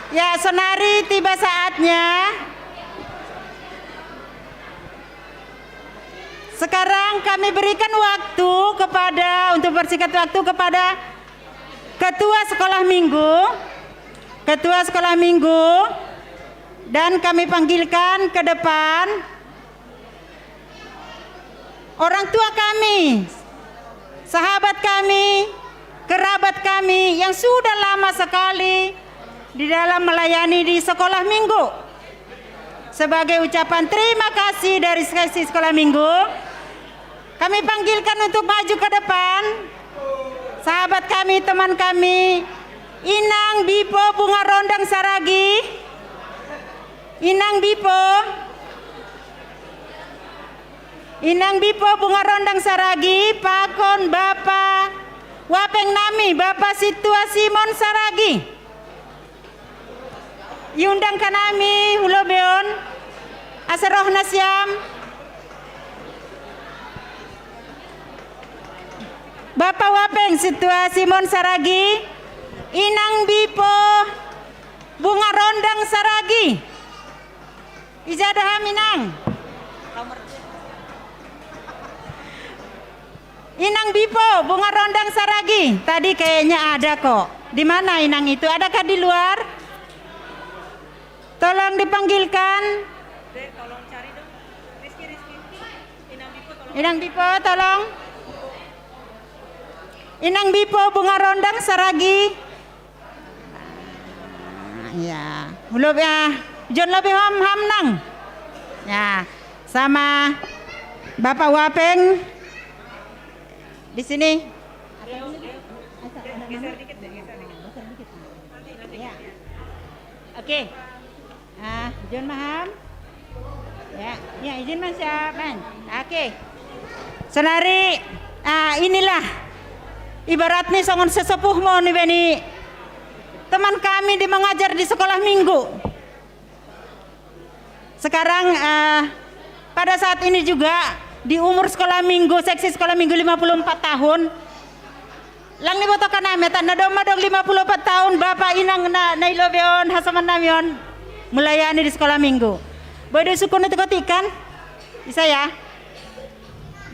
Ya, Sonari, tiba saatnya. Sekarang kami berikan waktu untuk bersingkat waktu kepada Ketua Sekolah Minggu, dan kami panggilkan ke depan orang tua kami, sahabat kami, kerabat kami yang sudah lama sekali di dalam melayani di sekolah minggu. Sebagai ucapan terima kasih dari seksi sekolah minggu, kami panggilkan untuk maju ke depan sahabat kami, teman kami, Inang Bipo Bunga Rondang Saragi. Inang Bipo Bunga Rondang Saragi, Pakon Bapak Wapeng Nami, Bapak Situa Simon Saragi. Yundang Kanami, Hulobeon, Asaroh Nasyam, Bapak Wapeng Situa Simon Saragi, Inang Bipo Bunga Rondang Saragi. Ijadah Minang. Inang Bipo Bunga Rondang Saragi. Tadi kayaknya ada kok. Di mana Inang itu? Adakah di luar? Tolong dipanggilkan. Tolong cari dong. Rizky. Inang Bipo tolong. Inang Bipo Bunga Rondang Saragi. Ya, belum ya. John lebih ham nang. Ya, sama Bapak Wapeng di sini. Geser dikit. Ya. Oke. John Maham. Ya izin Mas ya, Bang. Oke. Senari, inilah ibaratnya songon sesepuh mau nih Beni. Teman kami di mengajar di sekolah minggu. Sekarang pada saat ini juga di umur sekolah minggu, seksi sekolah minggu 54 tahun. Lang ni boto kanami tak nadong 54 tahun Bapak Inang Nailobeon Hasaman Namion melayani di sekolah minggu. Bodoh sukun itu kotikan. Bisa ya?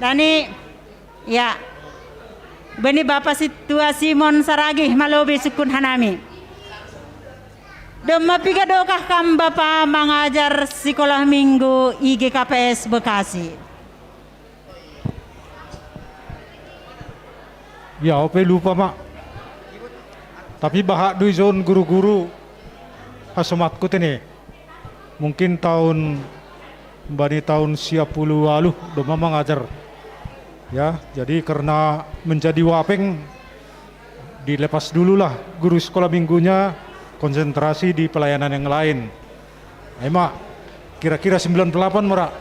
Dani ya. Bani Bapak Situa Simon Saragih Malobe Sukun Hanami. Dema piga dokah kam Bapak mengajar sekolah minggu IGKPS Bekasi. Ya, ope lupa mak. Tapi bahak duizon guru-guru asomatku tene. Mungkin tahun siap puluh lalu doma mengajar. Ya, jadi karena menjadi wapeng dilepas dululah guru sekolah minggunya, konsentrasi di pelayanan yang lain. Ayo mak, kira-kira 98 merak.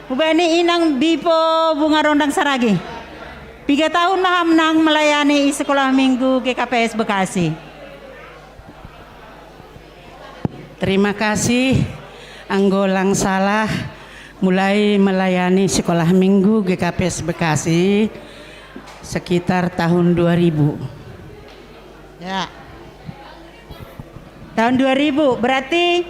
Hubani Inang Bipo Bunga Rondang Saragi. 3 tahun menang melayani sekolah minggu GKPS Bekasi. Terima kasih Anggolang Salah mulai melayani sekolah minggu GKPS Bekasi sekitar tahun 2000. Ya. Tahun 2000 berarti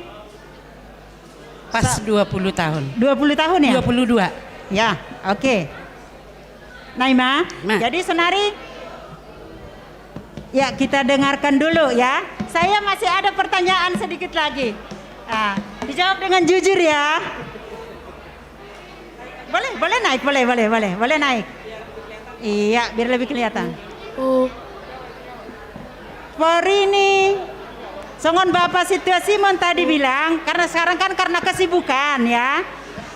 pas 20 tahun. 20 tahun ya? 22. Ya, oke. Naima, jadi Senari, ya kita dengarkan dulu ya. Saya masih ada pertanyaan sedikit lagi. Nah, dijawab dengan jujur ya. Boleh naik, boleh naik. Iya, biar lebih kelihatan. Porini, songon Bapak Situa Simon tadi bilang, karena sekarang kan karena kesibukan ya.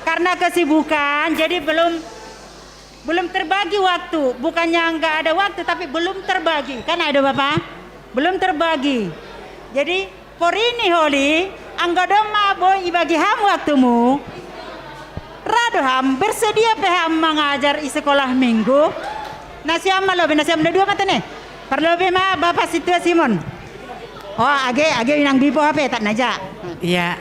Karena kesibukan, jadi belum terbagi waktu. Bukannya nggak ada waktu, tapi belum terbagi. Kan ada Bapak? Belum terbagi. Jadi, porini holi, anggodoma boy ibagi ham waktumu. Rado ham bersedia peham mengajar di sekolah minggu. Nasiam dua mata nih. Perlu ma Bapak Situa Simon. Oh, age inang bipo HP tak naja. Ya.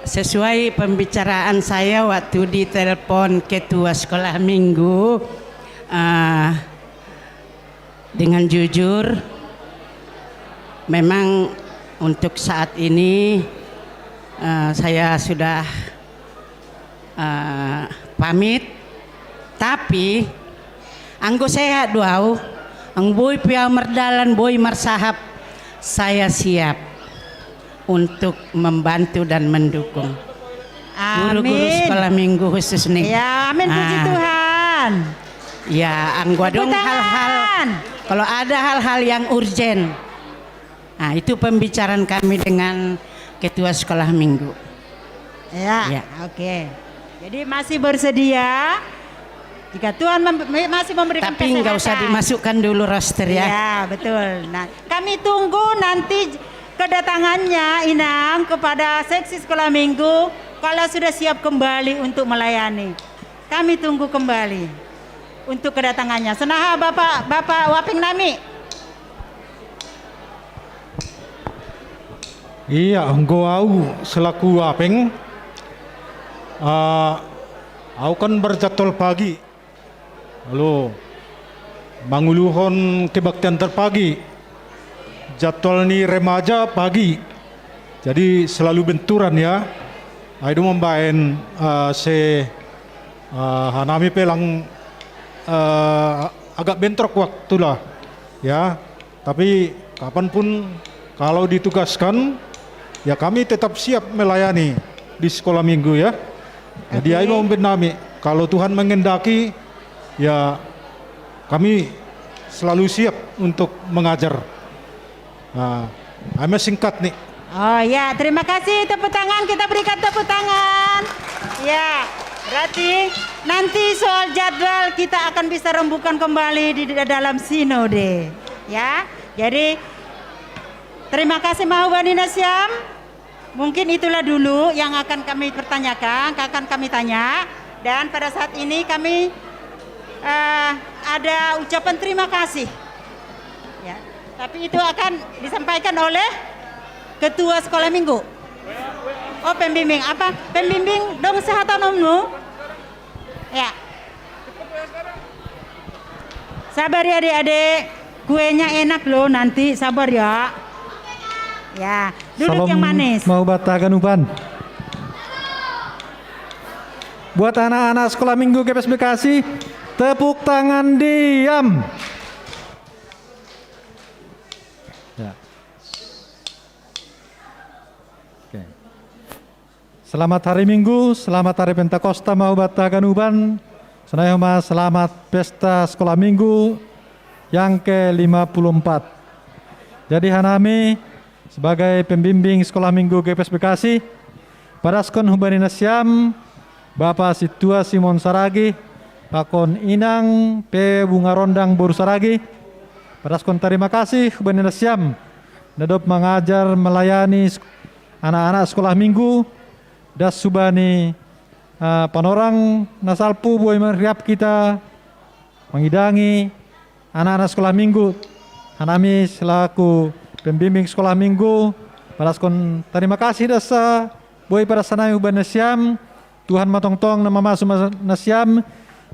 Sesuai pembicaraan saya waktu ditelepon ketua sekolah minggu, dengan jujur, memang untuk saat ini saya sudah pamit, tapi anggo sehat doau, ang boy pia merdalan boy marsahap, saya siap untuk membantu dan mendukung guru-guru sekolah minggu khusus nih. Ya, amin puji Tuhan. Ya, anggo dong hal-hal. Kalau ada hal-hal yang urgen, nah itu pembicaraan kami dengan ketua sekolah minggu. Ya. Oke. Jadi masih bersedia jika Tuhan masih memberikan tapi nggak usah dimasukkan dulu roster ya. Ya, betul. Nah, kami tunggu nanti kedatangannya Inang kepada seksi sekolah minggu kalau sudah siap kembali untuk melayani. Kami tunggu kembali untuk kedatangannya. Senaha Bapak Waping Nami. Iya, engkau selaku Waping, aku kan berjadwal pagi. Lalu manguluhon kebaktian terpagi. Jadwal ni remaja pagi, jadi selalu benturan ya. Itu membaen Hanami pelang agak bentrok waktu lah ya. Tapi kapanpun kalau ditugaskan ya kami tetap siap melayani di sekolah minggu ya. Jadi ayo membenami kalau Tuhan mengendaki ya kami selalu siap untuk mengajar. Nah, singkat nih. Oh ya, terima kasih, tepuk tangan, kita berikan tepuk tangan. Ya, berarti nanti soal jadwal kita akan bisa rembukan kembali di dalam sinode. Ya, jadi terima kasih Mahubani Nasyam. Mungkin itulah dulu yang akan kami pertanyakan, akan kami tanya. Dan pada saat ini kami ada ucapan terima kasih. Ya. Tapi itu akan disampaikan oleh ketua sekolah minggu. Oh, pembimbing apa? Pembimbing dong kesehatan omnu. Ya. Sabar ya adik-adik, kuenya enak loh nanti, sabar ya. Ya, duduk Salam yang manis. Mau batakan upan. buat anak-anak sekolah minggu GPS Bekasi. Tepuk tangan diam. Ya. Oke. Selamat hari Minggu, selamat hari Pentakosta Mahubata Ganuban. Sunayoma selamat pesta sekolah minggu yang ke-54. Jadi hanami sebagai pembimbing sekolah minggu GPS Bekasi, Paraskon Hubani Nasyam, Bapak Situa Simon Saragi, Pakon Inang P. Bunga Rondang Boru Saragi. Paraskon terima kasih Hubani Nasyam, Nadop mengajar melayani anak-anak sekolah minggu, Das Subani panorang nasalpu boy meriap kita mengidangi anak-anak sekolah minggu. Hanami selaku pembimbing sekolah minggu, Paraskon terima kasih dasa boy para sanai Hubani Nasyam, Tuhan matong-tong nama masuk Nasyam,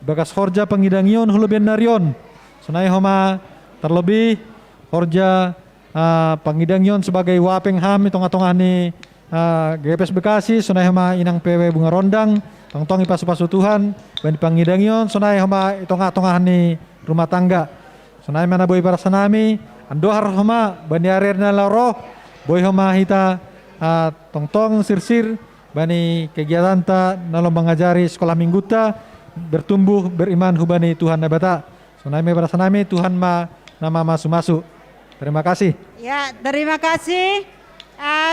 bagas horja pengidangion hulu benarion. Sunai homa terlebih horja pengidangion sebagai wapeng ham itong-atongah ni GPS Bekasi. Sunai homa inang PW Bunga Rondang, tong-tong ipasu-pasu Tuhan, bani pengidangion. Sunai homa itong-atongah ni rumah tangga. Sunai mana boy para sanami, andohar homa bani arir na laro, boy homa hita tong-tong sir-sir bani kegiatan ta nalong mengajari sekolah minggu ta bertumbuh beriman hubani Tuhan nabata. Sunami berasanami Tuhan nama masuk-masuk. Terima kasih. Ya, terima kasih.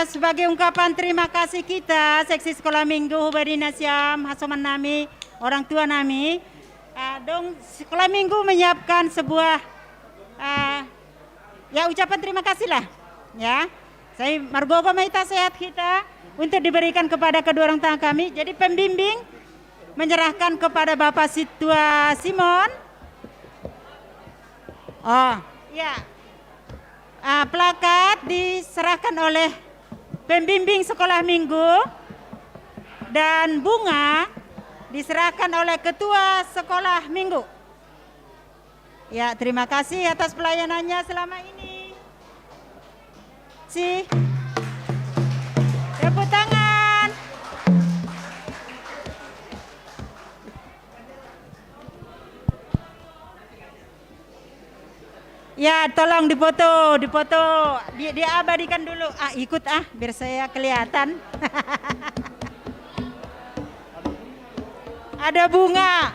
Sebagai ungkapan terima kasih kita seksi sekolah minggu Hubani Nasyam Hasoman nami, orang tua nami, dong sekolah minggu menyiapkan sebuah ya ucapan terima kasih lah. Ya, saya margogo maita sehat kita untuk diberikan kepada kedua orang tua kami. Jadi pembimbing menyerahkan kepada Bapak Situa Simon. Oh, ya. Plakat diserahkan oleh pembimbing sekolah minggu dan bunga diserahkan oleh ketua sekolah minggu. Ya, terima kasih atas pelayanannya selama ini. Tepuk tangan. Ya, tolong dipoto, diabadikan dulu. Ikut biar saya kelihatan. Ada bunga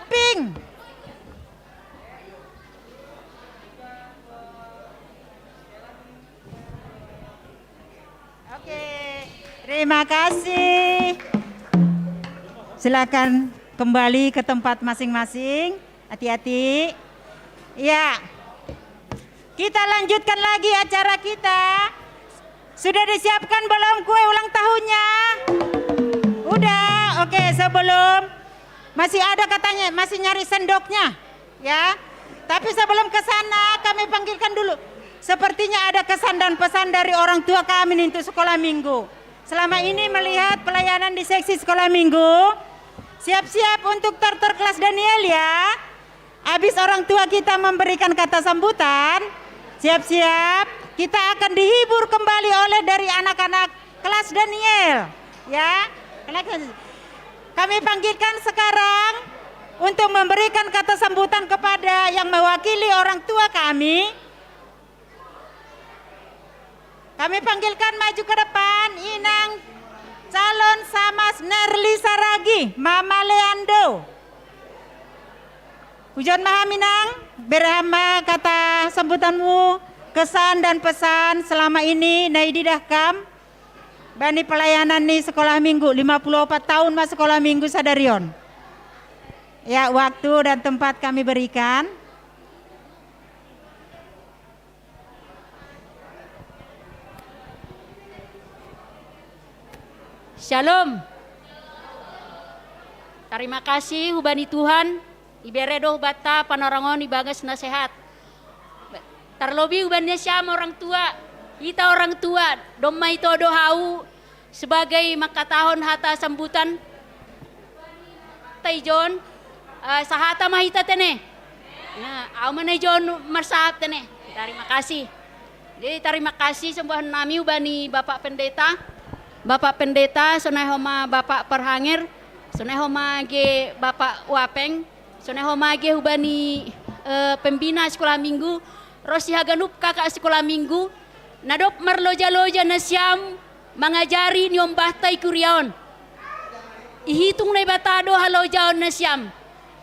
pink. Oke, terima kasih. Silakan kembali ke tempat masing-masing. Hati-hati. Ya, kita lanjutkan lagi acara kita. Sudah disiapkan belum kue ulang tahunnya? Udah, oke. Sebelum masih ada katanya, masih nyari sendoknya, ya. Tapi sebelum ke sana kami panggilkan dulu. Sepertinya ada kesan dan pesan dari orang tua kami untuk sekolah minggu. Selama ini melihat pelayanan di seksi sekolah minggu, siap-siap untuk tertor kelas Daniel ya. Habis orang tua kita memberikan kata sambutan, siap-siap kita akan dihibur kembali oleh dari anak-anak kelas Daniel. Ya, kami panggilkan sekarang untuk memberikan kata sambutan kepada yang mewakili orang tua kami. Kami panggilkan maju ke depan Inang calon Samas Nerli Saragi, Mama Leando. Pujian Mahaminang, berhamba kata sambutanmu, kesan dan pesan selama ini naididahkam bani pelayanan nih sekolah minggu 54 tahun mas sekolah minggu sadarion. Ya, waktu dan tempat kami berikan. Shalom. Terima kasih hubani Tuhan. Iberedo bata panorangon ibagas nasehat. Terlebih ubannya siapa orang tua, kita orang tua, domai todo hau sebagai makatahon hata sambutan. Taijon sahata mahita tene. Nah, aumane Jon marsahap tene. Terima kasih. Jadi terima kasih sembuhan nami ubani Bapak Pendeta. Bapak Pendeta sonai homa Bapak Perhangir Soneho mage Bapak Wapeng, soneho mage hubani pembina sekolah minggu, Rosi Haganup kakak sekolah minggu, nadop marloja-loja nasyam mengajari niom bahtai kuriaon. Ihitung na batado halojaon nasyam.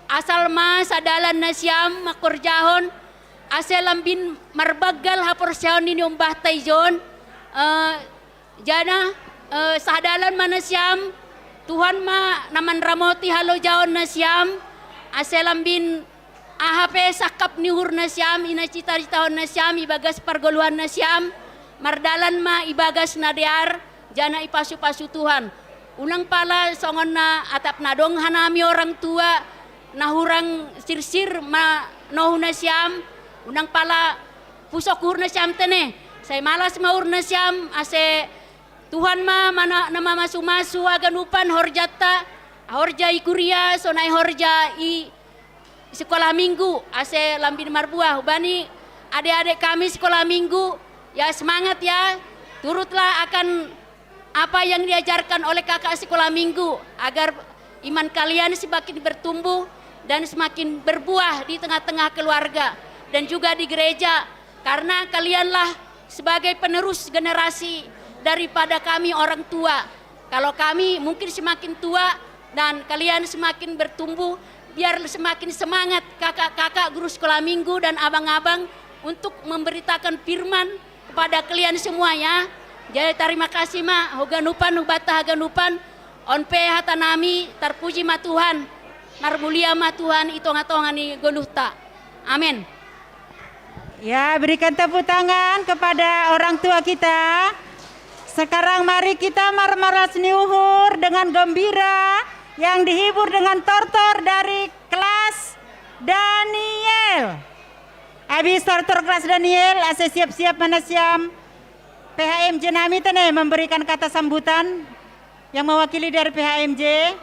Asal mas adalan nasyam makorjahon, aselambin marbagal haporsyaon niom bahtai jon. Jana sadalan manasyam Tuhan ma naman ramoti halojaon nasyam, aselambin AHP sakap nihur nasyam, ina cita-citaon nasyam, ibagas pargoluhan nasyam, mardalan ma ibagas nadear, jana ipasu-pasu Tuhan. Unang pala songon na atap nadong hanami orang tua, nahurang sirsir ma nohu nasyam, unang pala pusokur nasyam tene, saya malas maur nasyam, ase Tuhan ma mana nama masu-masu aganupan horjata, horja ikuria, sonai horja i sekolah minggu, ase lambin marbuah, bani adik-adik kami sekolah minggu, ya semangat ya, turutlah akan apa yang diajarkan oleh kakak sekolah minggu, agar iman kalian semakin bertumbuh dan semakin berbuah di tengah-tengah keluarga dan juga di gereja, karena kalianlah sebagai penerus generasi daripada kami orang tua. Kalau kami mungkin semakin tua dan kalian semakin bertumbuh, biar semakin semangat kakak-kakak guru sekolah minggu dan abang-abang untuk memberitakan firman kepada kalian semua ya. Jadi terima kasih ma, hoganupan hubata haganupan, onpe hatanami terpuji ma Tuhan, marmulia ma Tuhan itong-atongani goluhta. Amin. Ya, berikan tepuk tangan kepada orang tua kita. Sekarang mari kita marmaras niuhur dengan gembira, yang dihibur dengan tortor dari kelas Daniel. Habis tortor kelas Daniel, ase siap-siap manasyam PHMJ nami tene memberikan kata sambutan yang mewakili dari PHMJ.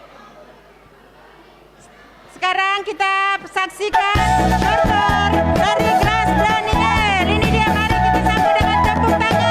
Sekarang kita saksikan tortor dari kelas Daniel. Ini dia, mari kita sambut dengan tepuk tangan.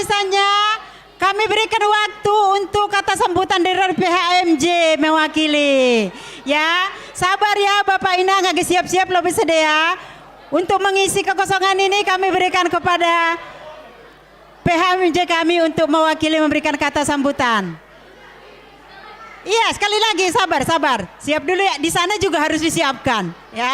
misalnya kami berikan waktu untuk kata sambutan dari PHMJ mewakili. Ya, sabar ya Bapak Ina, nggak siap-siap lebih sedia. Untuk mengisi kekosongan ini kami berikan kepada PHMJ kami untuk mewakili memberikan kata sambutan. Iya, sekali lagi sabar. Siap dulu ya, di sana juga harus disiapkan. Ya.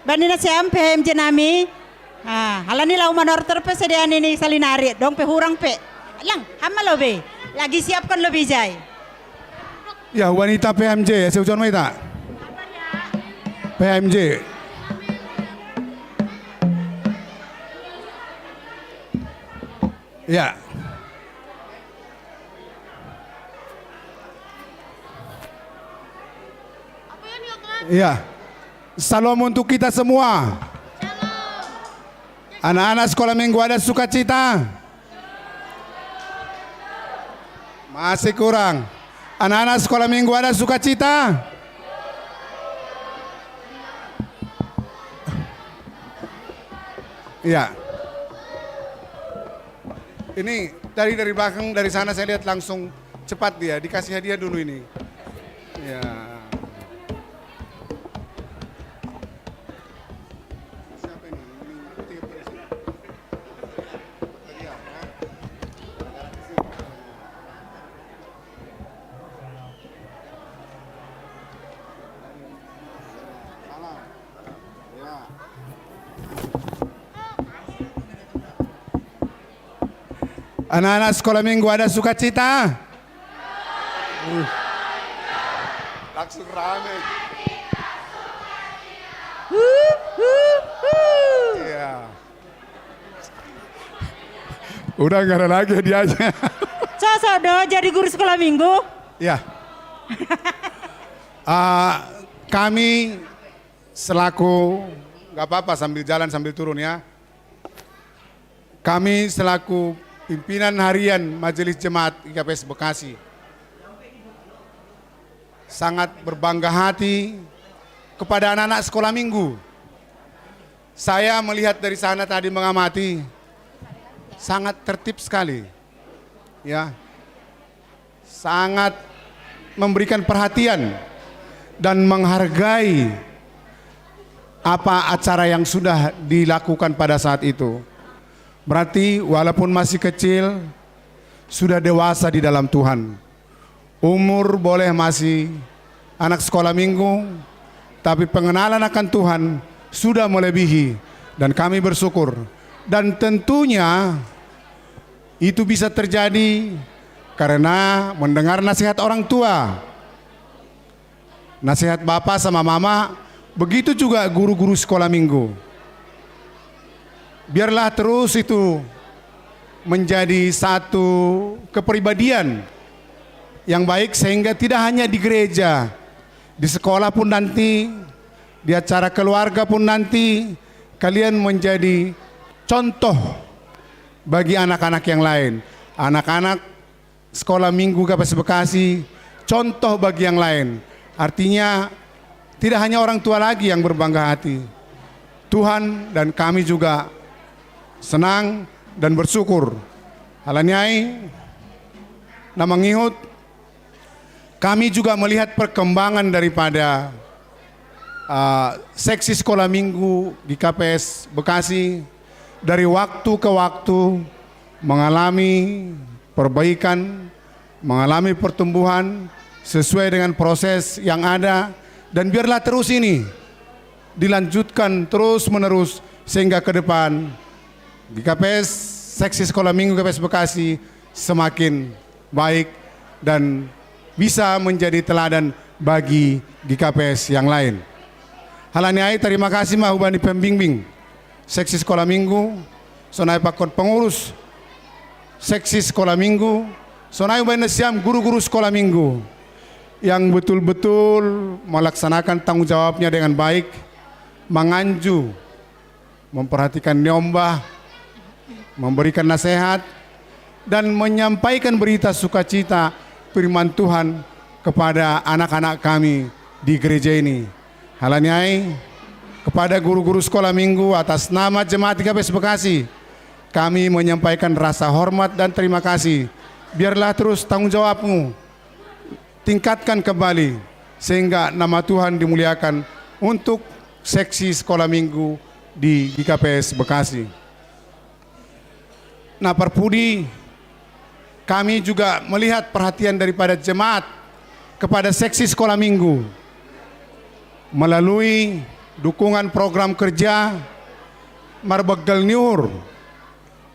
Banina siam PHMJ nami. Halani lau manortor pe sediaan ini salinari dong pe hurang pe lang hama lobe lagi siapkan lebih jai ya wanita PMJ seujon wanita PMJ ya ya salam untuk kita semua. Anak-anak sekolah minggu ada sukacita? Masih kurang. Anak-anak sekolah minggu ada sukacita? Iya. Ini dari belakang, dari sana saya lihat langsung cepat dia, dikasih hadiah dulu ini. Ya. Anak-anak sekolah minggu ada sukacita? Langsung rame. Iya. Udah gak ada lagi hadiahnya. Sosok do jadi guru sekolah minggu. Ya. Kami selaku, gak apa-apa sambil jalan sambil turun ya. Kami selaku pimpinan harian Majelis Jemaat IKPS Bekasi sangat berbangga hati kepada anak-anak sekolah minggu. Saya melihat dari sana tadi mengamati sangat tertib sekali. Ya. Sangat memberikan perhatian dan menghargai apa acara yang sudah dilakukan pada saat itu. Berarti walaupun masih kecil, sudah dewasa di dalam Tuhan. Umur boleh masih anak sekolah minggu, tapi pengenalan akan Tuhan sudah melebihi. Dan kami bersyukur. Dan tentunya itu bisa terjadi karena mendengar nasihat orang tua. Nasihat bapak sama mama, begitu juga guru-guru sekolah minggu. Biarlah terus itu menjadi satu kepribadian yang baik sehingga tidak hanya di gereja, di sekolah pun nanti, di acara keluarga pun nanti kalian menjadi contoh bagi anak-anak yang lain. Anak-anak sekolah minggu IKPS Bekasi contoh bagi yang lain. Artinya tidak hanya orang tua lagi yang berbangga hati. Tuhan dan kami juga senang dan bersyukur. Halanyai, namangihut, kami juga melihat perkembangan daripada seksi sekolah minggu di KPS Bekasi dari waktu ke waktu mengalami perbaikan, mengalami pertumbuhan sesuai dengan proses yang ada, dan biarlah terus ini dilanjutkan terus menerus sehingga ke depan di KPS seksi sekolah minggu KPS Bekasi semakin baik dan bisa menjadi teladan bagi di KPS yang lain. Halaniai terima kasih mahubani pembimbing seksi sekolah minggu, sonai pakon pengurus seksi sekolah minggu, sonai ubani siam guru-guru sekolah minggu yang betul-betul melaksanakan tanggung jawabnya dengan baik, menganju, memperhatikan nyombah, memberikan nasihat, dan menyampaikan berita sukacita firman Tuhan kepada anak-anak kami di gereja ini. Halanyai, kepada guru-guru sekolah minggu atas nama Jemaat IKPS Bekasi kami menyampaikan rasa hormat dan terima kasih. Biarlah terus tanggung jawabmu, tingkatkan kembali sehingga nama Tuhan dimuliakan untuk seksi sekolah minggu di GKPS Bekasi. Nah, Perpudi, kami juga melihat perhatian daripada jemaat kepada seksi sekolah minggu melalui dukungan program kerja Marbagdal Niur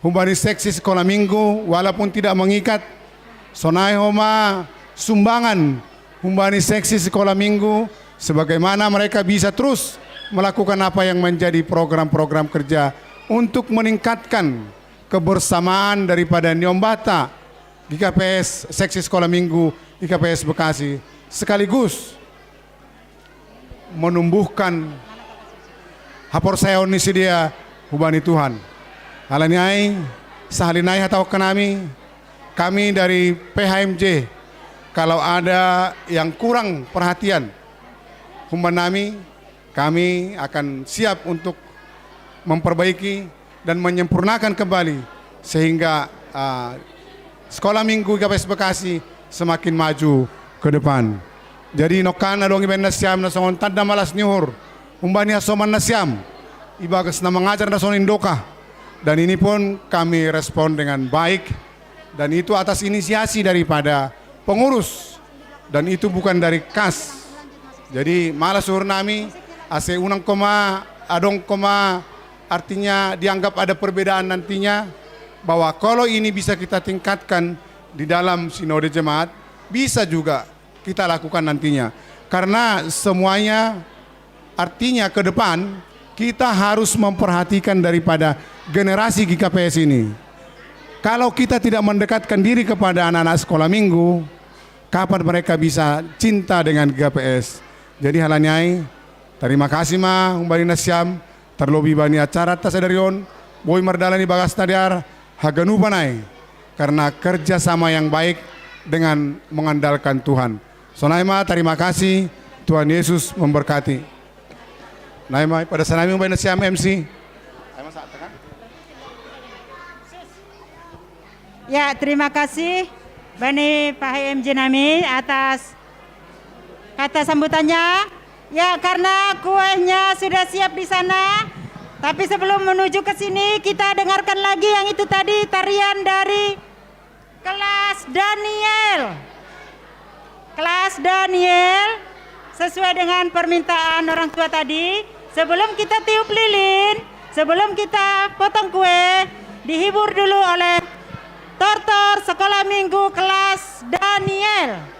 humbani seksi sekolah minggu walaupun tidak mengikat sonai homa sumbangan humbani seksi sekolah minggu sebagaimana mereka bisa terus melakukan apa yang menjadi program-program kerja untuk meningkatkan kebersamaan daripada Nyombata GKPS seksi sekolah minggu GKPS Bekasi sekaligus menumbuhkan hapor sayon ni dia hubani Tuhan. Halanyai sahalinai hatau kami dari PHMJ kalau ada yang kurang perhatian humbanami kami akan siap untuk memperbaiki dan menyempurnakan kembali sehingga sekolah minggu GKPS Bekasi semakin maju ke depan. Jadi nokan adong iben nasyam na songon tanda malas nyuhur umbani asoman nasyam ibagas na mengajar na sonin doka dan ini pun kami respon dengan baik dan itu atas inisiasi daripada pengurus dan itu bukan dari kas. Jadi malas suhur nami ase unang koma adong koma artinya dianggap ada perbedaan nantinya bahwa kalau ini bisa kita tingkatkan di dalam sinode jemaat bisa juga kita lakukan nantinya karena semuanya artinya ke depan kita harus memperhatikan daripada generasi GKPS ini. Kalau kita tidak mendekatkan diri kepada anak-anak sekolah minggu, kapan mereka bisa cinta dengan GKPS? Jadi halanyai terima kasih ma umbani nasyam terlebih bani acara tasadarion boy mardalani bagas tadiar haganu banai karena kerjasama yang baik dengan mengandalkan Tuhan. Sonaima terima kasih, Tuhan Yesus memberkati. Naima pada sanami umbani nasyam MC. Ya, terima kasih Bani PHMJ nami atas kata sambutannya. Ya, karena kuenya sudah siap di sana. Tapi sebelum menuju ke sini, kita dengarkan lagi yang itu tadi tarian dari kelas Daniel. Kelas Daniel sesuai dengan permintaan orang tua tadi. Sebelum kita tiup lilin, sebelum kita potong kue, dihibur dulu oleh Tortor Sekolah Minggu kelas Daniel.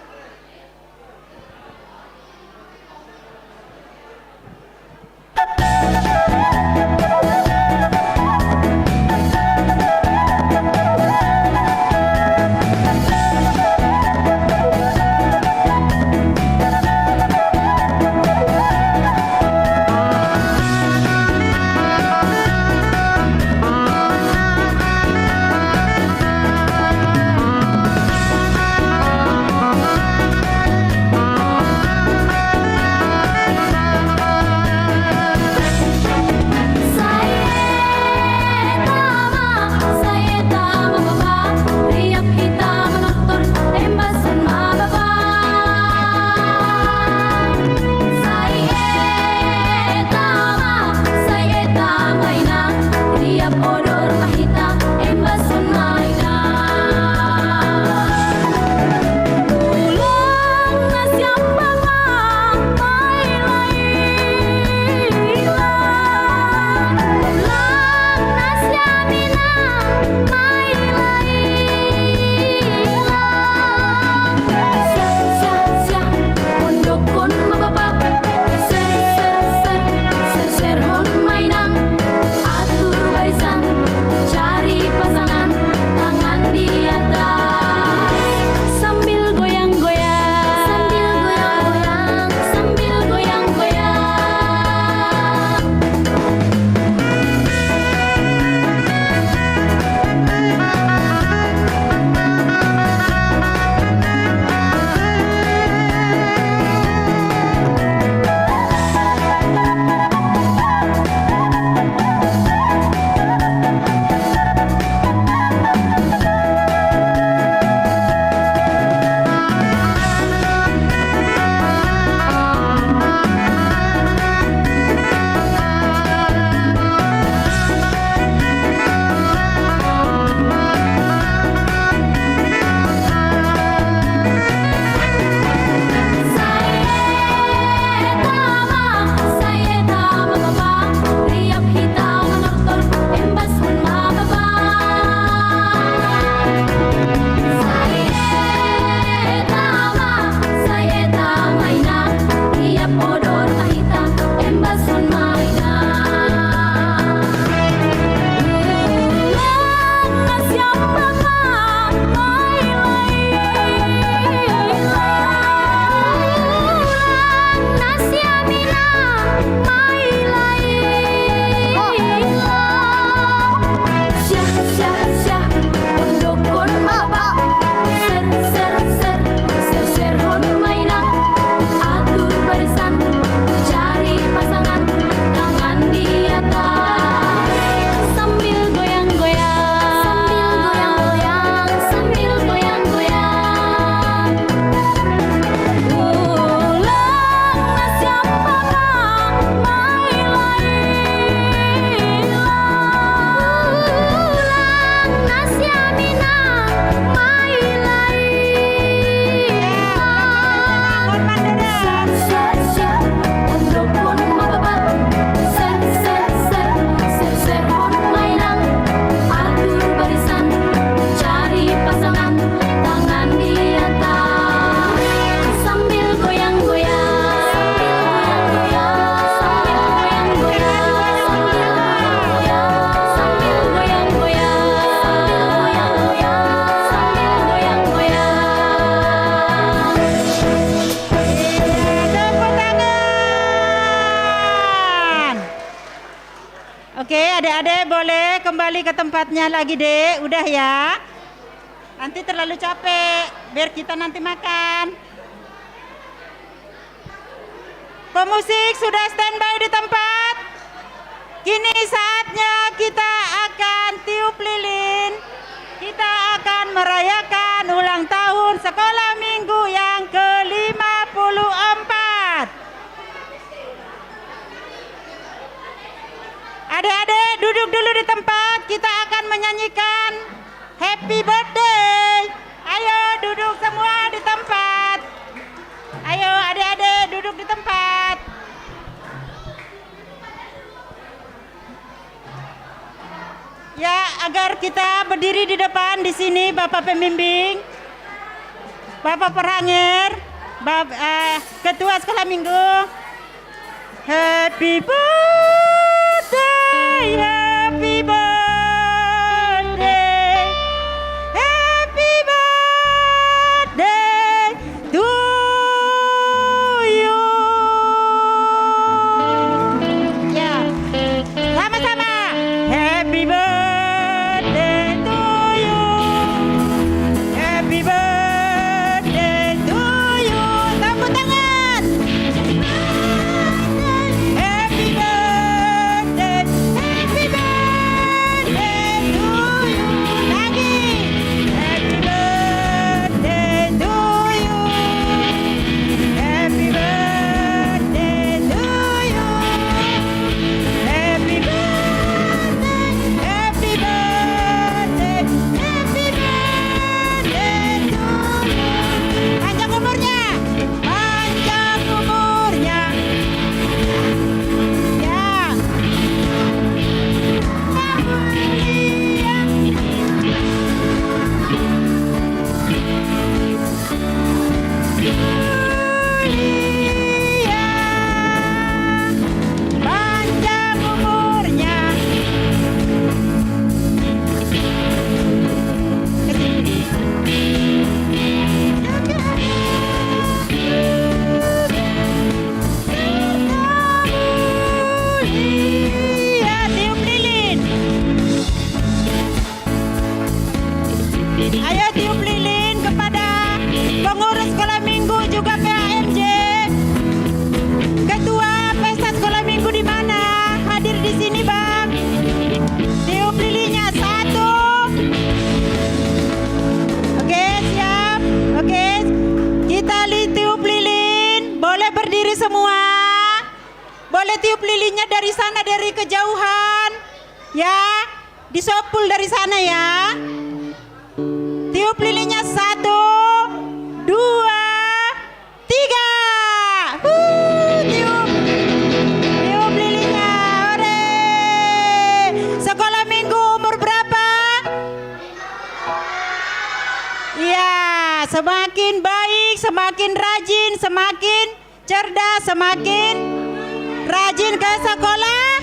Oke, adik-adik boleh kembali ke tempatnya lagi, Dek. Udah ya. Nanti terlalu capek, biar kita nanti makan. Pemusik sudah standby di tempat. Kini saatnya kita akan tiup lilin. Kita akan merayakan ulang tahun sekolah minggu yang ke-54. Adik-adik duduk dulu di tempat, kita akan menyanyikan Happy Birthday. Ayo duduk semua di tempat. Ayo adik-adik duduk di tempat. Ya, agar kita berdiri di depan di sini, Bapak Pembimbing, Bapak Perangir, Ketua Sekolah Minggu. Happy birthday, happy birthday, happy birthday to you. Ya, sama-sama. Happy birthday to you. Happy birthday to you. Tepuk tangan. Happy birthday, happy birthday to you. Lagi. Happy birthday to you. Happy birthday to you. Happy birthday, happy birthday, happy birthday to you. Panjang umurnya, panjang umurnya. Ya. Panjang umurnya. Iya, tiup lilin. Ayo tiup lilin kepada pengurus sekolah minggu juga PHMJ. Ketua pesta sekolah minggu di mana? Hadir di sini, Bang. Tiup lilinnya 1. Oke, siap. Oke. Kita tiup lilin. Boleh berdiri semua. Boleh tiup lilinnya dari sana, dari kejauhan. Ya, disopul dari sana ya. Tiup lilinnya 1, 2, 3. Tiup. Tiup lilinnya. Hore. Sekolah minggu umur berapa? Ya, semakin baik, semakin rajin, semakin cerdas, semakin rajin ke sekolah,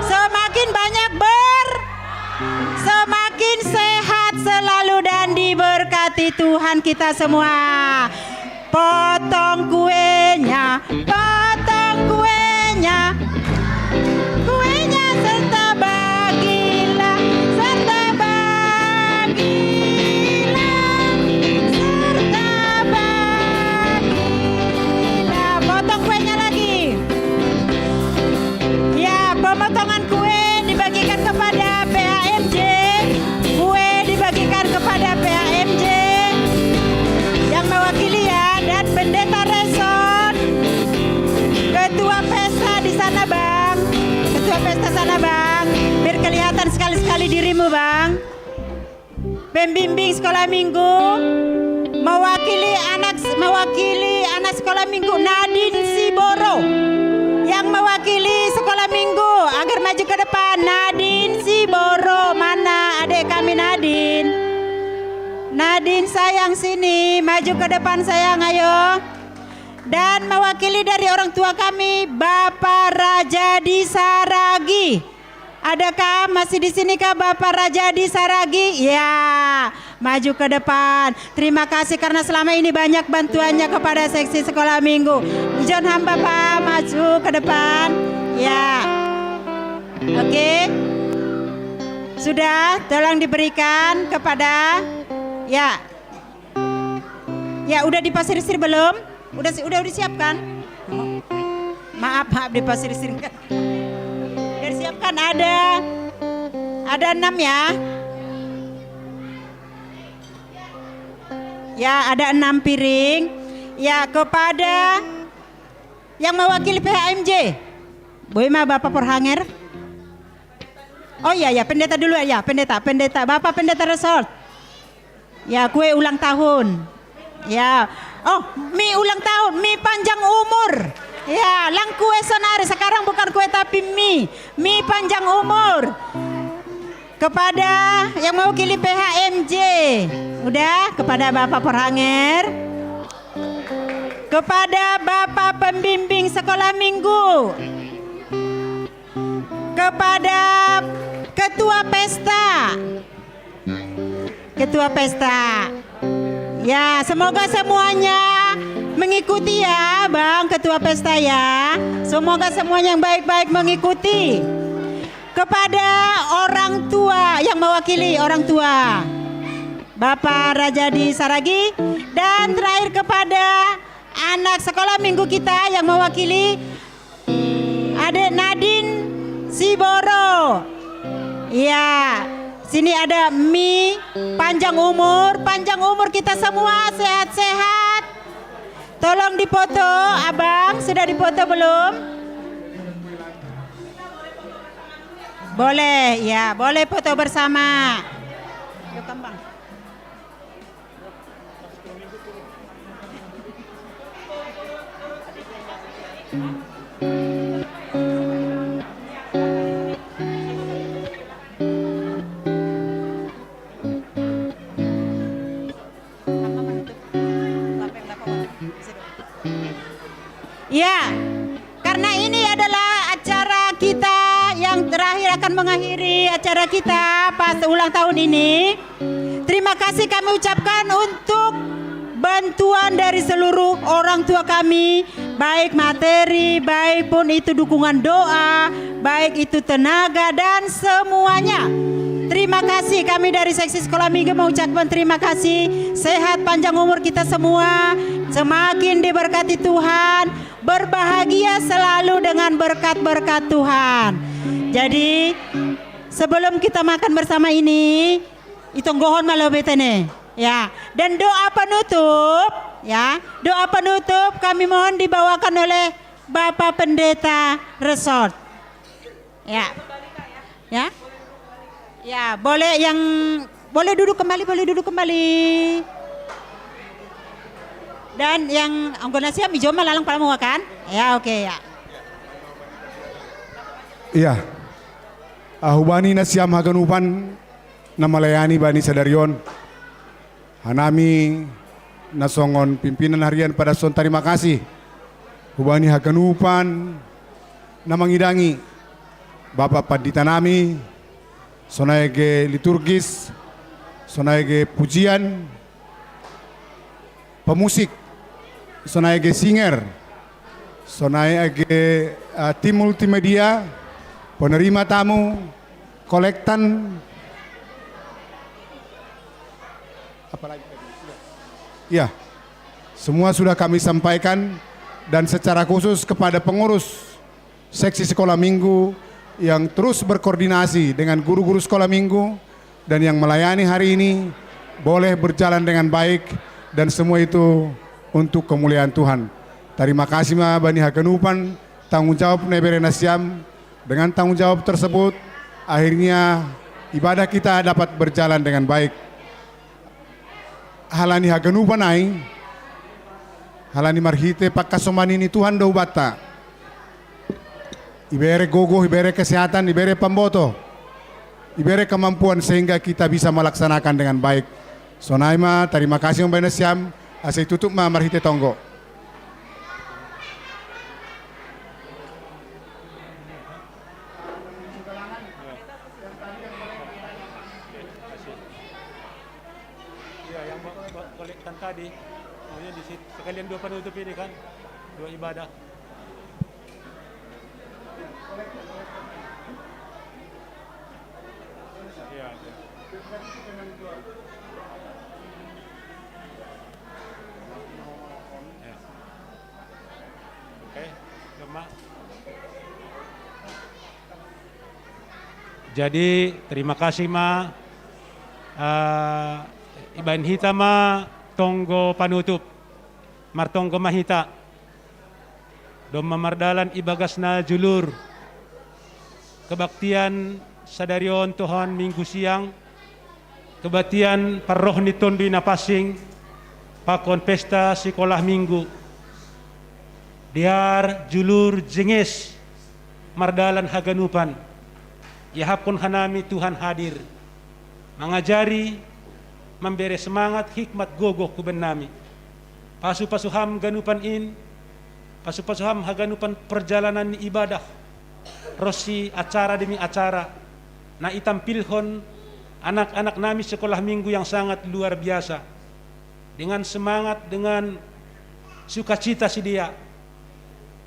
semakin banyak semakin sehat selalu dan diberkati Tuhan kita semua. Potong kuenya, kuenya serta bagilah, potong kuenya lagi. Ya, pemotongan kue dibagikan kepada PHMJ, kue dibagikan kepada PHMJ yang mewakili ya, dan pendeta resort, ketua pesta di sana bang, ketua pesta sana bang, biar kelihatan sekali-sekali dirimu bang. Pembimbing sekolah minggu, mewakili anak sekolah minggu Nadine Siboro, yang mewakili sekolah minggu agar maju ke depan. Nadine Siboro, mana adik kami Nadine? Nadine sayang, sini maju ke depan sayang, ayo. Dan mewakili dari orang tua kami Bapak Rajadi Saragi. Adakah masih di sini kah Bapak Rajadi Saragi? Ya, maju ke depan. Terima kasih karena selama ini banyak bantuannya kepada seksi sekolah minggu. Ijon hamba Pak maju ke depan. Ya, oke. Sudah, tolong diberikan kepada. Ya, ya udah dipasir-sir belum? Udah disiapkan? Maaf dipasir-sir. Udah disiapkan, ada 6 ya. Ya, ada 6 piring. Ya, kepada yang mewakili PHMJ. Boima Bapak Perhanger. Oh iya ya, pendeta dulu ya, pendeta. Bapak pendeta resort. Ya, kue ulang tahun. Ya. Oh, mie ulang tahun, mie panjang umur. Ya, lang kue sonari. Sekarang bukan kue tapi mie panjang umur. Kepada yang mewakili PHMJ. Udah, kepada Bapak Perhanger. Kepada Bapak pembimbing sekolah minggu. Kepada ketua pesta. Ya, semoga semuanya mengikuti ya Bang Ketua Pesta ya. Semoga semuanya yang baik-baik mengikuti. Kepada orang tua yang mewakili orang tua Bapak Rajadi Saragi. Dan terakhir kepada anak sekolah minggu kita yang mewakili Adik Nadine Siboro. Ya, sini ada mie panjang umur kita semua sehat-sehat. Tolong dipoto, Abang, sudah dipoto belum? Boleh, ya, boleh foto bersama. Yuk, Kambang. Ya, karena ini adalah acara kita yang terakhir akan mengakhiri acara kita pas ulang tahun ini. Terima kasih kami ucapkan untuk bantuan dari seluruh orang tua kami, baik materi, baik pun itu dukungan doa, baik itu tenaga dan semuanya. Terima kasih, kami dari seksi sekolah minggu mengucapkan terima kasih. Sehat panjang umur kita semua, semakin diberkati Tuhan, berbahagia selalu dengan berkat-berkat Tuhan. Jadi sebelum kita makan bersama ini, itu gohon malau betene. Ya, dan doa penutup, ya, doa penutup kami mohon dibawakan oleh Bapak Pendeta Resort. Ya, ya, ya, boleh duduk kembali. Dan yang anggota siap bijoma lalang pada mau kan? Ya, oke ya. Iya. Ahubani na siyam haganupan na malayani bani sadarion. Hanami nasongon pimpinan harian pada son terima kasih. Hubani haganupan namangidangi Bapak Pandita nami, sonaege liturgis, sonaege pujian, pemusik, sonaege singer, sonaege tim multimedia, penerima tamu, kolektan, apalagi? Ya, semua sudah kami sampaikan dan secara khusus kepada pengurus seksi sekolah minggu yang terus berkoordinasi dengan guru-guru sekolah minggu dan yang melayani hari ini boleh berjalan dengan baik dan semua itu untuk kemuliaan Tuhan. Terima kasih ma Bani Haganupan tanggung jawab Nebere Nasiam. Dengan tanggung jawab tersebut akhirnya ibadah kita dapat berjalan dengan baik. Halani Haganupan ai halani marhite pakasomani ini Tuhan do bata. Ibere gogo, ibere kesehatan, ibere pemboto, ibere kemampuan sehingga kita bisa melaksanakan dengan baik. Sonaima, terima kasih Mbak Nasiam. Asai tutup ma marhite tonggo. Iya, yang kolektan tadi, kemudian di situ sekalian dua penutup ini kan, dua ibadah. Jadi terima kasih ma Iban hita ma tonggo panutup martonggo mahita dom mamardalan ibagasna julur kebaktian sadarion Tuhan minggu siang kebaktian parroh ni tondui napasing pakon pesta sekolah minggu diar julur jenges mardalan haganupan yahapun hanami Tuhan hadir mengajari memberi semangat hikmat gogoh kuben nami pasu-pasuham ganupan pasu-pasuham haganupan perjalanan ibadah rosi acara demi acara na itampilhon anak-anak nami sekolah minggu yang sangat luar biasa dengan semangat dengan sukacita si dia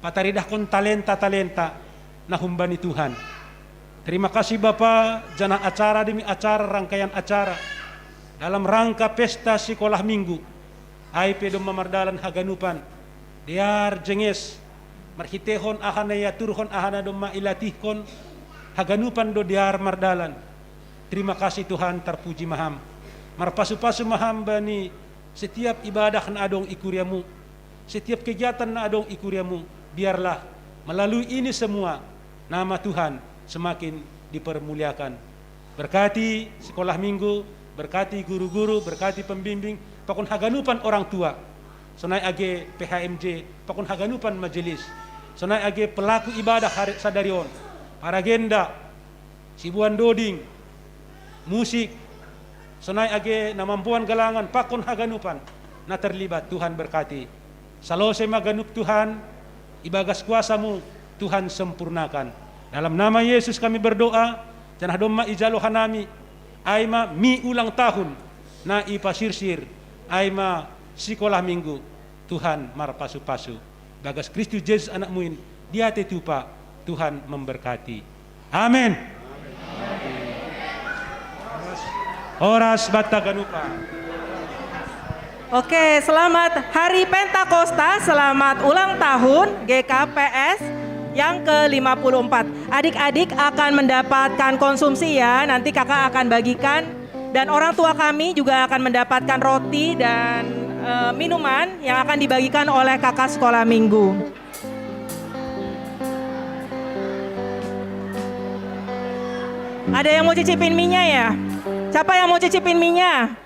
pataridahkon talenta-talenta na humbani Tuhan. Terima kasih Bapak, jana acara demi acara, rangkaian acara dalam rangka pesta sekolah minggu. Ai pedom mamardalan haganupan, diar jenges, marhitehon ahana ya turhon ahana doma ilatihkon, haganupan do diar mardalan. Terima kasih Tuhan, terpuji maham. Marpasu-pasu maham bani, setiap ibadah na adong ikuriamu, setiap kegiatan na adong ikuriamu, biarlah melalui ini semua nama Tuhan semakin dipermuliakan. Berkati sekolah minggu, berkati guru-guru, berkati pembimbing, pakon haganupan orang tua. Sonai age PHMJ, pakon haganupan majelis. Sonai age pelaku ibadah hari sadarion, para agenda, sibuan doding, musik. Sonai age namampuan galangan, pakon haganupan na terlibat. Tuhan berkati. Salose maganup Tuhan, ibagas kuasamu Tuhan sempurnakan. Dalam nama Yesus kami berdoa, janah domma ijalo hanami, aima mi ulang tahun, na ipasirsir, aima sekolah minggu, Tuhan marpasu-pasu. Bagas Kristus Yesus anak muin, dia tetupa, Tuhan memberkati. Amin. Horas Bataganupa. Oke, selamat Hari Pentakosta, selamat ulang tahun GKPS yang ke-54. Adik-adik akan mendapatkan konsumsi ya, nanti kakak akan bagikan. Dan orang tua kami juga akan mendapatkan roti dan minuman yang akan dibagikan oleh kakak sekolah minggu. Ada yang mau cicipin mie-nya ya? Siapa yang mau cicipin mie-nya?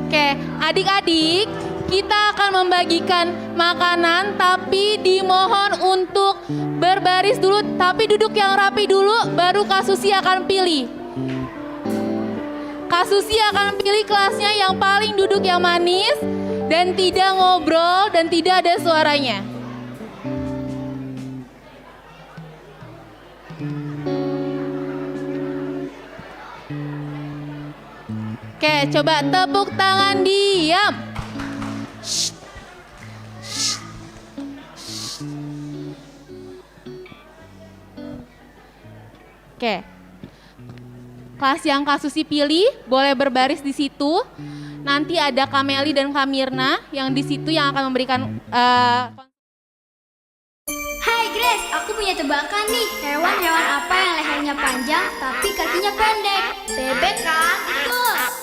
Oke, adik-adik, kita akan membagikan makanan, tapi dimohon untuk berbaris dulu, tapi duduk yang rapi dulu, baru Kak Susi akan pilih. Kak Susi akan pilih kelasnya yang paling duduk yang manis, dan tidak ngobrol, dan tidak ada suaranya. Oke, coba tepuk tangan, diam. Oke. Kelas yang Kak Susi pilih boleh berbaris di situ. Nanti ada Kak Meli dan Kak Mirna yang di situ yang akan memberikan Hai Grace, aku punya tebakan nih. Hewan apa yang lehernya panjang tapi kakinya pendek? Bebek kan? Betul.